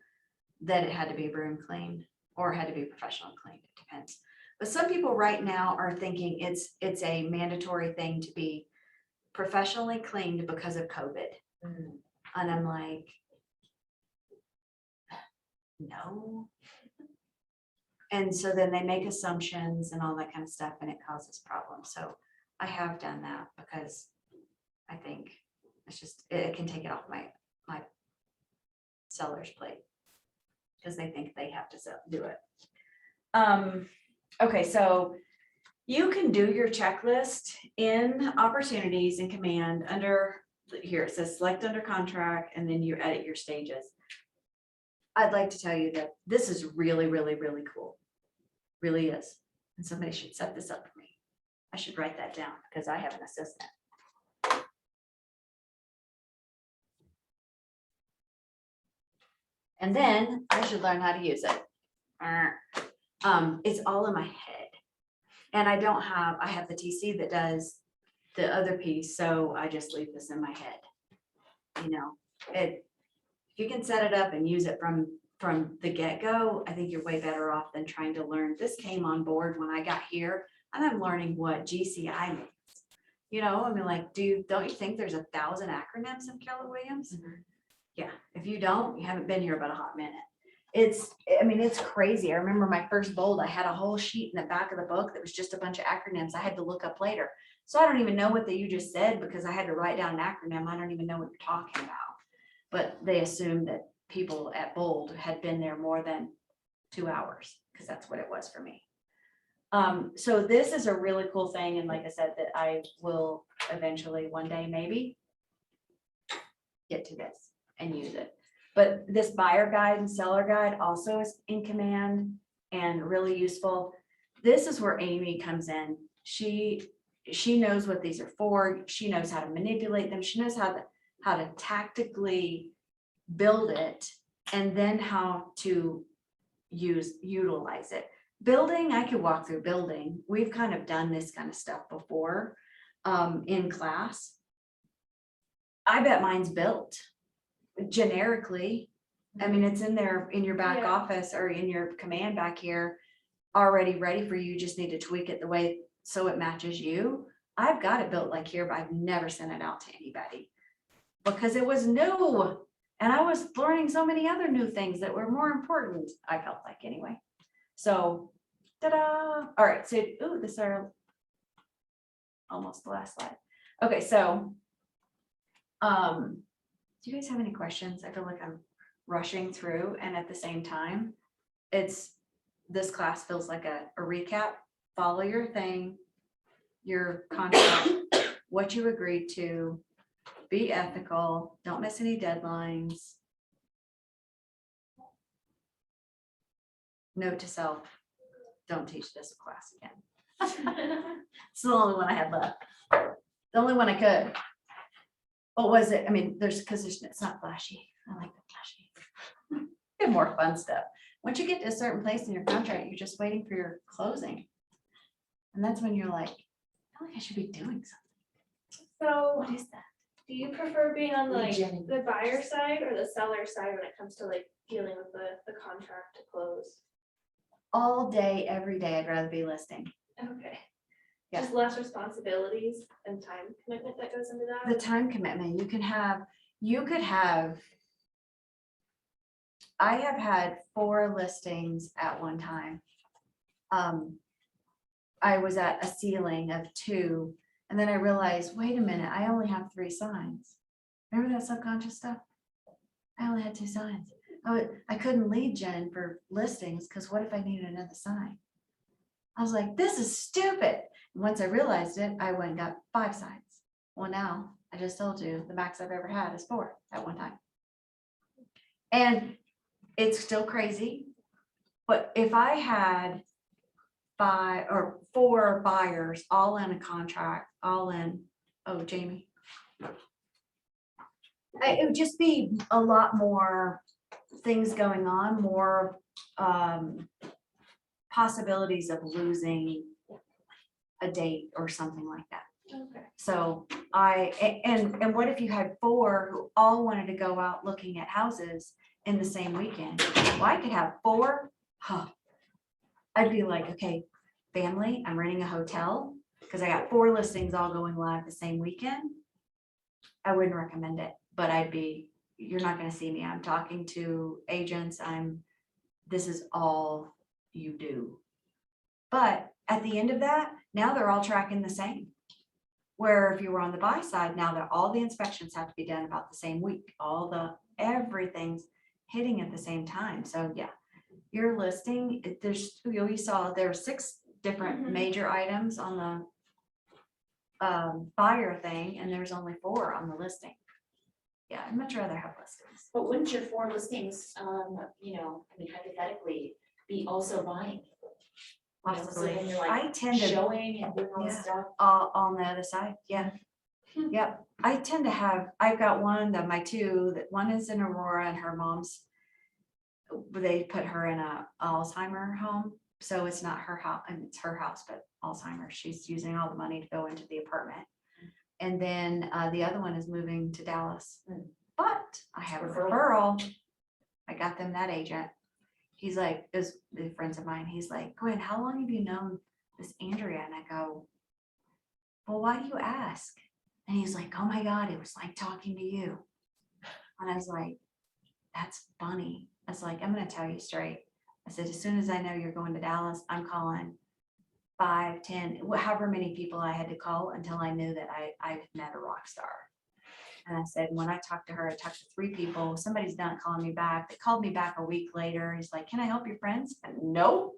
that it had to be broom clean or had to be professional cleaned, it depends. But some people right now are thinking it's a mandatory thing to be professionally cleaned because of COVID. And I'm like, no. And so then they make assumptions and all that kind of stuff, and it causes problems. So I have done that because I think it's just, it can take it off my seller's plate because they think they have to do it. Okay, so you can do your checklist in opportunities in Command under here. It says select under contract, and then you edit your stages. I'd like to tell you that this is really, really, really cool. Really is. And somebody should set this up for me. I should write that down because I have an assistant. And then I should learn how to use it. It's all in my head. And I have the TC that does the other piece, so I just leave this in my head. If you can set it up and use it from the get-go, I think you're way better off than trying to learn. This came on board when I got here, and I'm learning what GCI means. Don't you think there's 1,000 acronyms in Keller Williams? Yeah, if you don't, you haven't been here but a hot minute. It's crazy. I remember my first bold, I had a whole sheet in the back of the book that was just a bunch of acronyms I had to look up later. So I don't even know what you just said because I had to write down an acronym. I don't even know what you're talking about. But they assumed that people at Bold had been there more than 2 hours, because that's what it was for me. So this is a really cool thing. And like I said, that I will eventually one day maybe get to this and use it. But this buyer guide and seller guide also is in Command and really useful. This is where Amy comes in. She knows what these are for. She knows how to manipulate them. She knows how to tactically build it and then how to utilize it. Building, I could walk through building. We've kind of done this kind of stuff before. in class. I bet mine's built generically. I mean, it's in there in your back Yeah. office or in your command back here, already ready for you. You just need to tweak it the way so it matches you. I've got it built like here, but I've never sent it out to anybody because it was new. And I was learning so many other new things that were more important, I felt like anyway. So, ta-da. All right, so, ooh, this is our almost the last slide. Okay, so do you guys have any questions? I feel like I'm rushing through and at the same time, this class feels like a recap. Follow your thing, your contract, what you agreed to, be ethical, don't miss any deadlines. Note to self, don't teach this class again. It's the only one I had left. The only one I could. What was it? I mean, because it's not flashy. I like the flashy. Get more fun stuff. Once you get to a certain place in your contract, you're just waiting for your closing. And that's when you're like, I feel like I should be doing something. So What is that? do you prefer being on like Jenny. the buyer side or the seller side when it comes to like dealing with the contract to close? All day, every day, I'd rather be listing. Okay. Yeah. Just less responsibilities and time commitment that goes into The that? time commitment, you could have. I have had 4 listings at one time. I was at a ceiling of 2, and then I realized, wait a minute, I only have 3 signs. Remember that subconscious stuff? I only had 2 signs. I couldn't lead gen for listings because what if I needed another sign? I was like, this is stupid. And once I realized it, I went and got 5 signs. Well, now I just told you the max I've ever had is 4 at one time. And it's still crazy. But if I had 5 or 4 buyers all in a contract, all in, oh, Jamie. It would just be a lot more things going on, more possibilities of losing a date or something like that. Okay. So and what if you had 4 who all wanted to go out looking at houses in the same weekend? Well, I could have 4, I'd be like, okay, family, I'm renting a hotel because I got 4 listings all going live the same weekend. I wouldn't recommend it, but you're not gonna see me. I'm talking to agents. This is all you do. But at the end of that, now they're all tracking the same. Where if you were on the buy side, now that all the inspections have to be done about the same week, everything's hitting at the same time. So yeah, your listing, you saw there were 6 different Mhm. major items on the buyer thing, and there's only 4 on the listing. Yeah, I'd much rather have listings. But wouldn't your 4 listings, hypothetically, be also buying? You know, so Possibly. then you're like I tend to showing and doing all this Yeah. stuff. on the other side, yeah. Yep, I tend to have, I've got my 2, that one is in Aurora and her mom's, they put her in a Alzheimer home, so it's not her house, and it's her house, but Alzheimer's, she's using all the money to go into the apartment. And then the other one is moving to Dallas, but I have a referral. I got them that agent. He's like, is the friends of mine, he's like, Gwen, how long have you known this Andrea? And I go, well, why do you ask? And he's like, oh my God, it was like talking to you. And I was like, that's funny. I was like, I'm gonna tell you straight. I said, as soon as I know you're going to Dallas, I'm calling 5, 10, however many people I had to call until I knew that I've met a rock star. And I said, when I talked to her, I talked to 3 people. Somebody's not calling me back. They called me back a week later. He's like, can I help your friends? And no.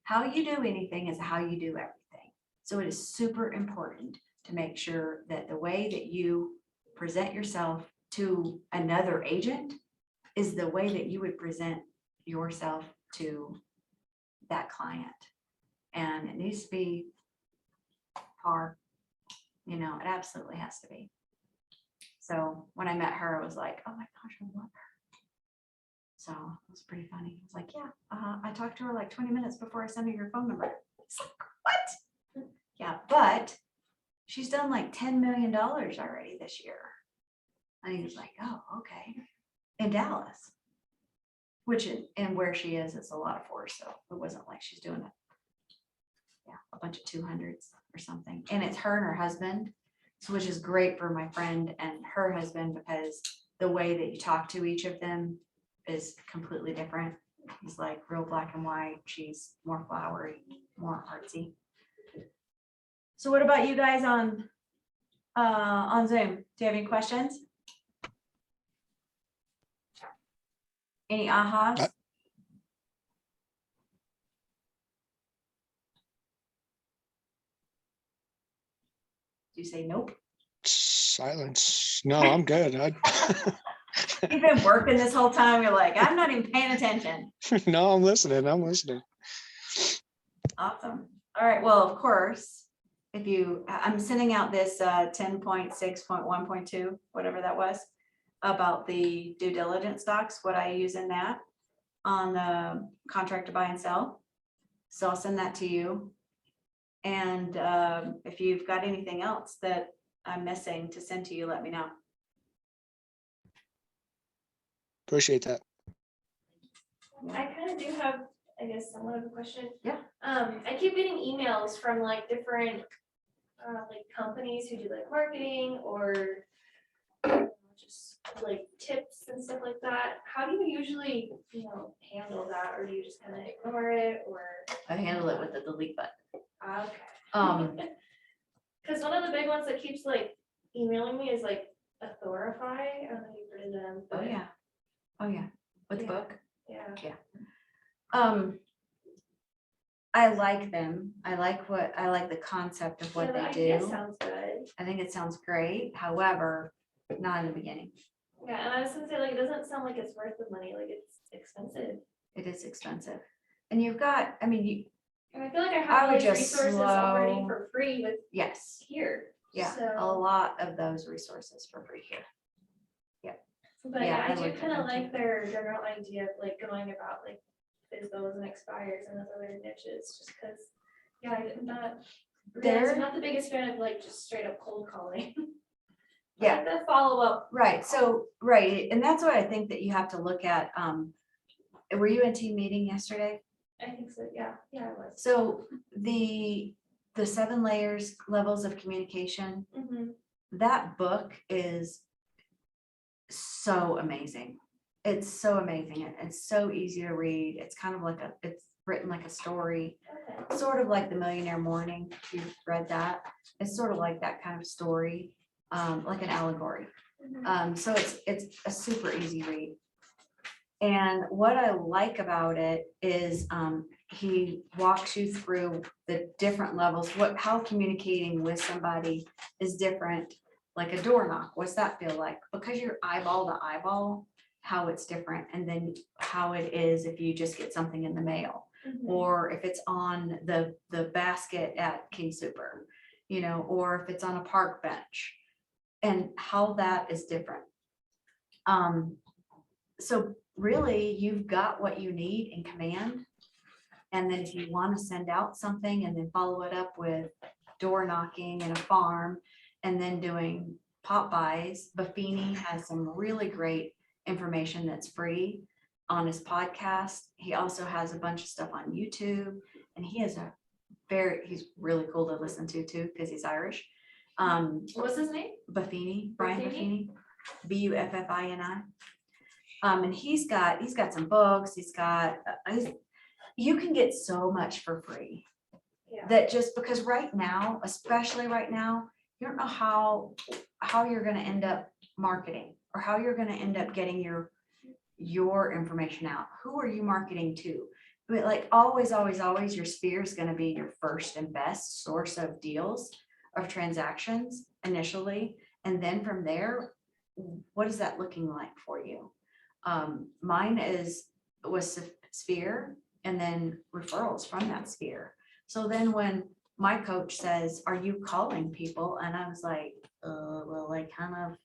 How you do anything is how you do everything. So it is super important to make sure that the way that you present yourself to another agent is the way that you would present yourself to that client. And it needs to be par. It absolutely has to be. So when I met her, I was like, oh my gosh, I love her. So it was pretty funny. I was like, yeah, I talked to her like 20 minutes before I sent her your phone number. It's like, what? Yeah, but she's done like $10 million already this year. And he was like, oh, okay, in Dallas. And where she is a lot of force, so it wasn't like she's doing it. Yeah, a bunch of 200s or something, and it's her and her husband, so which is great for my friend and her husband, because the way that you talk to each of them is completely different. He's like real black and white, she's more flowery, more artsy. So what about you guys on Zoom? Do you have any questions? Any ahas? Do you say nope? Silence. No, I'm good. You've been working this whole time, you're like, I'm not even paying attention. No, I'm listening. I'm listening. Awesome. All right, well, of course, I'm sending out this 10.6.1.2, whatever that was, about the due diligence docs, what I use in that on the contract to buy and sell. So I'll send that to you. And if you've got anything else that I'm missing to send to you, let me know. Appreciate that. I kind of do have, I guess, somewhat of a question. Yeah. I keep getting emails from like different, like companies who do like marketing or just like tips and stuff like that. How do you usually, handle that? Or do you just kind of ignore it or? I handle it with the delete button. Okay. Because one of the big ones that keeps like emailing me is like Authorify. I don't know if you've heard of them. Oh, but yeah. Oh, yeah. With the Yeah. book. Yeah. I like them. I like the concept of what Yeah, the they idea do. sounds good. I think it sounds great. However, not in the beginning. Yeah, and I was gonna say, like, it doesn't sound like it's worth the money, like, it's expensive. It is expensive. And you've got, I mean, And I feel like I I have all would these just resources already slow- for free with yes, here. yeah, a So, lot of those resources for free here. but yeah, yeah, I I do looked at kind them of like their general idea of like going about like FSBOs and expires and those other niches, just because, yeah, I'm not, They're- I'm not the biggest fan of like just straight up cold calling. I Yeah. like the follow up. Right, so, right, and that's what I think that you have to look at. Were you in team meeting yesterday? I think so, yeah, I was. So the 7 levels of communication, Mhm. that book is so amazing. It's so amazing. It's so easy to read. It's kind of like it's written like a story, Okay. sort of like The Millionaire Morning. If you've read that, it's sort of like that kind of story, like an allegory. Mhm. So it's a super easy read. And what I like about it is he walks you through the different levels, how communicating with somebody is different, like a door knock. What's that feel like? Because you're eyeball to eyeball, how it's different, and then how it is if you just get something in the mail, Mhm. or if it's on the basket at King Super, or if it's on a park bench, and how that is different. So really, you've got what you need in command. And then if you want to send out something and then follow it up with door knocking in a farm and then doing pop buys, Buffini has some really great information that's free on his podcast. He also has a bunch of stuff on YouTube, and he is he's really cool to listen to too, because he's Irish. What's his name? Buffini, Brian Buffini? Buffini, Buffini. And he's got some books, you can get so much for free. Yeah. That just because right now, especially right now, you don't know how you're gonna end up marketing or how you're gonna end up getting your information out. Who are you marketing to? I mean, like always, your sphere is gonna be your first and best source of deals, of transactions initially. And then from there, what is that looking like for you? Mine was Sphere and then referrals from that Sphere. So then when my coach says, are you calling people? And I was like, well, I kind of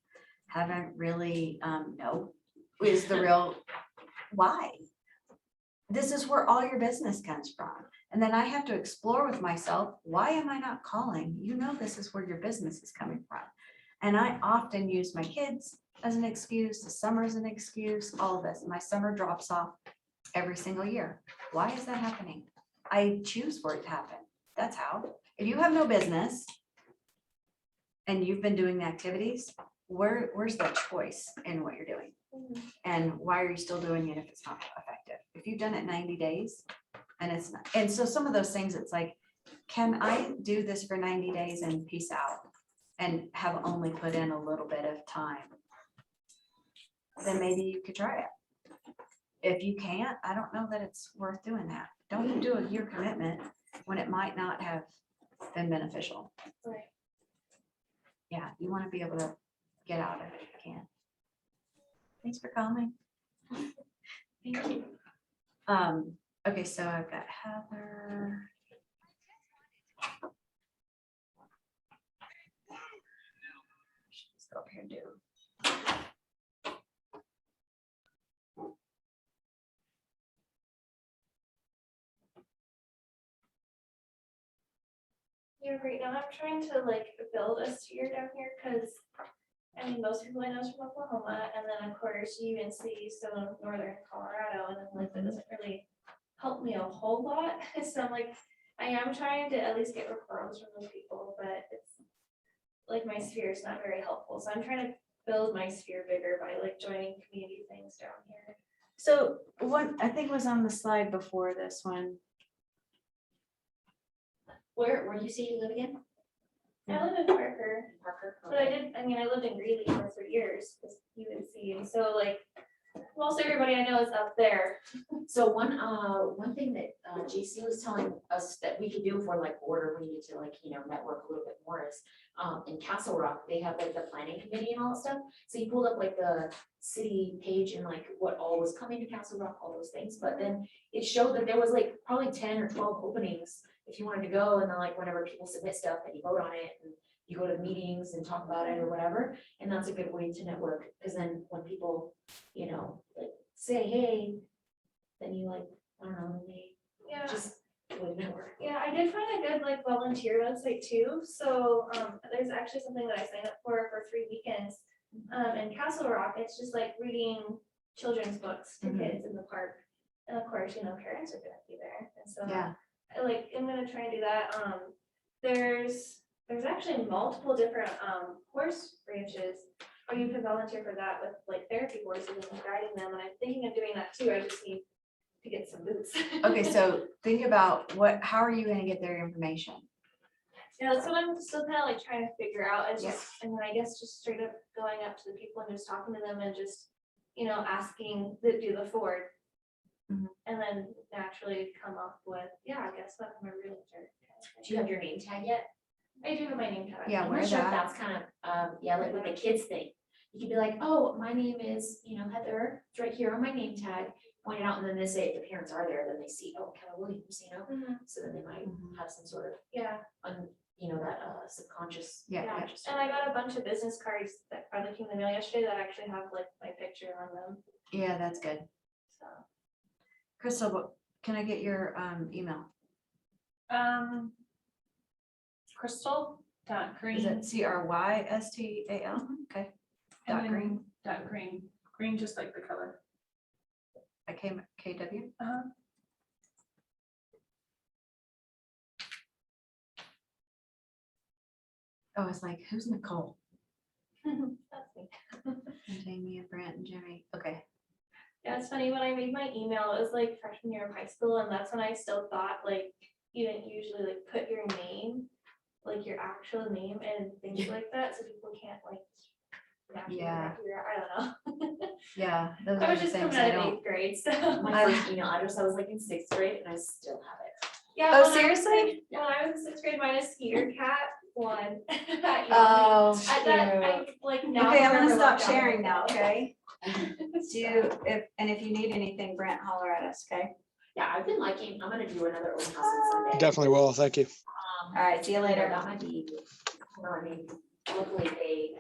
haven't really, no, is the real why. This is where all your business comes from. And then I have to explore with myself, why am I not calling? You know, this is where your business is coming from. And I often use my kids as an excuse, the summer as an excuse, all of this. My summer drops off every single year. Why is that happening? I choose for it to happen. That's how. If you have no business and you've been doing the activities, where's the choice in what you're doing? And why are you still doing it if it's not effective? If you've done it 90 days and it's not, and so some of those things, it's like, can I do this for 90 days and peace out? And have only put in a little bit of time? Then maybe you could try it. If you can't, I don't know that it's worth doing that. Don't do a year commitment when it might not have been beneficial. Right. Yeah, you want to be able to get out of it if you can. Thanks for coming. Thank you. Okay, so I've got Heather. Let's go up here and do. Yeah, right now I'm trying to like build a sphere down here, because I mean, most people I know is from Oklahoma, and then of course UNC, so northern Colorado, and then like that doesn't really help me a whole lot. So I'm like, I am trying to at least get referrals from those people, but it's like my sphere is not very helpful. So I'm trying to build my sphere bigger by like joining community things down here. So one, I think was on the slide before this one. Where do you say you live again? I live in Parker, Parker? but I mean, I lived in Greeley for 3 years, with UNC, and so like, most everybody I know is up there. So one thing that JC was telling us that we could do for like border, we needed to like, network a little bit more is in Castle Rock, they have like the planning committee and all that stuff. So he pulled up like the city page and like what all was coming to Castle Rock, all those things. But then it showed that there was like probably 10 or 12 openings if you wanted to go. And then like whenever people submit stuff, then you vote on it and you go to meetings and talk about it or whatever. And that's a good way to network, because then when people, like say, hey, then you like, I don't know, they Yeah. just would network. Yeah, I did find a good like volunteer website too. So there's actually something that I signed up for 3 weekends. In Castle Rock, it's just like reading children's books to Mhm. kids in the park. And of course, parents are gonna be there. And so Yeah. I'm gonna try and do that. There's actually multiple different horse ranches where you can volunteer for that with like therapy horses and guiding them. And I'm thinking of doing that too. I just need to get some boots. Okay, so think about how are you gonna get their information? Yeah, that's what I'm still kind of like trying to figure out. It's just, and then I guess just straight up going up to the people and just talking to them and just, asking to do the forward. Mhm. And then naturally come up with, yeah, I guess what I'm a realtor. Do you have your name tag yet? I do have my name tag. Yeah, I'm where not sure if that? that's kind of, like with the kids thing. You could be like, oh, my name is, Heather, it's right here on my name tag, point it out, and then they say if the parents are there, then they see, oh, Keller Williams, Mhm. so then they might Mhm. have some sort of, Yeah, that subconscious. Yeah, yeah. conscious. And I got a bunch of business cards that finally came in the mail yesterday that actually have like my picture on them, Yeah, that's good. so. Crystal, can I get your email? Crystal.green. Is it CRYSTAL? Okay. and Dot then green. Dot green, green just like the color. I came KW. Uh-huh. Oh, it's like, who's Nicole? That's me. And Jamie and Brent and Jimmy. Okay. Yeah, it's funny, when I made my email, it was like freshman year of high school, and that's when I still thought like you didn't usually like put your name, like your actual name and things like that, so people can't like. naturally Yeah. figure out, I don't know. Yeah, those I are was the just things coming I out of don't. 8th grade, so. My first email address, I was like in 6th grade and I still have it. Yeah, Oh, when I was seriously? When I was in 6th grade, mine is Skeeter Cat 1. at Yahoo. Oh, I like now. Okay, I'm gonna forever stop locked out. sharing now, okay? If you need anything, Brent, holler at us, okay? Yeah, I've been liking, I'm gonna do another open house on Sunday. Definitely will. Thank you. All right, see you I later. got my deed. No, I mean, luckily they